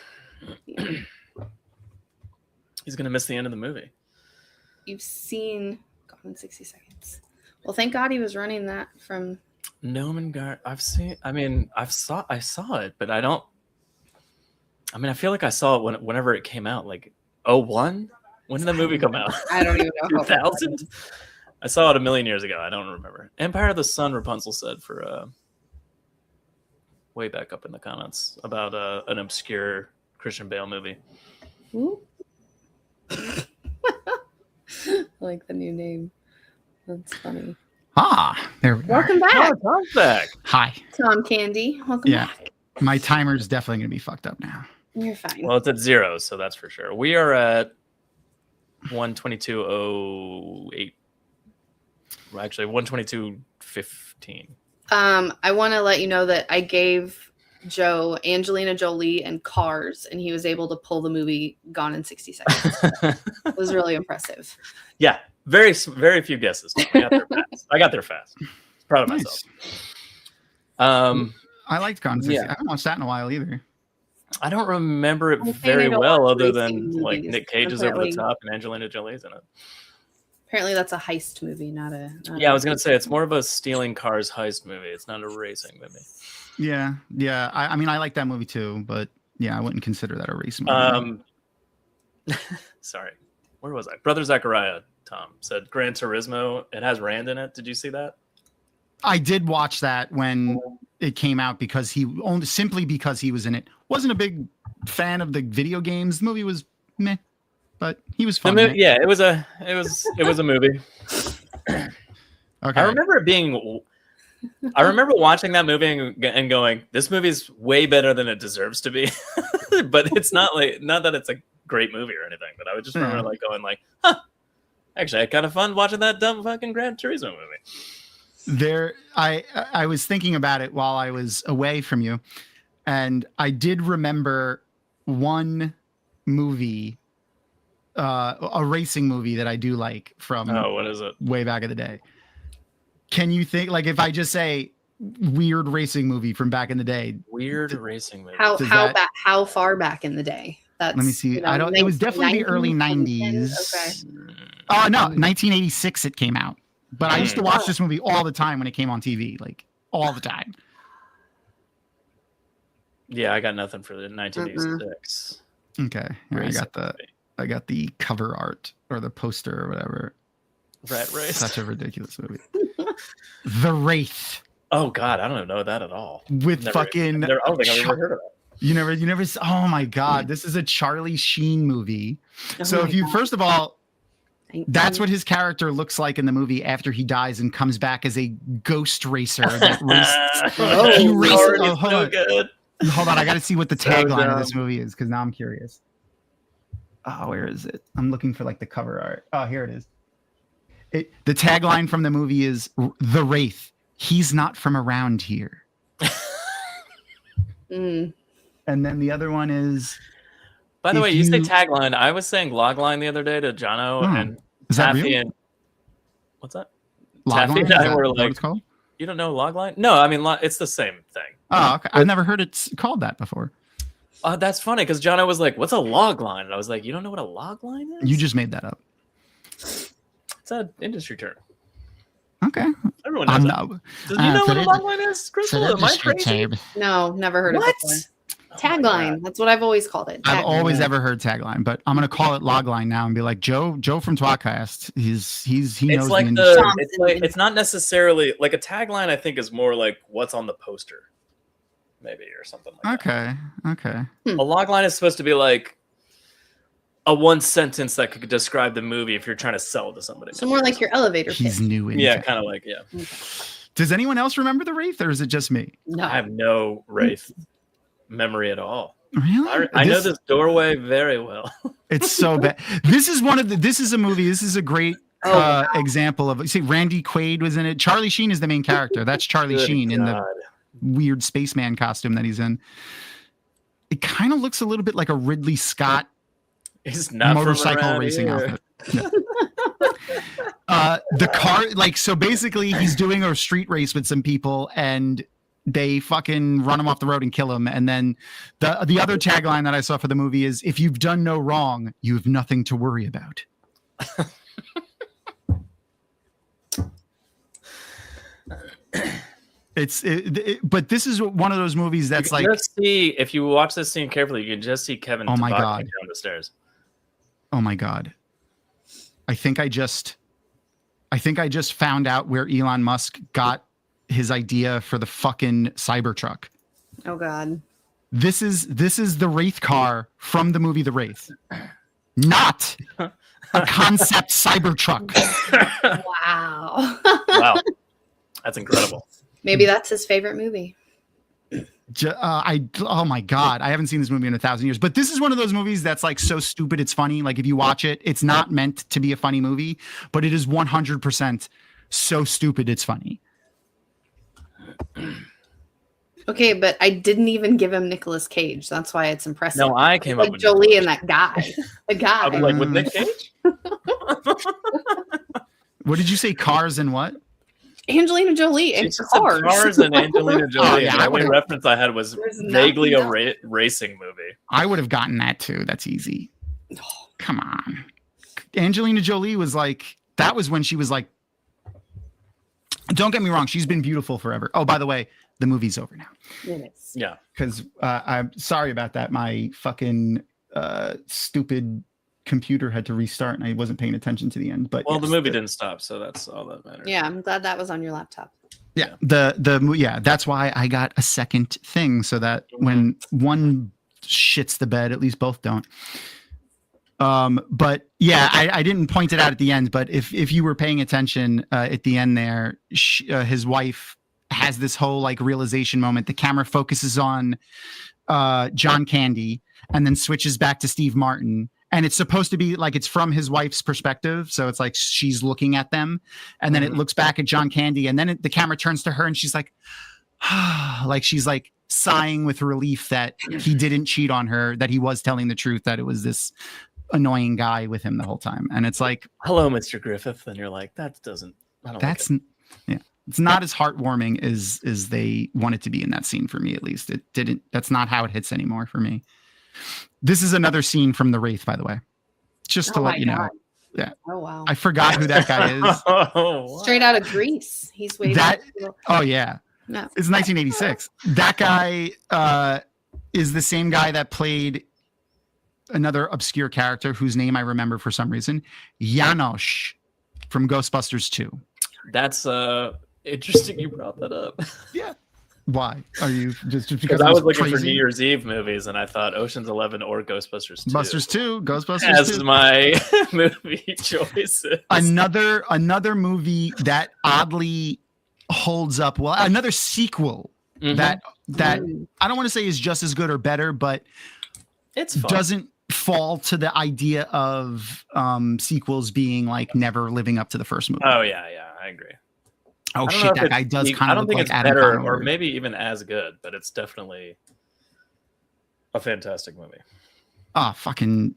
He's gonna miss the end of the movie. You've seen Gone in 60 Seconds. Well, thank God he was running that from Nomengard. I saw it, but I don't. I mean, I feel like I saw it whenever it came out, like 2001. When did the movie come out? I don't even know. 2000. I saw it a million years ago. I don't remember. Empire of the Sun. Rapunzel said for way back up in the comments about an obscure Christian Bale movie. I like the new name. That's funny. There we go. Welcome back. Oh, Tom's back. Hi. Tom Candy. Welcome back. My timer's definitely going to be fucked up now. You're fine. Well, it's at 0, so that's for sure. We are at 122.08. Well, actually, 122.15. I want to let you know that I gave Joe Angelina Jolie and Cars, and he was able to pull the movie Gone in 60 Seconds. It was really impressive. Yeah, very few guesses. I got there fast. Proud of myself. I liked Gone in 60. I haven't watched that in a while either. I don't remember it very well, other than like Nick Cage is over the top and Angelina Jolie's in it. Apparently, that's a heist movie, not a. I was gonna say it's more of a stealing cars heist movie. It's not a racing movie. Yeah. I mean, I like that movie too, but yeah, I wouldn't consider that a race movie. Sorry, where was I? Brother Zachariah. Tom said Gran Turismo. It has Rand in it. Did you see that? I did watch that when it came out because he was in it. Wasn't a big fan of the video games. The movie was meh, but he was fun. Yeah, it was a movie. Okay. I remember watching that movie and going, "This movie's way better than it deserves to be." But it's not that it's a great movie or anything. But I would just remember like going like, "Huh, actually, I had kind of fun watching that dumb fucking Gran Turismo movie." I was thinking about it while I was away from you, and I did remember one movie, a racing movie that I do like from what is it? Way back in the day. Can you think, like, if I just say weird racing movie from back in the day? Weird racing movie. How far back in the day? Let me see. It was definitely the early 90s. Okay. Oh no, 1986 it came out. But I used to watch this movie all the time when it came on TV, like all the time. Yeah, I got nothing for the 1986. Okay, I got the cover art or the poster or whatever. Rat Race. Such a ridiculous movie. The Wraith. Oh God, I don't know that at all. With I don't think I've ever heard of it. You never. Oh my God, this is a Charlie Sheen movie. So if you first of all. That's what his character looks like in the movie after he dies and comes back as a ghost racer. That Hold on, I got to see what the tagline of this movie is because now I'm curious. Oh, where is it? I'm looking for like the cover art. Oh, here it is. The tagline from the movie is "The Wraith. He's not from around here." And then the other one is. By the way, you say tagline. I was saying logline the other day to Jono and Taffy and what's that? Taffy and I were like, "You don't know logline?" No, I mean it's the same thing. Oh, okay. I've never heard it called that before. That's funny because Jono was like, "What's a logline?" And I was like, "You don't know what a logline is?" You just made that up. It's an industry term. Okay. Everyone knows that. Do you know what a logline is, Crystal? Am I crazy? No, never heard of it before. Tagline. That's what I've always called it. Tagline. I've always ever heard tagline, but I'm gonna call it logline now and be like Joe from Twatcast. He knows like the industry. It's not necessarily like a tagline. I think is more like what's on the poster. maybe, or something like that. Okay. A log line is supposed to be like a one sentence that could describe the movie if you're trying to sell it to somebody. So more like your elevator pitch. He's new in. Yeah, kind of like, yeah. Okay. Does anyone else remember the Wraith, or is it just me? No. I have no Wraith memory at all. Really? I know this doorway very well. It's so bad. This is a movie. This is a great example of. See, Randy Quaid was in it. Charlie Sheen is the main character. That's Charlie Sheen in the weird spaceman costume that he's in. It kind of looks a little bit like a Ridley Scott motorcycle racing outfit. Yeah. The car, like, so basically he's doing a street race with some people and they fucking run him off the road and kill him. And then the other tagline that I saw for the movie is, if you've done no wrong, you have nothing to worry about. But this is one of those movies that's like, just see, if you watch this scene carefully, you can just see Kevin oh my Tobacco God. down the stairs. Oh my God. I think I just found out where Elon Musk got his idea for the fucking Cybertruck. Oh God. This is the Wraith car from the movie The Wraith. Not a concept Cybertruck. Wow. Wow. That's incredible. Maybe that's his favorite movie. Oh my God, I haven't seen this movie in 1,000 years, but this is one of those movies that's like so stupid it's funny. Like if you watch it, it's not meant to be a funny movie, but it is 100% so stupid it's funny. Okay, but I didn't even give him Nicolas Cage. That's why it's impressive. No, I came up like with Jolie and that guy. The guy. I'm like, with Nick Cage? What did you say? Cars and what? Angelina Jolie and Cars. Cars and Angelina Jolie. Oh, yeah, the only reference I had was vaguely a racing movie. I would have gotten that too. That's easy. Come on. Angelina Jolie was like, that was when she was like, don't get me wrong, she's been beautiful forever. Oh, by the way, the movie's over now. It is. Yeah. Because I'm sorry about that. My fucking stupid computer had to restart and I wasn't paying attention to the end. But well, the movie didn't stop, so that's all that matters. Yeah, I'm glad that was on your laptop. Yeah, that's why I got a second thing, so that when one shits the bed, at least both don't. But yeah, I didn't point it out at the end, but if you were paying attention at the end there, his wife has this whole like realization moment. The camera focuses on John Candy and then switches back to Steve Martin. And it's supposed to be like it's from his wife's perspective. So it's like she's looking at them and then it looks back at John Candy. And then the camera turns to her and she's like, like she's like sighing with relief that he didn't cheat on her, that he was telling the truth, that it was this annoying guy with him the whole time. And it's like, hello, Mr. Griffith. And you're like, that doesn't, yeah, it's not as heartwarming as they want it to be in that scene for me, at least. It didn't, that's not how it hits anymore for me. This is another scene from The Wraith, by the way, just to let you know. Yeah. Oh wow. I forgot who that guy is. Straight out of Greece. He's waiting. Oh yeah. No. It's 1986. That guy is the same guy that played another obscure character whose name I remember for some reason, Janosch from Ghostbusters 2. That's interesting you brought that up. Yeah. Why? Are you just because I was looking for New Year's Eve movies and I thought Ocean's 11 or Ghostbusters 2. Ghostbusters as 2. my movie choices. Another movie that oddly holds up well. Another sequel that I don't want to say is just as good or better, but it's fun. Doesn't fall to the idea of sequels being like never living up to the first movie. Oh yeah, I agree. Oh shit, that guy does kind of look like Adam better Conway. or maybe even as good, but it's definitely a fantastic movie. Oh, fucking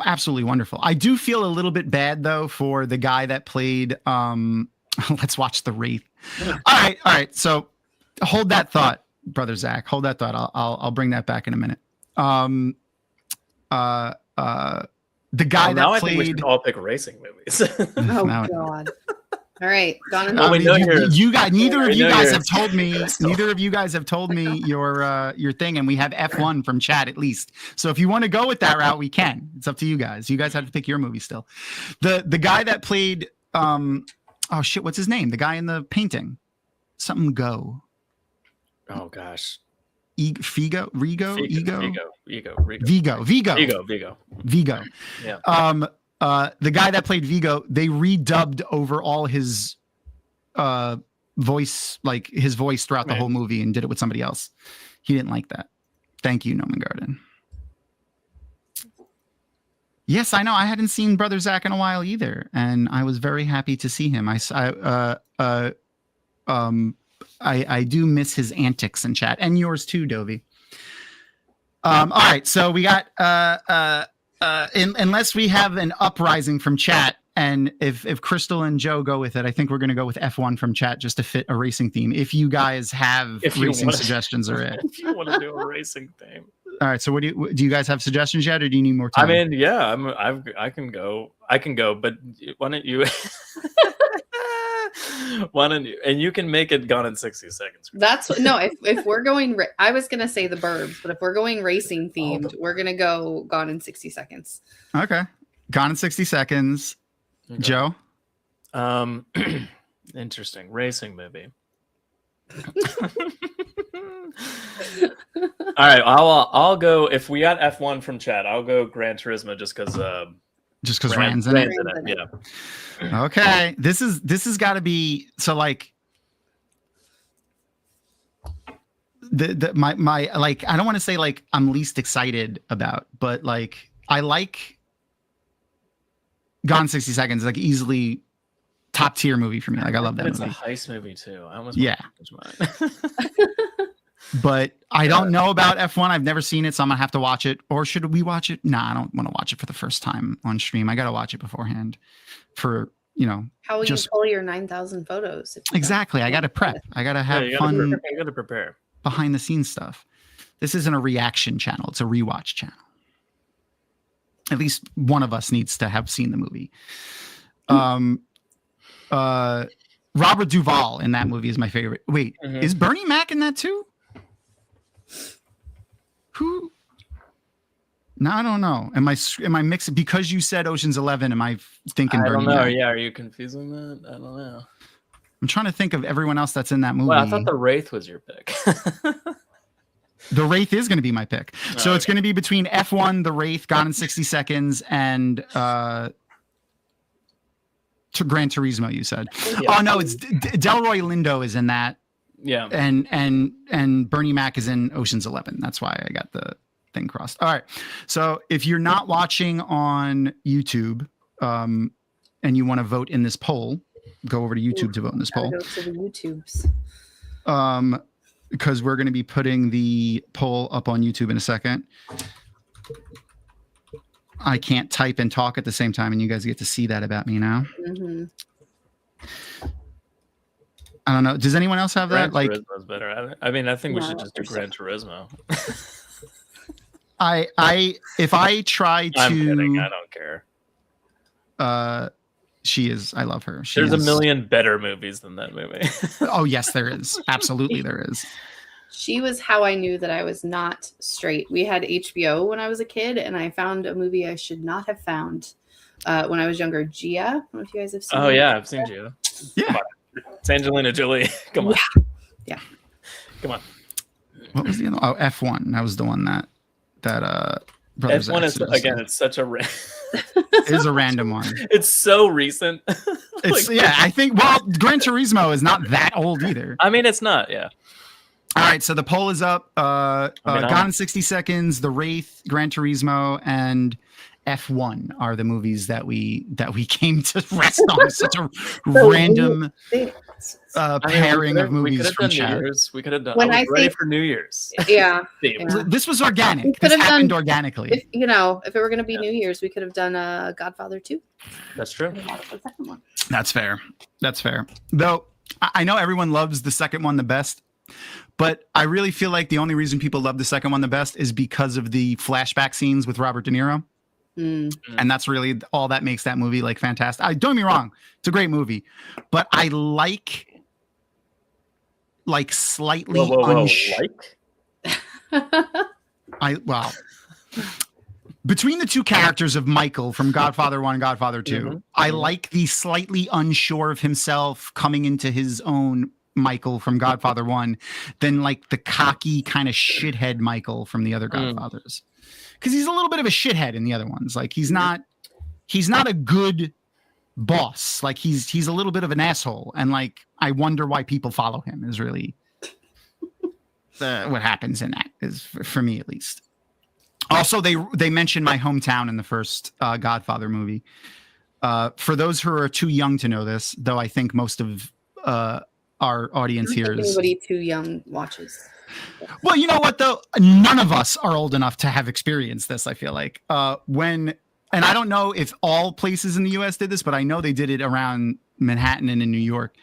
absolutely wonderful. I do feel a little bit bad though for the guy that played let's watch The Wraith. All right. So hold that thought, brother Zach. Hold that thought. I'll bring that back in a minute. The guy that I played. think we should all pick racing movies. Oh God. All right, you guys. Neither of you guys have told me. Neither of you guys have told me your thing, and we have F1 from chat at least. So if you want to go with that route, we can. It's up to you guys. You guys have to pick your movie still. The guy that played. Oh shit, what's his name? The guy in the painting. Something Go. Oh gosh. Vigo. Vigo. Yeah. The guy that played Vigo, they redubbed over all his voice, like his voice throughout the whole movie, and did it with somebody else. He didn't like that. Thank you, Noman Garden. Yes, I know. I hadn't seen Brother Zach in a while either, and I was very happy to see him. I do miss his antics in chat, and yours too, Dovey. All right, so we got unless we have an uprising from chat, and if Crystal and Joe go with it, I think we're going to go with F1 from chat just to fit a racing theme. If you guys have racing suggestions, or if you want to do a racing theme. All right, so do you guys have suggestions yet, or do you need more time? I mean, yeah, I can go, but why don't you? And you can make it Gone in 60 Seconds. If we're going, I was gonna say The Burbs, but if we're going racing themed, we're gonna go Gone in 60 Seconds. Okay, Gone in 60 Seconds. Okay. Joe. Interesting racing movie. All right, I'll go. If we got F1 from chat, I'll go Gran Turismo just because Rand's in it. Yeah. Okay, this has got to be so like my like, I don't want to say like I'm least excited about, but like I like Gone 60 Seconds, like easily top tier movie for me. Like I love that movie. It's a heist movie too. I almost But I don't know about F1. I've never seen it, so I'm gonna have to watch it. Or should we watch it? Nah, I don't want to watch it for the first time on stream. I gotta watch it beforehand. For how will you pull your 9,000 photos? Exactly. I gotta prep. I gotta have fun. You gotta prepare behind the scenes stuff. This isn't a reaction channel. It's a rewatch channel. At least one of us needs to have seen the movie. Robert Duvall in that movie is my favorite. Wait, is Bernie Mac in that too? Who? No, I don't know. Am I mixing? Because you said Ocean's 11, am I thinking Bernie Mac? Yeah, are you confusing that? I don't know. I'm trying to think of everyone else that's in that movie. Well, I thought The Wraith was your pick. The Wraith is going to be my pick. So it's going to be between F1, The Wraith, Gone in 60 Seconds, and Gran Turismo, you said. Yeah. Oh, no, it's Delroy Lindo is in that. Yeah. And Bernie Mac is in Ocean's 11. That's why I got the thing crossed. All right. So if you're not watching on YouTube and you want to vote in this poll, go over to YouTube to vote in this poll. Go to the YouTubes. Because we're going to be putting the poll up on YouTube in a second. I can't type and talk at the same time, and you guys get to see that about me now. Mm-hmm. I don't know. Does anyone else have that? Gran Turismo's better. I mean, I think we should just do Gran Turismo. If I try to, I'm kidding. I don't care. She is. I love her. There's a million better movies than that movie. Oh yes, there is. Absolutely, there is. She was how I knew that I was not straight. We had HBO when I was a kid, and I found a movie I should not have found when I was younger. Gia. I don't know if you guys have seen. Oh yeah, I've seen Gia. Yeah, it's Angelina Jolie. Come on. Yeah. Come on. What was the other? Oh, F1. That was the one that Brothers F1 is again. It's such a. It is a random one. It's so recent. It's I think. Well, Gran Turismo is not that old either. I mean, it's not. Yeah. All right, so the poll is up. Gone in 60 Seconds, The Wraith, Gran Turismo, and F1 are the movies that we came to rest on. Such a random pairing of movies from chat. We could have done. I was ready for New Year's. Yeah. This was organic. This happened organically. If it were going to be New Year's, we could have done Godfather 2. That's true. That's fair. That's fair. Though I know everyone loves the second one the best. But I really feel like the only reason people love the second one the best is because of the flashback scenes with Robert De Niro. And that's really all that makes that movie like fantastic. Don't get me wrong. It's a great movie. But I like slightly between the two characters of Michael from Godfather 1 and Godfather 2, I like the slightly unsure of himself coming into his own Michael from Godfather 1 than like the cocky kind of shithead Michael from the other Godfathers. Because he's a little bit of a shithead in the other ones. Like he's not a good boss. Like he's a little bit of an asshole. And like I wonder why people follow him is really what happens in that, is for me at least. Also, they mentioned my hometown in the first Godfather movie. For those who are too young to know this, though I think most of our audience here is... Anybody too young watches. Well, you know what, though? None of us are old enough to have experienced this, I feel like. And I don't know if all places in the U.S. did this, but I know they did it around Manhattan and in New York.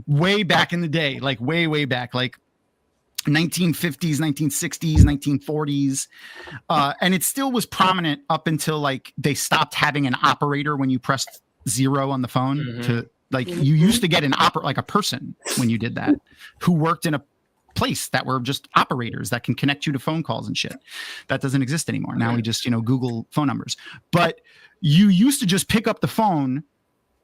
Way back in the day, like way back, like 1950s, 1960s, 1940s. And it still was prominent up until like they stopped having an operator when you pressed 0 on the phone to like, you used to get like a person when you did that who worked in a place that were just operators that can connect you to phone calls and shit. That doesn't exist anymore. Now we just, Google phone numbers. But you used to just pick up the phone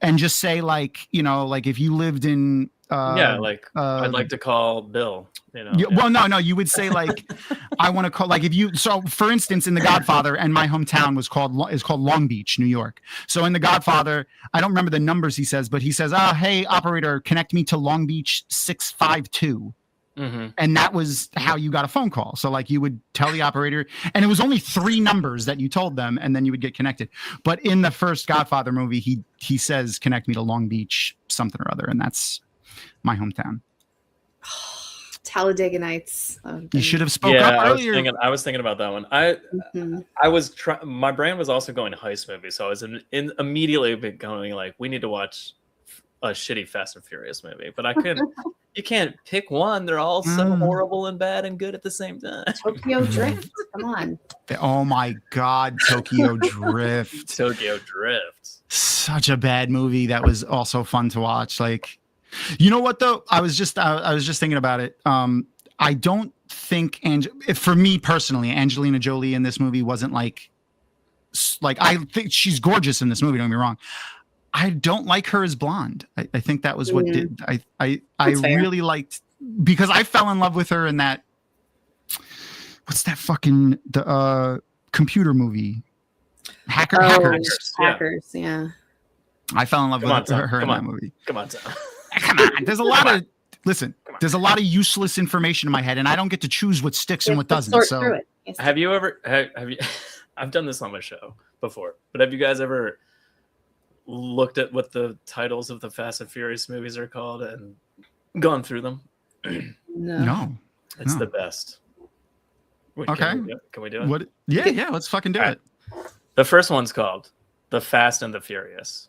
and just say like, like if you lived in I'd like to call Bill. Well, no, you would say like, I want to call, like so for instance, in The Godfather, and my hometown is called Long Beach, New York. So in The Godfather, I don't remember the numbers he says, but he says, hey, operator, connect me to Long Beach 652. And that was how you got a phone call. So like you would tell the operator, and it was only 3 numbers that you told them, and then you would get connected. But in the first Godfather movie, he says, connect me to Long Beach something or other. And that's my hometown. Talladega Nights. You should have spoken up earlier. I was thinking about that one. My brain was also going to heist movies, so I was immediately going like, we need to watch a shitty Fast and Furious movie. But I couldn't. You can't pick one. They're all so horrible and bad and good at the same time. Tokyo Drift. Come on. Oh my God, Tokyo Drift. Tokyo Drift. Such a bad movie that was also fun to watch. Like, you know what though? I was just thinking about it. I don't think for me personally, Angelina Jolie in this movie wasn't like I think she's gorgeous in this movie. Don't get me wrong. I don't like her as blonde. I think that was what did. I really liked, because I fell in love with her in that. What's that fucking computer movie? Hackers. Yeah. I fell in love with her in that movie. Come on, Tom. Come on. There's a lot of there's a lot of useless information in my head, and I don't get to choose what sticks and what doesn't. So, have you ever? Have you? I've done this on my show before, but have you guys ever looked at what the titles of the Fast and Furious movies are called and gone through them? No. It's the best. Wait, okay. Can we do it? What? Yeah. Let's fucking do it. The first one's called The Fast and the Furious,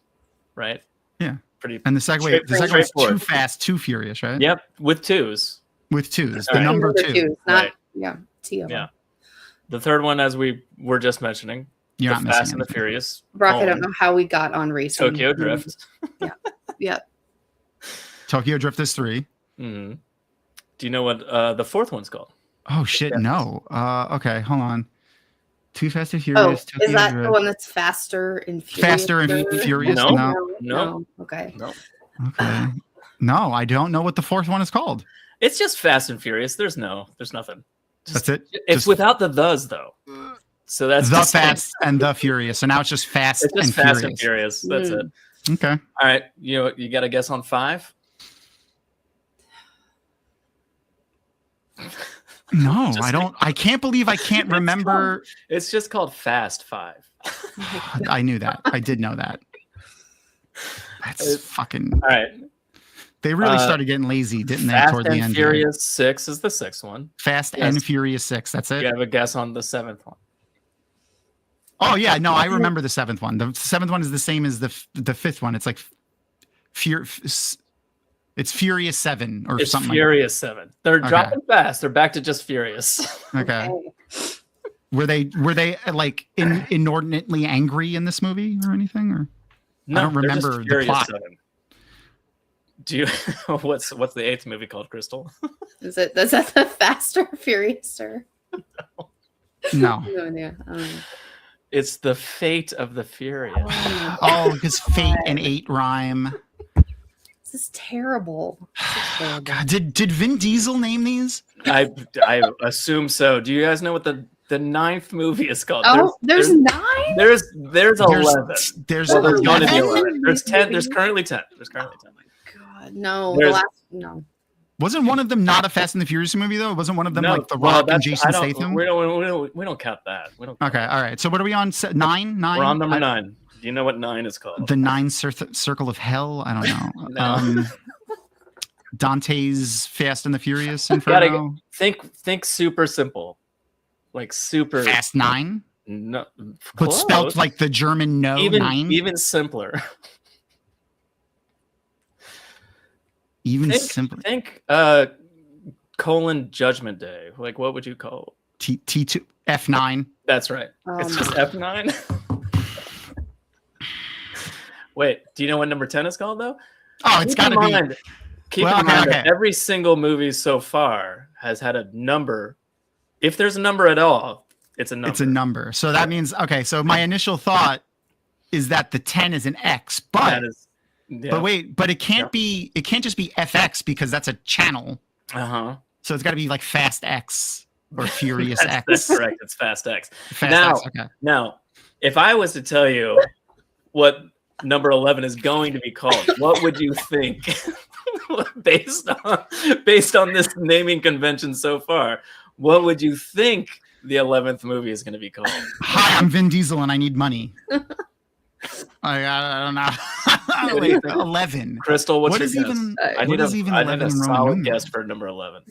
right? Yeah. Pretty. And the second one's Too Fast, Too Furious, right? Yep, with twos. The number 2. Yeah. The third one, as we were just mentioning, The Fast and the Furious. Brock, I don't know how we got on racing. Tokyo Drift. Yeah. Tokyo Drift is 3. Mm-hmm. Do you know what the fourth one's called? Oh shit, no. Okay, hold on. Too Fast and Furious. Tokyo is that Drift. The one that's Faster and Furious? Faster and Furious? No. Okay. No. Okay. No, I don't know what the fourth one is called. It's just Fast and Furious. There's nothing. That's it. It's without the thes though. So that's the Fast and the Furious. So now it's just Fast and Furious. Fast and Furious. That's it. Okay. All right. You got a guess on 5? No, I don't. I can't believe I can't remember. It's just called Fast 5. I knew that. I did know that. That's fucking. All right. They really started getting lazy, didn't they? Toward the end. Fast and Furious 6 is the 6th one. Fast and Furious 6. That's it. You have a guess on the 7th one? Oh yeah, no, I remember the 7th one. The 7th one is the same as the 5th one. It's like it's Furious 7 or something. It's Furious 7. They're dropping fast. They're back to just Furious. Okay. Were they like inordinately angry in this movie or anything? Or no, I don't remember the plot. 7. Do you? What's the 8th movie called, Crystal? Is that the Faster Furious or? No. It's the Fate of the Furious. Oh, because Fate and 8 rhyme. This is terrible. God, did Vin Diesel name these? I assume so. Do you guys know what the 9th movie is called? Oh, there's 9? There's 11. There's going to be 11. There's 10. There's currently 10. There's currently 10. Oh my God, no. No. Wasn't one of them not a Fast and the Furious movie though? Wasn't one of them like The Rock and Jason Statham? We don't count that. Okay, all right. So what are we on? 9? We're on number 9. Do you know what 9 is called? The 9 Circle of Hell? I don't know. Dante's Fast and the Furious Inferno. Think super simple. Like super Fast 9? No. But spelled like the German 9? Even simpler. Simpler. Think Judgment Day. Like what would you call T2 F9? That's right. It's just F9. Wait, do you know what number 10 is called though? Oh, it's got to be. Keep in mind that every single movie so far has had a number. If there's a number at all, it's a number. It's a number. So that means so my initial thought is that the 10 is an X, but but it can't be. It can't just be FX because that's a channel. So it's got to be like Fast X or Furious X. That's correct. It's Fast X. Fast X. Okay. Now, if I was to tell you what number 11 is going to be called, what would you think? based on this naming convention so far, what would you think the 11th movie is going to be called? Hi, I'm Vin Diesel and I need money. I don't know. Wait, 11. Crystal, what's your guess? I need a solid guess for number 11.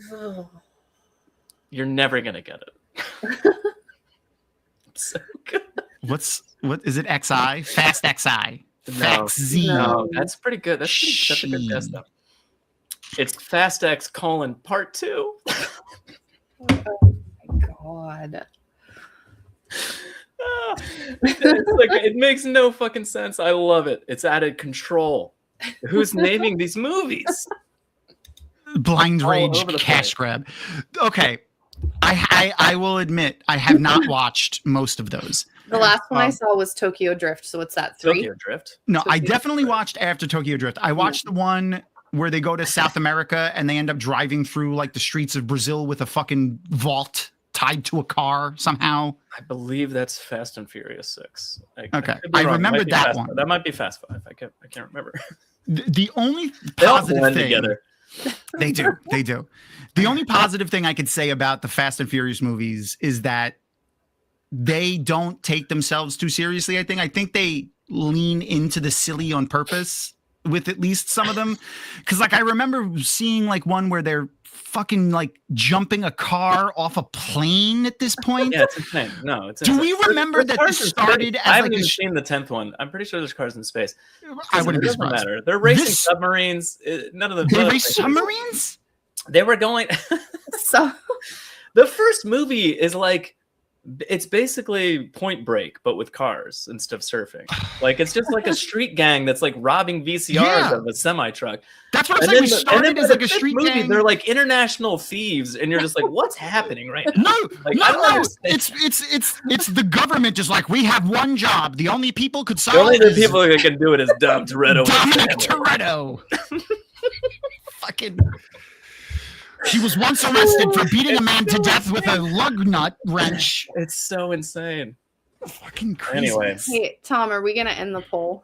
You're never going to get it. So good. What is it? XI? Fast XI. No, no, that's pretty good. That's a good guess though. It's Fast X: Part 2. Oh my God. It's like it makes no fucking sense. I love it. It's added control. Who's naming these movies? Blind Rage cash grab. Okay. I will admit I have not watched most of those. The last one I saw was Tokyo Drift. So what's that? 3? Tokyo Drift? No, I definitely watched after Tokyo Drift. I watched the one where they go to South America and they end up driving through like the streets of Brazil with a fucking vault tied to a car somehow. I believe that's Fast and Furious 6. I remembered that one. That might be Fast 5. I can't remember. The only they all positive blend thing together. They do. The only positive thing I could say about the Fast and Furious movies is that they don't take themselves too seriously. I think they lean into the silly on purpose with at least some of them. Cause like I remember seeing like one where they're fucking like jumping a car off a plane at this point. Yeah, it's insane. No, it's insane. Do we remember that this started as I haven't like even seen the 10th one. I'm pretty sure there's cars in space. I wouldn't be surprised. matter. They're racing submarines. None of them. They race submarines? They were going. So the first movie is like, it's basically Point Break, but with cars instead of surfing. Like it's just like a street gang that's like robbing VCRs of a semi truck. That's what I'm saying. We started as like a street gang. They're like international thieves, and you're just like, what's happening right now? No, like, no. It's the government just like, we have one job. The only people could solve. The only people that can do it is Dom Toretto. Dominic Toretto. Fucking. He was once arrested for beating a man to death with a lug nut wrench. It's so insane. Fucking crazy. Anyway. Hey, Tom, are we going to end the poll?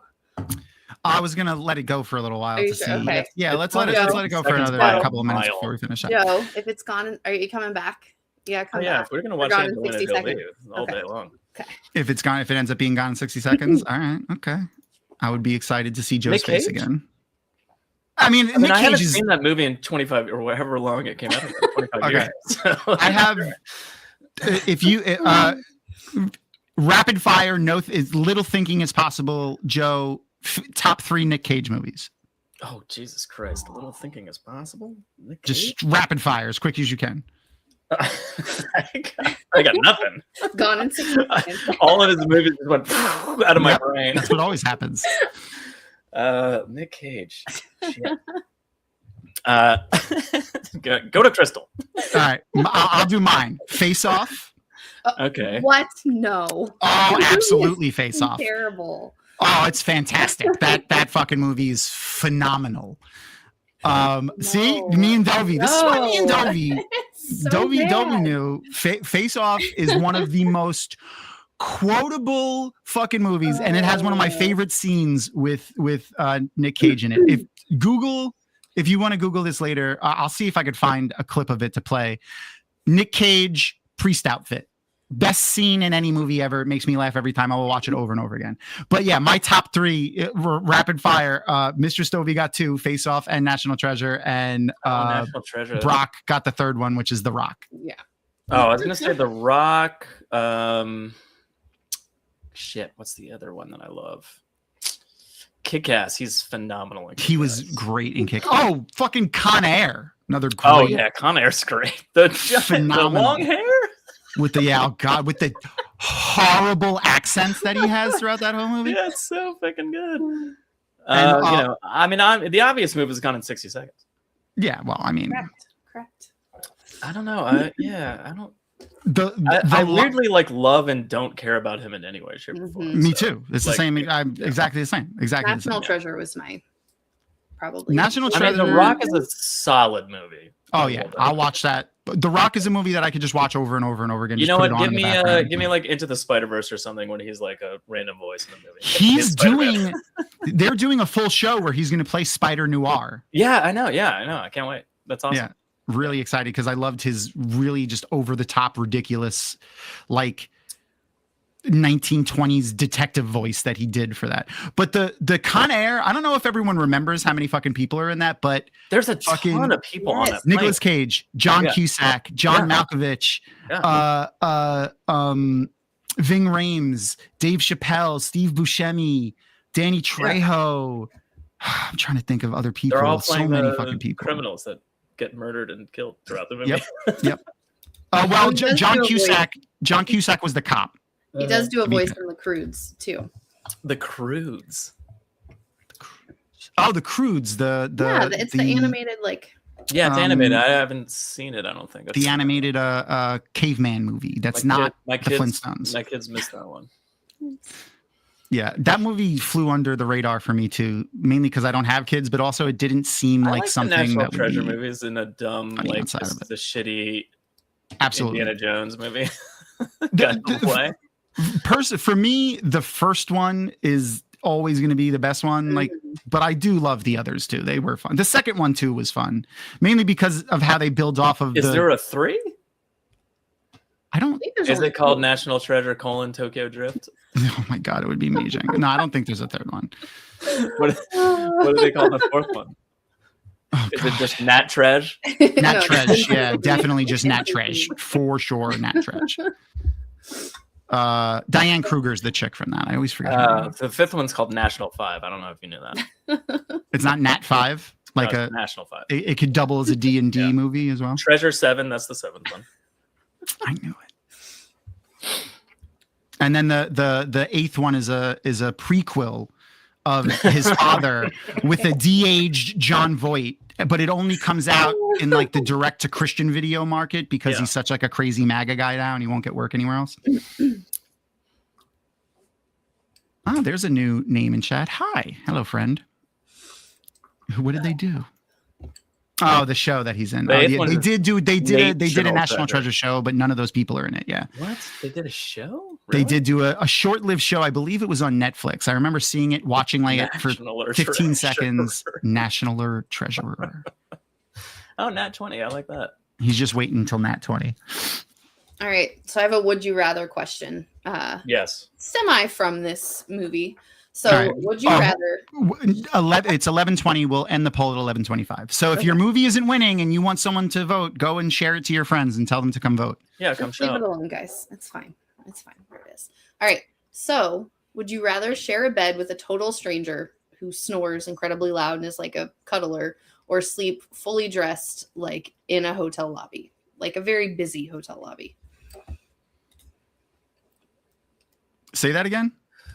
I was going to let it go for a little while to see. Okay. Yeah, let's let it go for another couple of minutes before we finish up. Joe, if it's gone, are you coming back? Yeah, come back. If we're going to watch it in 60 seconds. All day long. Okay. If it's gone, if it ends up being gone in 60 seconds, all right, okay. I would be excited to see Joe's face again. I mean, I haven't seen that movie in 25 or however long it came out. 25 years. So. I have. If you rapid fire, as little thinking as possible. Joe, top 3 Nick Cage movies. Oh Jesus Christ! A little thinking is possible. Just rapid fire, as quick as you can. I got nothing. Gone in 60 seconds. All of his movies just went out of my brain. That's what always happens. Nick Cage. Go to Crystal. All right, I'll do mine. Face Off, Okay. What? No. Oh, absolutely Face Off. Terrible. Oh, it's fantastic. That fucking movie is phenomenal. See, me and Dovey. This is why me and Dovey. So Dovey bad. knew. Face Off is one of the most quotable fucking movies, and it has one of my favorite scenes with Nick Cage in it. If you want to Google this later, I'll see if I could find a clip of it to play. Nick Cage priest outfit. Best scene in any movie ever. It makes me laugh every time. I will watch it over and over again. But yeah, my top three rapid fire. Mr. Stovey got 2, Face Off and National Treasure, and National Treasure. Brock got the third one, which is The Rock. Yeah. Oh, I was gonna say The Rock. Shit, what's the other one that I love? Kick-Ass. He's phenomenal. In Kick-Ass. He was great in Kick. Oh, fucking Con Air. Another great. Oh yeah, Con Air's great. The long hair. With the with the horrible accents that he has throughout that whole movie. Yeah, it's so fucking good. And, the obvious move is Gone in 60 Seconds. Yeah, well, I mean, correct. I don't know. I don't. I weirdly love and don't care about him in any way, shape, or form. Me too. It's the same. I'm exactly the same. Exactly. National the same. Treasure was my probably. National Treasure. The Rock is a solid movie. Oh yeah, I'll watch that. The Rock is a movie that I could just watch over and over and over again. You know what? Give me like Into the Spider-Verse or something when he's like a random voice in the movie. They're doing a full show where he's going to play Spider Noir. Yeah, I know. I can't wait. That's awesome. Yeah, really excited because I loved his really just over the top, ridiculous, like 1920s detective voice that he did for that. But the Con Air, I don't know if everyone remembers how many fucking people are in that, but there's a ton of people on it. Nicolas Cage, John Cusack, John Malkovich, Ving Rhames, Dave Chappelle, Steve Buscemi, Danny Trejo. I'm trying to think of other people. They're all so playing many fucking people. Criminals that get murdered and killed throughout the movie. Yep. Well, John Cusack was the cop. He does do a voice from The Croods too. The Croods. Oh, The Croods. It's the animated like. Yeah, it's animated. I haven't seen it. I don't think the animated caveman movie. That's not the Flintstones. My kids missed that one. Yeah, that movie flew under the radar for me too, mainly because I don't have kids, but also it didn't seem like something the National that would Treasure be movies in a dumb like the shitty absolutely Indiana Jones movie. For me, the first one is always going to be the best one. Like, but I do love the others too. They were fun. The second one too was fun, mainly because of how they build off of. Is there a 3? I don't. Is it called National Treasure: Tokyo Drift? Oh my god, it would be amazing. No, I don't think there's a third one. What do they call the 4th one? Oh, is it just Nat Treasure? Nat Treasure, yeah, definitely just Nat Treasure for sure. Nat Treasure. Diane Kruger's the chick from that. I always forget. The 5th one's called National 5. I don't know if you knew that. It's not Nat 5, like a National 5. It could double as a D&D movie as well. Treasure 7. That's the 7th one. I knew it. And then the 8th one is a prequel of his father with a de-aged John Voight, but it only comes out in like the direct to Christian video market because he's such like a crazy MAGA guy now and he won't get work anywhere else. Oh, there's a new name in chat. Hi. Hello, friend. What did they do? Oh, the show that he's in. They did a National Treasure show, but none of those people are in it. Yeah. What? They did a show? Really? They did do a short-lived show. I believe it was on Netflix. I remember seeing it, watching like it for 15 seconds. National Treasurer. Oh, Nat 20. I like that. He's just waiting until Nat 20. All right. So I have a would you rather question. Yes. Semi from this movie. So would you rather? It's 11:20. We'll end the poll at 11:25. So if your movie isn't winning and you want someone to vote, go and share it to your friends and tell them to come vote. Yeah, come show. Leave it alone, guys. It's fine. It's fine. There it is. All right. So would you rather share a bed with a total stranger who snores incredibly loud and is like a cuddler, or sleep fully dressed like in a hotel lobby, like a very busy hotel lobby? Say that again.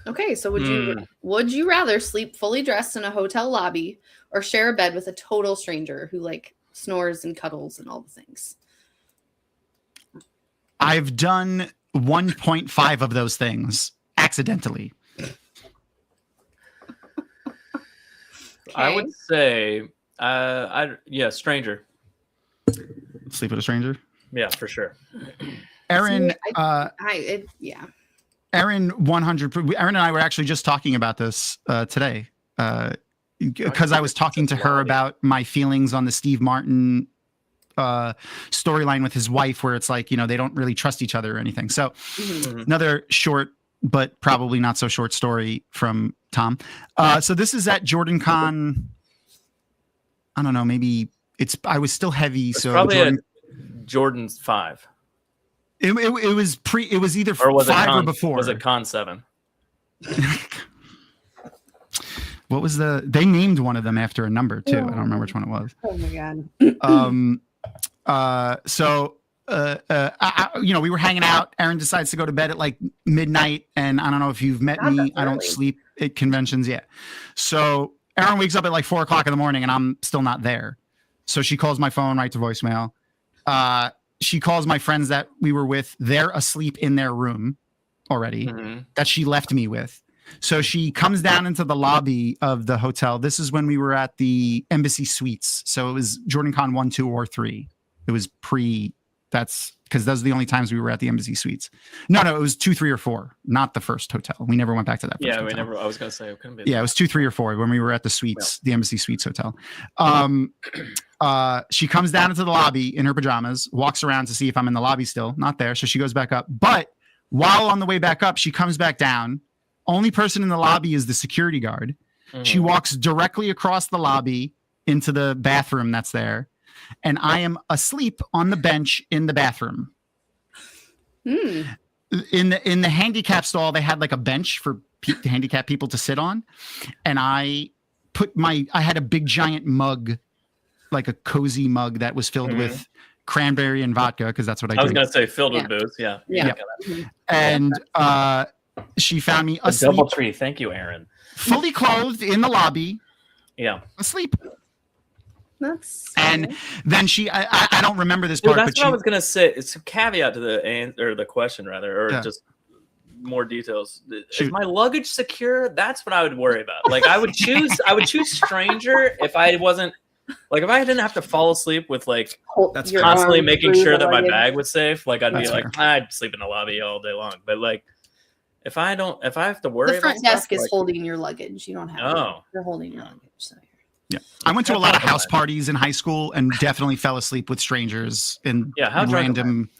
Okay, so would you rather sleep fully dressed in a hotel lobby or share a bed with a total stranger who like snores and cuddles and all the things? I've done 1.5 of those things accidentally. I would say, stranger. Sleep with a stranger? Yeah, for sure. Erin, Erin, 100. Erin and I were actually just talking about this today because I was talking to her about my feelings on the Steve Martin storyline with his wife, where it's like, you know, they don't really trust each other or anything. So another short, but probably not so short story from Tom. So this is at Jordan Con. I don't know, maybe I was still heavy. It's so probably Jordan's 5. It was either or was 5 or before. Was it Con 7? What was they named one of them after a number too. I don't remember which one it was. Oh my God. You know, we were hanging out. Erin decides to go to bed at like midnight. And I don't know if you've met me. I don't sleep at conventions yet. So Erin wakes up at like 4 o'clock in the morning and I'm still not there. So she calls my phone right to voicemail. She calls my friends that we were with. They're asleep in their room already that she left me with. So she comes down into the lobby of the hotel. This is when we were at the Embassy Suites. So it was Jordan Con 1, 2, or 3. It was that's because those are the only times we were at the Embassy Suites. No, it was 2, 3, or 4, not the first hotel. We never went back to that first hotel. I was going to say it couldn't be. Yeah, it was 2, 3, or 4 when we were at the Suites, the Embassy Suites hotel. She comes down into the lobby in her pajamas, walks around to see if I'm in the lobby still. Not there. So she goes back up. But while on the way back up, she comes back down. Only person in the lobby is the security guard. She walks directly across the lobby into the bathroom that's there. And I am asleep on the bench in the bathroom. In the handicap stall, they had like a bench for handicapped people to sit on. And I had a big giant mug, like a cozy mug that was filled with cranberry and vodka, because that's what I was drink. going to say filled with booze. Yeah. And she found me asleep. DoubleTree. Thank you, Erin. Fully clothed in the lobby. Yeah. Asleep. And then I don't remember this part. That's what I was gonna say. It's a caveat to the question, rather, or just more details. Is my luggage secure? That's what I would worry about. Like I would choose stranger if I wasn't like if I didn't have to fall asleep with like that's constantly making sure that my bag was safe. Like I'd be like I'd sleep in the lobby all day long. But like if I have to worry, the front desk is holding your luggage. You don't have. You're holding your luggage. So. Yeah, I went to a lot of house parties in high school and definitely fell asleep with strangers in random.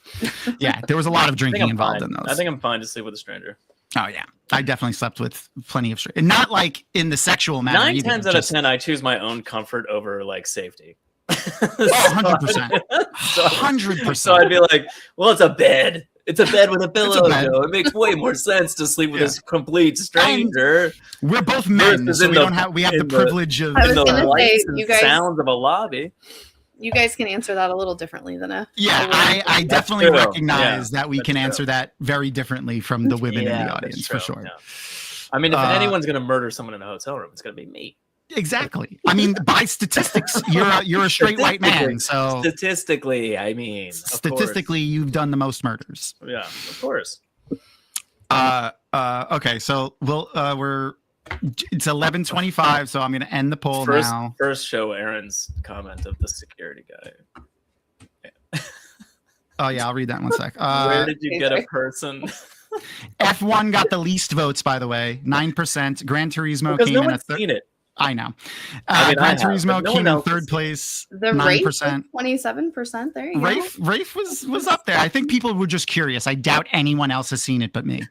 Yeah, there was a lot of drinking involved in those. I think I'm fine to sleep with a stranger. Oh yeah, I definitely slept with plenty of strangers. Not like in the sexual manner. 9 times out of 10, I choose my own comfort over like safety. 100%. 100%. So I'd be like, well, it's a bed. It's a bed with a pillow. It makes way more sense to sleep with this complete stranger. And we're both men, so we have the privilege of the lights and sounds of a lobby. You guys can answer that a little differently than a. Yeah, I definitely recognize that we can answer that very differently from the women in the audience, for sure. Yeah. I mean, if anyone's going to murder someone in a hotel room, it's going to be me. Exactly. I mean, by statistics, you're a straight white man. So statistically, you've done the most murders. Yeah, of course. Okay, so it's 11:25, so I'm going to end the poll now. First, show Aaron's comment of the security guy. Oh yeah, I'll read that in 1 sec. Where did you get a person? F1 got the least votes, by the way, 9%. Gran Turismo came in at seen it. I know. Gran Turismo came in third place. The 9%. 27%. There you go. Rafe was up there. I think people were just curious. I doubt anyone else has seen it but me.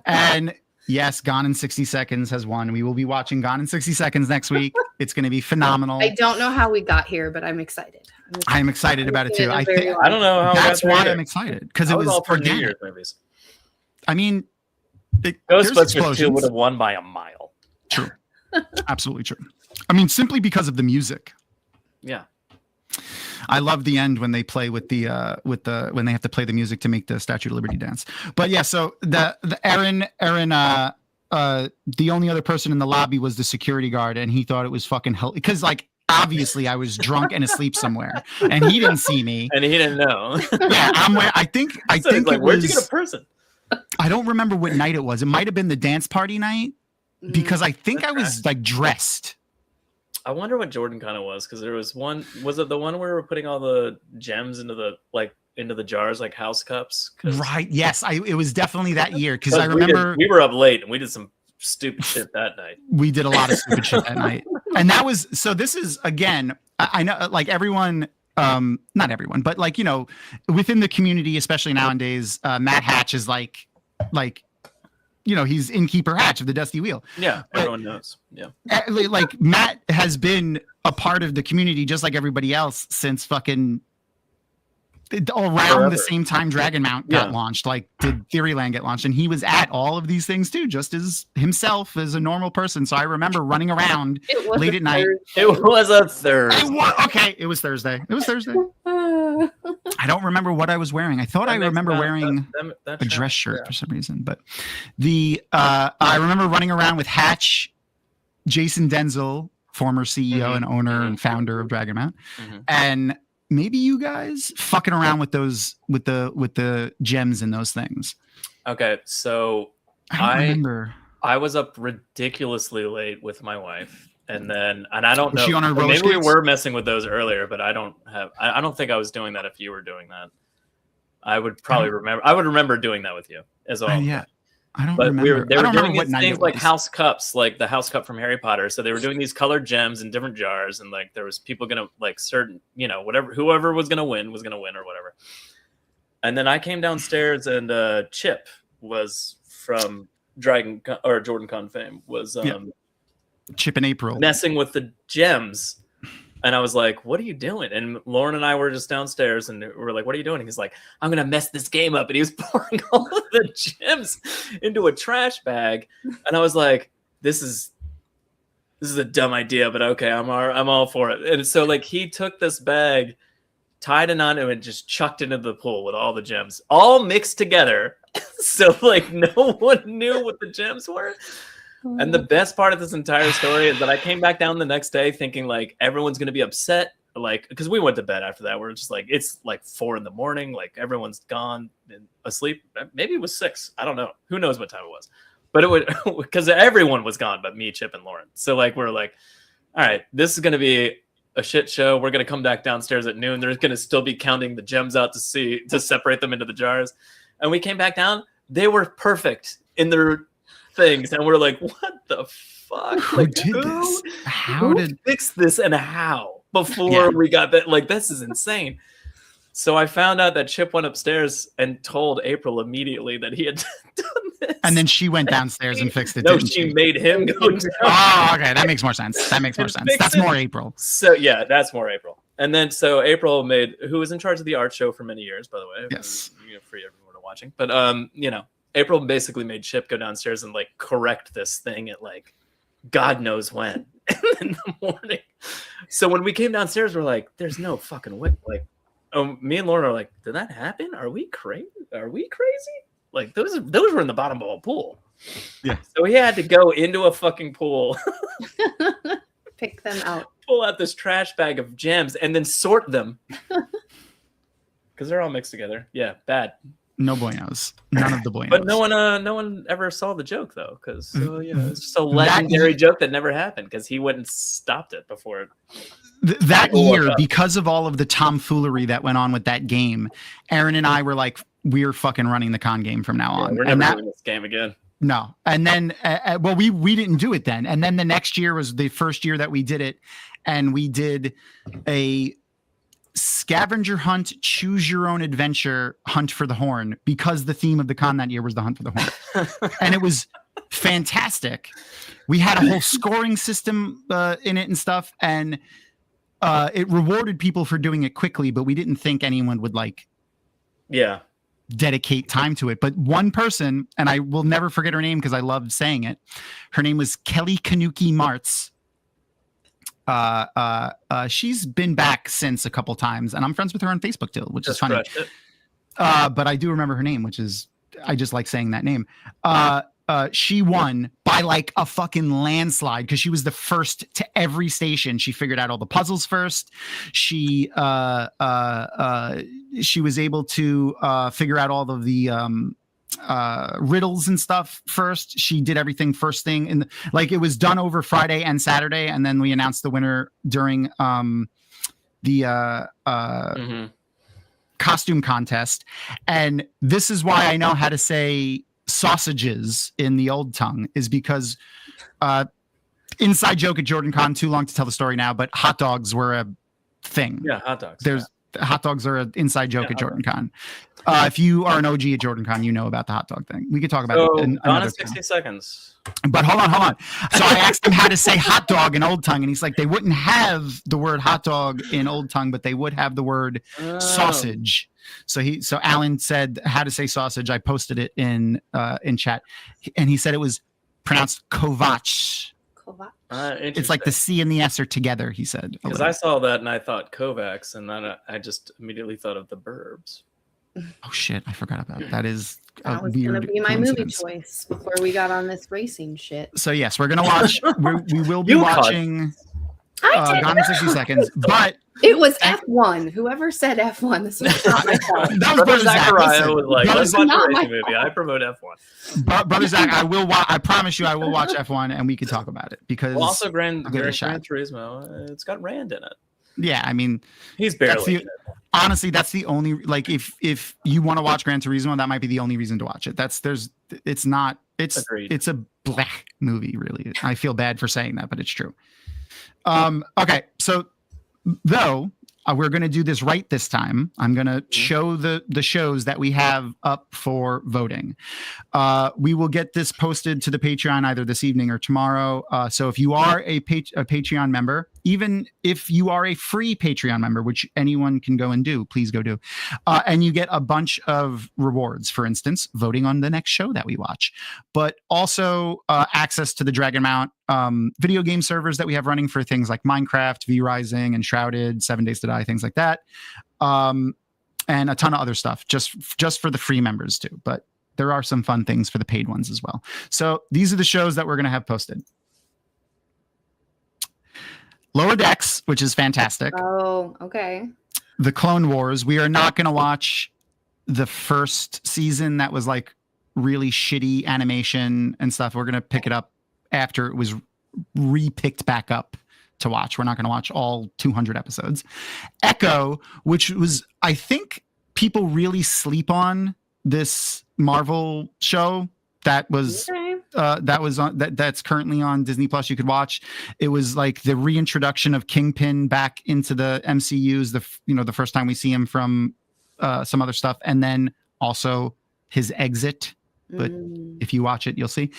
And yes, Gone in 60 Seconds has won. We will be watching Gone in 60 Seconds next week. It's going to be phenomenal. I don't know how we got here, but I'm excited. I'm excited about it too. I don't know how that's why I'm excited, because it was all for New organic. Year's movies. I mean, Ghostbusters 2 would have won by a mile. True. Absolutely true. I mean, simply because of the music. Yeah. I love the end when they play with the when they have to play the music to make the Statue of Liberty dance. But yeah, so the Aaron the only other person in the lobby was the security guard, and he thought it was fucking hell, because like obviously I was drunk and asleep somewhere, and he didn't see me, and he didn't know. Yeah, I think like, where'd you get a person? I don't remember what night it was. It might have been the dance party night because I think I was like dressed. I wonder what Jordan kind of was, because there was one. Was it the one where we were putting all the gems into the jars like house cups? Right. Yes. It was definitely that year because I remember we were up late and we did some stupid shit that night. We did a lot of stupid shit that night, and that was so. This is again. I know, like everyone. Not everyone, but like, you know, within the community, especially nowadays, Matt Hatch is like, you know, he's innkeeper Hatch of the Dusty Wheel. Yeah, everyone knows. Yeah, like Matt has been a part of the community just like everybody else since fucking around the same time Dragon Mount got launched. Like, did Theoryland get launched? And he was at all of these things too, just as himself as a normal person. So I remember running around late at night. It was a Thursday. It was Thursday. It was Thursday. I don't remember what I was wearing. I thought I remember wearing a dress shirt for some reason, but I remember running around with Hatch, Jason Denzel, former CEO and owner and founder of Dragon Mount, and maybe you guys fucking around with those with the gems and those things. Okay, so I remember I was up ridiculously late with my wife, and I don't know. Was she on her roller maybe skates? we were messing with those earlier, but I don't think I was doing that if you were doing that. I would probably remember. I would remember doing that with you as well. Yeah. I don't But remember. they were doing what these night things it like was. house cups, like the house cup from Harry Potter. So they were doing these colored gems in different jars, and like there was people gonna like certain, you know, whoever was gonna win or whatever. And then I came downstairs, and Chip was from Jordan Con fame was Chip in April messing with the gems. And I was like, what are you doing? And Lauren and I were just downstairs, and we were like, what are you doing? And he's like, I'm going to mess this game up. And he was pouring all of the gems into a trash bag. And I was like, this is a dumb idea, but okay, I'm all for it. And so like he took this bag, tied a knot, and just chucked it into the pool with all the gems, all mixed together. So like no one knew what the gems were. And the best part of this entire story is that I came back down the next day thinking like everyone's gonna be upset, like because we went to bed after that. We're just like it's like 4 a.m, like everyone's gone and asleep. Maybe it was 6. I don't know. Who knows what time it was? But it would because everyone was gone but me, Chip, and Lauren. So like we're like, all right, this is gonna be a shit show. We're gonna come back downstairs at noon. They're gonna still be counting the gems out to separate them into the jars. And we came back down. They were perfect in their things, and we're like, what the fuck? Who Like, did this? Who fixed this and how before we got that? Like, this is insane. So I found out that Chip went upstairs and told April immediately that he had done this. And then she went downstairs and fixed it. No, didn't she made him go down. Oh, okay. That makes more sense. That's more April. So yeah, that's more April. And then so April who was in charge of the art show for many years, by the way. Yes. For everyone watching. But you know, April basically made Chip go downstairs and like correct this thing at like God knows when in the morning. So when we came downstairs, we're like, there's no fucking way. Like, me and Lauren are like, did that happen? Are we crazy? Like those were in the bottom of a pool. Yeah. So he had to go into a fucking pool, pick them out, pull out this trash bag of gems, and then sort them because they're all mixed together. Yeah, bad. No buenos. None of the buenos. But no one ever saw the joke though, because you know it's just a legendary joke that never happened because he went and stopped it before it. That year, because of all of the tomfoolery that went on with that game, Aaron and I were like, we're fucking running the con game from now on. We're never doing this game again. No. And then, well, we didn't do it then. And then the next year was the first year that we did it. And we did a scavenger hunt, choose your own adventure, hunt for the horn, because the theme of the con that year was the hunt for the horn. And it was fantastic. We had a whole scoring system in it and stuff. And it rewarded people for doing it quickly, but we didn't think anyone would dedicate time to it. But one person, and I will never forget her name because I loved saying it. Her name was Kelly Kanuki Martz. She's been back since a couple times, and I'm friends with her on Facebook too, which is funny. But I do remember her name, which is, I just like saying that name. She won by like a fucking landslide because she was the first to every station. She figured out all the puzzles first. She was able to figure out all of the riddles and stuff first. She did everything first thing, and like it was done over Friday and Saturday, and then we announced the winner during the costume contest. And this is why I know how to say sausages in the old tongue, is because inside joke at JordanCon, too long to tell the story now, but hot dogs were a thing. Yeah, hot dogs. Hot dogs are an inside joke at JordanCon. If you are an OG at JordanCon, you know about the hot dog thing. We could talk about it in another 60 seconds. But hold on. So I asked him how to say hot dog in Old Tongue, and he's like, they wouldn't have the word hot dog in Old Tongue, but they would have the word sausage. So Alan said how to say sausage. I posted it in chat, and he said it was pronounced kovach. It's like the C and the S are together, he said. Because I saw that and I thought Kovacs, and then I just immediately thought of the Burbs. Oh shit, I forgot about it. That is that was going to be my movie choice before we got on this racing shit. So yes, we're going to watch. we will be watching Gone in 60 Seconds, but it was F1. Whoever said F1, this was not my fault. That was Brother Zachariah was like, let's watch a racing movie. I promote F1. Brother Zach, I promise you I will watch F1 and we can talk about it, because also Gran Turismo, it's got Rand in it. Yeah, I mean, he's barely. Honestly, that's the only, like, if you want to watch Gran Turismo, that might be the only reason to watch it. It's a black movie, really. I feel bad for saying that, but it's true. Okay, so though we're going to do this right this time, I'm going to show the shows that we have up for voting. We will get this posted to the Patreon either this evening or tomorrow. So if you are a Patreon member, even if you are a free Patreon member, which anyone can go and do, please go do. And you get a bunch of rewards, for instance, voting on the next show that we watch, but also access to the Dragon Mount video game servers that we have running for things like Minecraft, V Rising, and Shrouded, 7 Days to Die, things like that. And a ton of other stuff just for the free members too. But there are some fun things for the paid ones as well. So these are the shows that we're going to have posted. Lower Decks, which is fantastic. Oh, okay. The Clone Wars. We are not going to watch the first season that was like really shitty animation and stuff. We're going to pick it up after it was re-picked back up to watch. We're not going to watch all 200 episodes. Echo, which was, I think people really sleep on this Marvel show that was that's currently on Disney Plus. You could watch. It was like the reintroduction of Kingpin back into the MCU's the first time we see him from some other stuff, and then also his exit. But if you watch it, you'll see.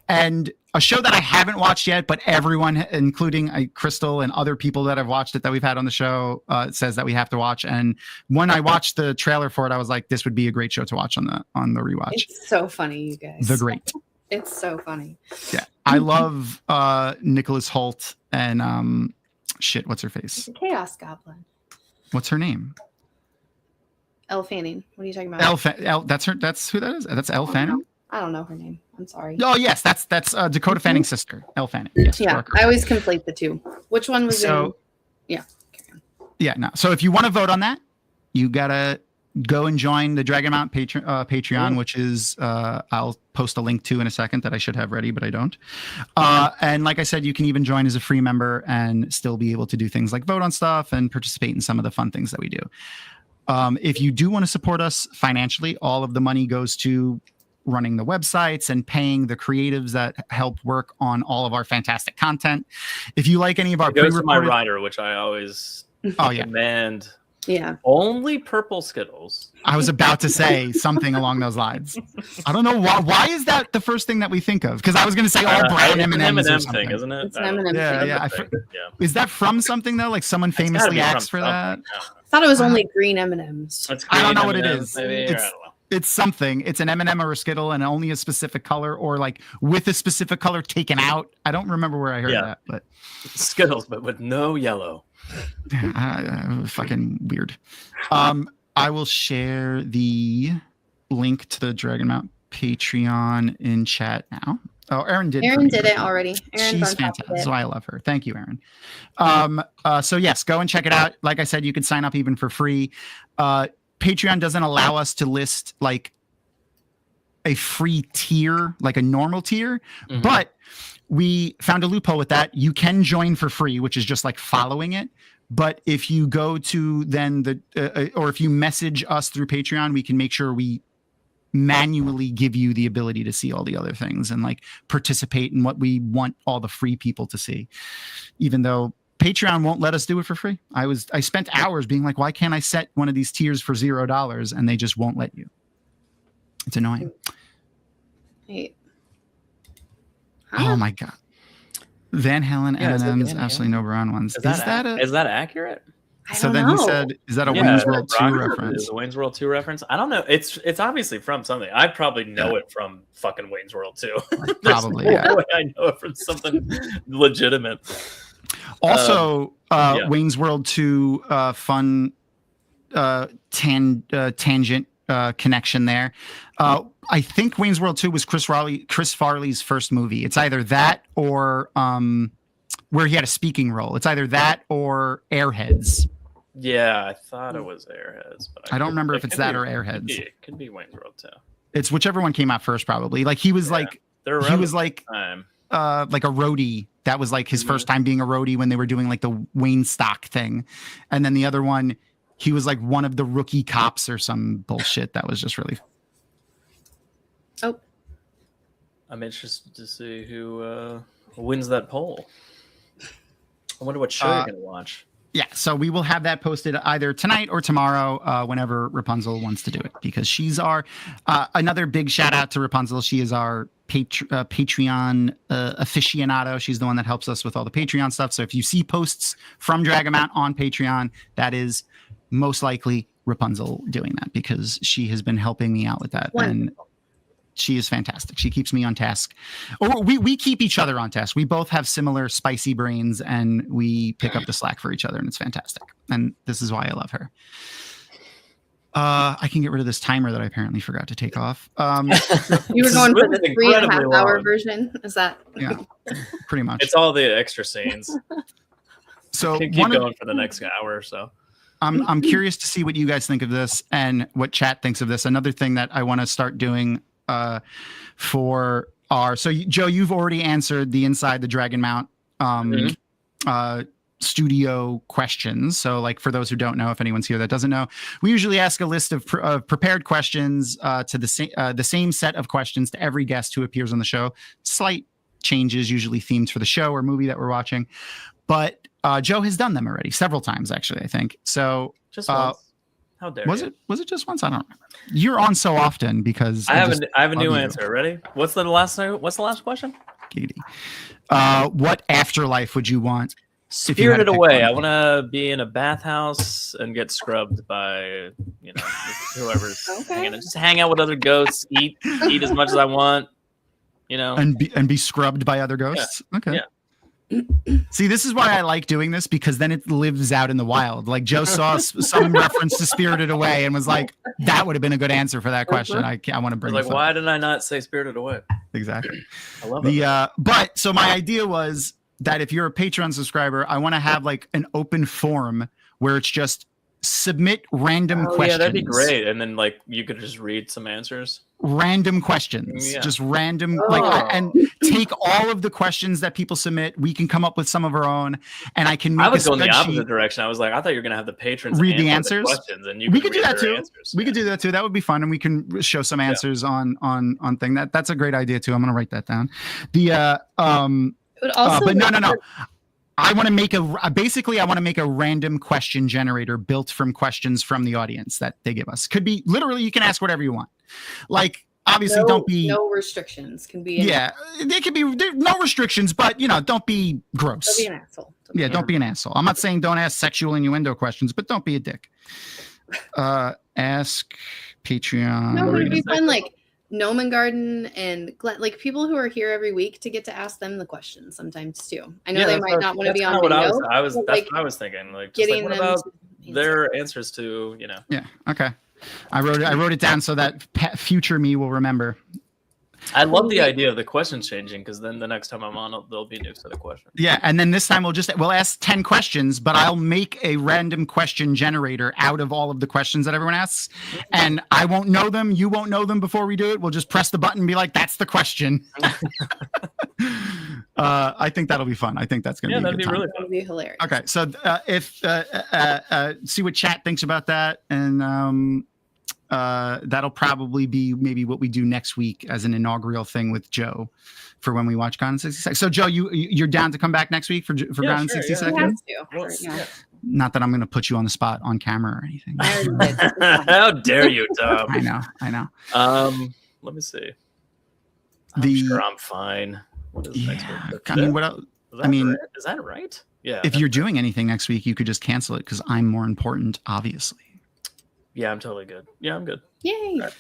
And a show that I haven't watched yet, but everyone, including Crystal and other people that have watched it that we've had on the show, says that we have to watch. And when I watched the trailer for it, I was like, this would be a great show to watch on the rewatch. It's so funny, you guys. The Great. It's so funny. Yeah, I love Nicholas Hoult and what's her face? The Chaos Goblin. What's her name? Elle Fanning. What are you talking about? That's her. That's who that is. That's Elle Fanning. I don't know her name. I'm sorry. Oh yes, that's Dakota Fanning's sister, Elle Fanning. Yes, yeah, I always conflate the two. Which one was in? Yeah. Yeah. No. So if you want to vote on that, you gotta go and join the Dragon Mount Patreon, which is I'll post a link to in a second that I should have ready, but I don't. And like I said, you can even join as a free member and still be able to do things like vote on stuff and participate in some of the fun things that we do. If you do want to support us financially, all of the money goes to running the websites and paying the creatives that help work on all of our fantastic content. If you like any of our pre-recorded, my rider, which I always demand. Yeah. Only purple Skittles. I was about to say something along those lines. I don't know why is that the first thing that we think of? Because I was going to say all brown M&Ms or something. Thing, isn't it? It's an M&M yeah. Is that from something though? Like someone famously asked for that? I thought it was only green M&Ms. I don't know what it is. Maybe, it's something. It's an M&M or a Skittle and only a specific color, or like with a specific color taken out. I don't remember where I heard that, but Skittles, but with no yellow. Fucking weird. I will share the link to the Dragon Mount Patreon in chat now. Oh, Erin did. Erin did it already. She's fantastic. So I love her. Thank you, Erin. So yes, go and check it out. Like I said, you can sign up even for free. Patreon doesn't allow us to list like a free tier, like a normal tier, but we found a loophole with that. You can join for free, which is just like following it. But if you go to then or if you message us through Patreon, we can make sure we manually give you the ability to see all the other things and like participate in what we want all the free people to see, even though Patreon won't let us do it for free. I spent hours being like, why can't I set one of these tiers for $0? And they just won't let you. It's annoying. Wait. Oh my God. Van Halen M&Ms, absolutely no brown ones. Is that accurate? So then he said, is that a Wayne's World 2 reference? Is a Wayne's World 2 reference? I don't know. It's obviously from something. I probably know it from fucking Wayne's World 2. Probably, no way I know it from something legitimate. Also, Wayne's World 2 fun tangent connection there. I think Wayne's World 2 was Chris Farley's first movie. It's either that or where he had a speaking role. It's either that or Airheads. Yeah, I thought it was Airheads, but I don't remember if it's that or Airheads. It could be Wayne's World 2. It's whichever one came out first, probably. Like he was like a roadie. That was like his first time being a roadie when they were doing like the Wayne stock thing. And then the other one, he was like one of the rookie cops or some bullshit. That was just really. Oh. I'm interested to see who wins that poll. I wonder what show you're going to watch. Yeah, so we will have that posted either tonight or tomorrow whenever Rapunzel wants to do it, because she's our another big shout out to Rapunzel. She is our Patreon aficionado. She's the one that helps us with all the Patreon stuff. So if you see posts from Dragamount on Patreon, that is most likely Rapunzel doing that, because she has been helping me out with that. Wonderful. And she is fantastic. She keeps me on task. Or we keep each other on task. We both have similar spicy brains, and we pick up the slack for each other, and it's fantastic. And this is why I love her. I can get rid of this timer that I apparently forgot to take off. You were going for the 3.5 hour version? Is that? Yeah, pretty much. It's all the extra scenes. So keep going for the next hour or so. I'm curious to see what you guys think of this and what chat thinks of this. Another thing that I want to start doing for so Joe, you've already answered the Inside the Dragon Mount studio questions. So like, for those who don't know, if anyone's here that doesn't know, we usually ask a list of prepared questions to the same set of questions to every guest who appears on the show. Slight changes, usually themed for the show or movie that we're watching, but Joe has done them already several times, actually, I think. So just once. How dare you? Was it just once? I don't remember. You're on so often because I have a new answer. Ready? What's the last question? Katie. What afterlife would you want? Spirited Away. I want to be in a bathhouse and get scrubbed by whoever's hanging out. Just hang out with other ghosts, eat as much as I want, and be scrubbed by other ghosts. Yeah. Okay. Yeah. See, this is why I like doing this, because then it lives out in the wild. Like Joe saw some reference to Spirited Away and was like, that would have been a good answer for that question. I want to bring like, why did I not say Spirited Away? Exactly. I love it. But so my idea was that if you're a Patreon subscriber, I want to have like an open forum where it's just submit random questions. Yeah, that'd be great. And then like you could just read some answers. Random questions, just random, and take all of the questions that people submit. We can come up with some of our own, and I can make I was going the opposite direction. I was like, I thought you were going to have the patrons read the answers. Questions, and we could do that too. We could do that too. That would be fun, and we can show some answers on thing. That's a great idea too. I'm going to write that down. But no. I want to make I want to make a random question generator built from questions from the audience that they give us. Could be literally, you can ask whatever you want. Like, obviously, don't be no restrictions. Can be yeah. There could be no restrictions, but don't be gross. Don't be an asshole. Don't be an asshole. I'm not saying don't ask sexual innuendo questions, but don't be a dick. Ask Patreon. No, it would be fun. Like Gnome Garden and like people who are here every week to get to ask them the questions sometimes too. I know they might not want to be on video. That's what I was thinking. Like, getting what them about their answers to Yeah. Okay. I wrote it down so that future me will remember. I love the idea of the questions changing because then the next time I'm on, there'll be a new set of questions. Yeah, and then this time we'll ask 10 questions, but I'll make a random question generator out of all of the questions that everyone asks, and I won't know them. You won't know them before we do it. We'll just press the button and be like, "That's the question." I think that'll be fun. I think that's going to be a good time. Really fun. That'll be hilarious. Okay, so see what chat thinks about that, and that'll probably be maybe what we do next week as an inaugural thing with Joe for when we watch Gone in 60 Seconds. So Joe, you're down to come back next week for Gone in 60 Seconds? Not that I'm going to put you on the spot on camera or anything. How dare you, Tom? I know. Let me see. I'm sure I'm fine. What is next week? I mean, what else? Is that right? Yeah. If you're doing anything next week, you could just cancel it because I'm more important, obviously. Yeah, I'm totally good. Yeah, I'm good. Yay. Right.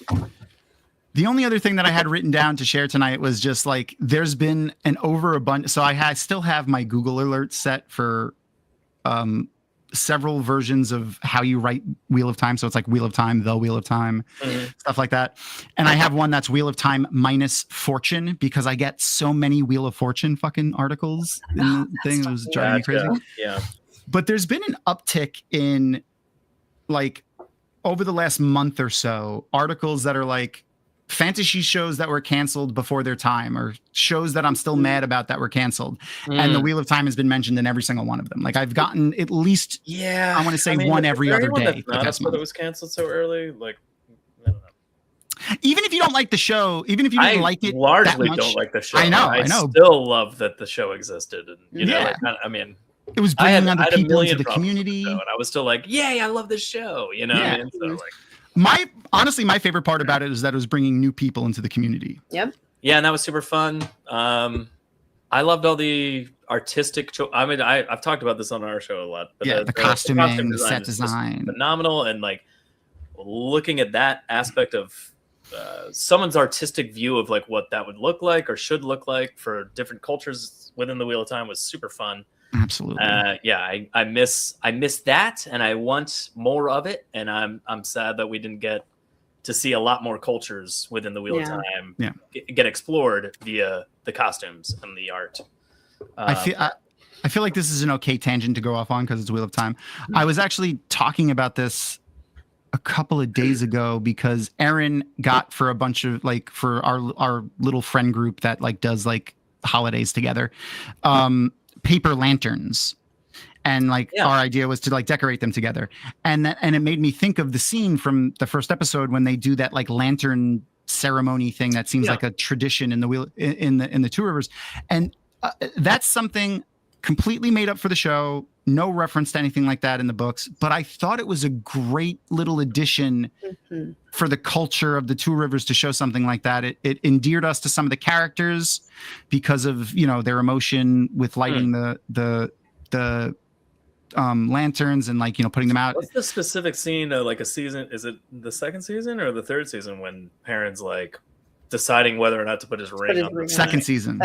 The only other thing that I had written down to share tonight was just like there's been an overabundance. So I still have my Google alerts set for several versions of how you write Wheel of Time. So it's like Wheel of Time, The Wheel of Time, stuff like that. And I have one that's Wheel of Time minus Fortune because I get so many Wheel of Fortune fucking articles in the thing. It was driving me crazy. Yeah. But there's been an uptick in like over the last month or so, articles that are like fantasy shows that were canceled before their time or shows that I'm still mad about that were canceled. And the Wheel of Time has been mentioned in every single one of them. Like I've gotten at least, I want to say one every other day. That's why it was canceled so early. Like, I don't know. Even if you don't like the show, even if you didn't like it, largely don't like the show. I know. I still love that the show existed. And, you know, like, I mean, it was bringing other people into the community. And I was still like, yay, I love this show. You know what I mean? So like, my favorite part about it is that it was bringing new people into the community. Yep. Yeah, and that was super fun. I loved all the artistic. I mean, I've talked about this on our show a lot. But the costuming, the set design, phenomenal, and like looking at that aspect of someone's artistic view of like what that would look like or should look like for different cultures within the Wheel of Time was super fun. Absolutely. I miss that, and I want more of it. And I'm sad that we didn't get to see a lot more cultures within the Wheel of Time get explored via the costumes and the art. I feel like this is an okay tangent to go off on because it's Wheel of Time. I was actually talking about this a couple of days ago because Aaron got for a bunch of like for our little friend group that like does like holidays together. Paper lanterns, and like our idea was to like decorate them together, and it made me think of the scene from the first episode when they do that like lantern ceremony thing that seems like a tradition in the wheel in the Two Rivers, and that's something completely made up for the show. No reference to anything like that in the books, but I thought it was a great little addition for the culture of the Two Rivers to show something like that. It endeared us to some of the characters because of, you know, their emotion with lighting the lanterns and like, you know, putting them out. What's the specific scene like a season? Is it the second season or the third season when Perrin's like deciding whether or not to put his ring on the second season.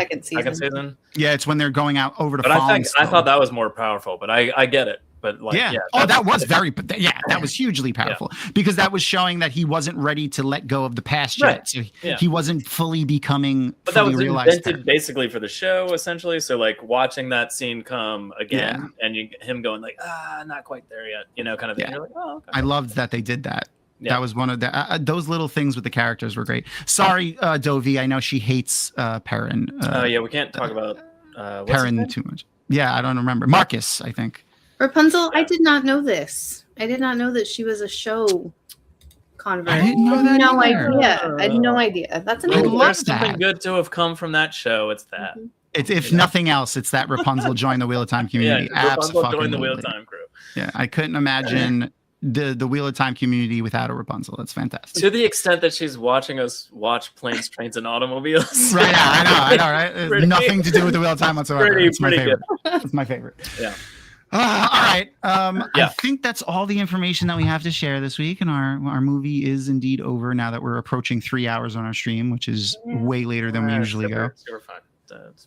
Yeah, it's when they're going out over to Falls. I thought that was more powerful, but I get it. But like, that was that was hugely powerful because that was showing that he wasn't ready to let go of the past yet. So he wasn't fully becoming. But that was invented basically for the show, essentially. So like watching that scene come again and him going like, not quite there yet, you know, kind of thing. You're like, oh, okay. I loved that they did that. That was one of the those little things with the characters were great. Sorry, Dovi, I know she hates Perrin. We can't talk about Perrin too much. Yeah, I don't remember. Marcus, I think. Rapunzel, I did not know this. I did not know that she was a show convert. I didn't know that. No idea. I had no idea. That's amazing. There's something good to have come from that show. It's that. If nothing else, it's that Rapunzel joined the Wheel of Time community. Rapunzel joined the Wheel of Time crew. Yeah, I couldn't imagine the Wheel of Time community without a Rapunzel. That's fantastic. To the extent that she's watching us watch Planes, Trains, and Automobiles. Right, I know, right? Nothing to do with the Wheel of Time whatsoever. It's my favorite. It's my favorite. Yeah. All right. I think that's all the information that we have to share this week. And our movie is indeed over now that we're approaching 3 hours on our stream, which is way later than we usually go. Super fine. That's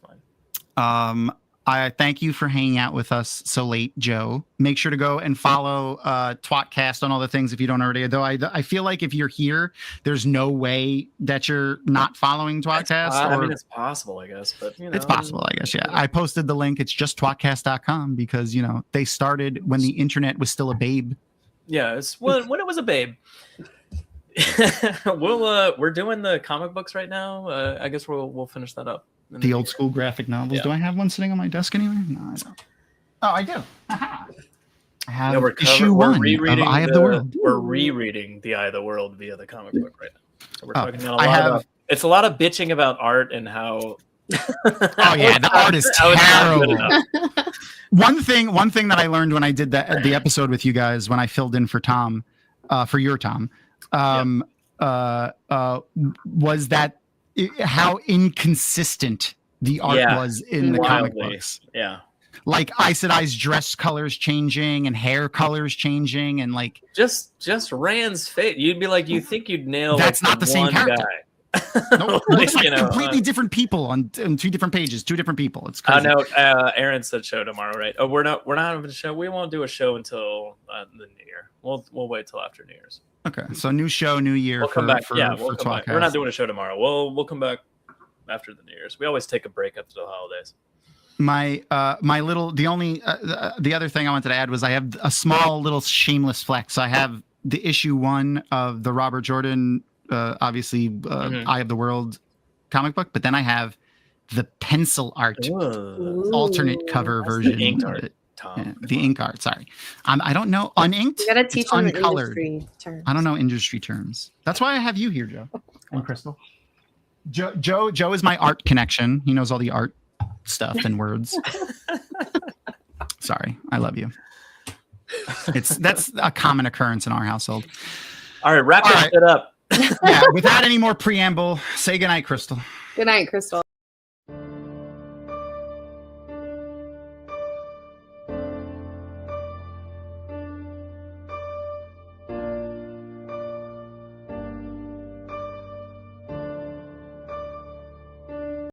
fine. I thank you for hanging out with us so late, Joe. Make sure to go and follow Twatcast on all the things if you don't already. Though I feel like if you're here, there's no way that you're not following Twatcast. I mean, it's possible, I guess, but it's possible, I guess. Yeah, I posted the link. It's just twatcast.com because they started when the internet was still a babe. Yeah, it's when it was a babe. We're doing the comic books right now. I guess we'll finish that up. The old school graphic novels. Yeah. Do I have one sitting on my desk anywhere? No, I don't. Oh, I do. Aha. I have issue 1 of Eye of the World. We're rereading The Eye of the World via the comic book right now. So we're talking about it's a lot of bitching about art and how. Oh yeah, the art is terrible. One thing that I learned when I did the episode with you guys when I filled in for Tom, for your Tom, was that. How inconsistent the art was in the comic books. Yeah. Like Aes Sedai's dress colors changing and hair colors changing and like just Rand's face. You'd be like, you think you'd nail that's not the same character. Guy. No, it's like completely different people on 2 different pages, 2 different people. It's crazy. No, Aaron said show tomorrow, right? Oh, we're not having a show. We won't do a show until the New Year. We'll wait till after New Year's. Okay, so new show, new year. We'll come back. We'll come back. We're not doing a show tomorrow. We'll come back after the New Year's. We always take a break after the holidays. The other thing I wanted to add was I have a small little shameless flex. I have the issue 1 of the Robert Jordan, obviously Eye of the World comic book, but then I have the pencil art alternate cover version of it. Yeah, the ink art. Sorry, I don't know uninked. You gotta teach them uncolored. Industry terms. I don't know industry terms. That's why I have you here, Joe and Crystal. Joe is my art connection. He knows all the art stuff and words. Sorry, I love you. That's a common occurrence in our household. All right, wrap it up. Yeah, without any more preamble, say goodnight, Crystal. Good night, Crystal.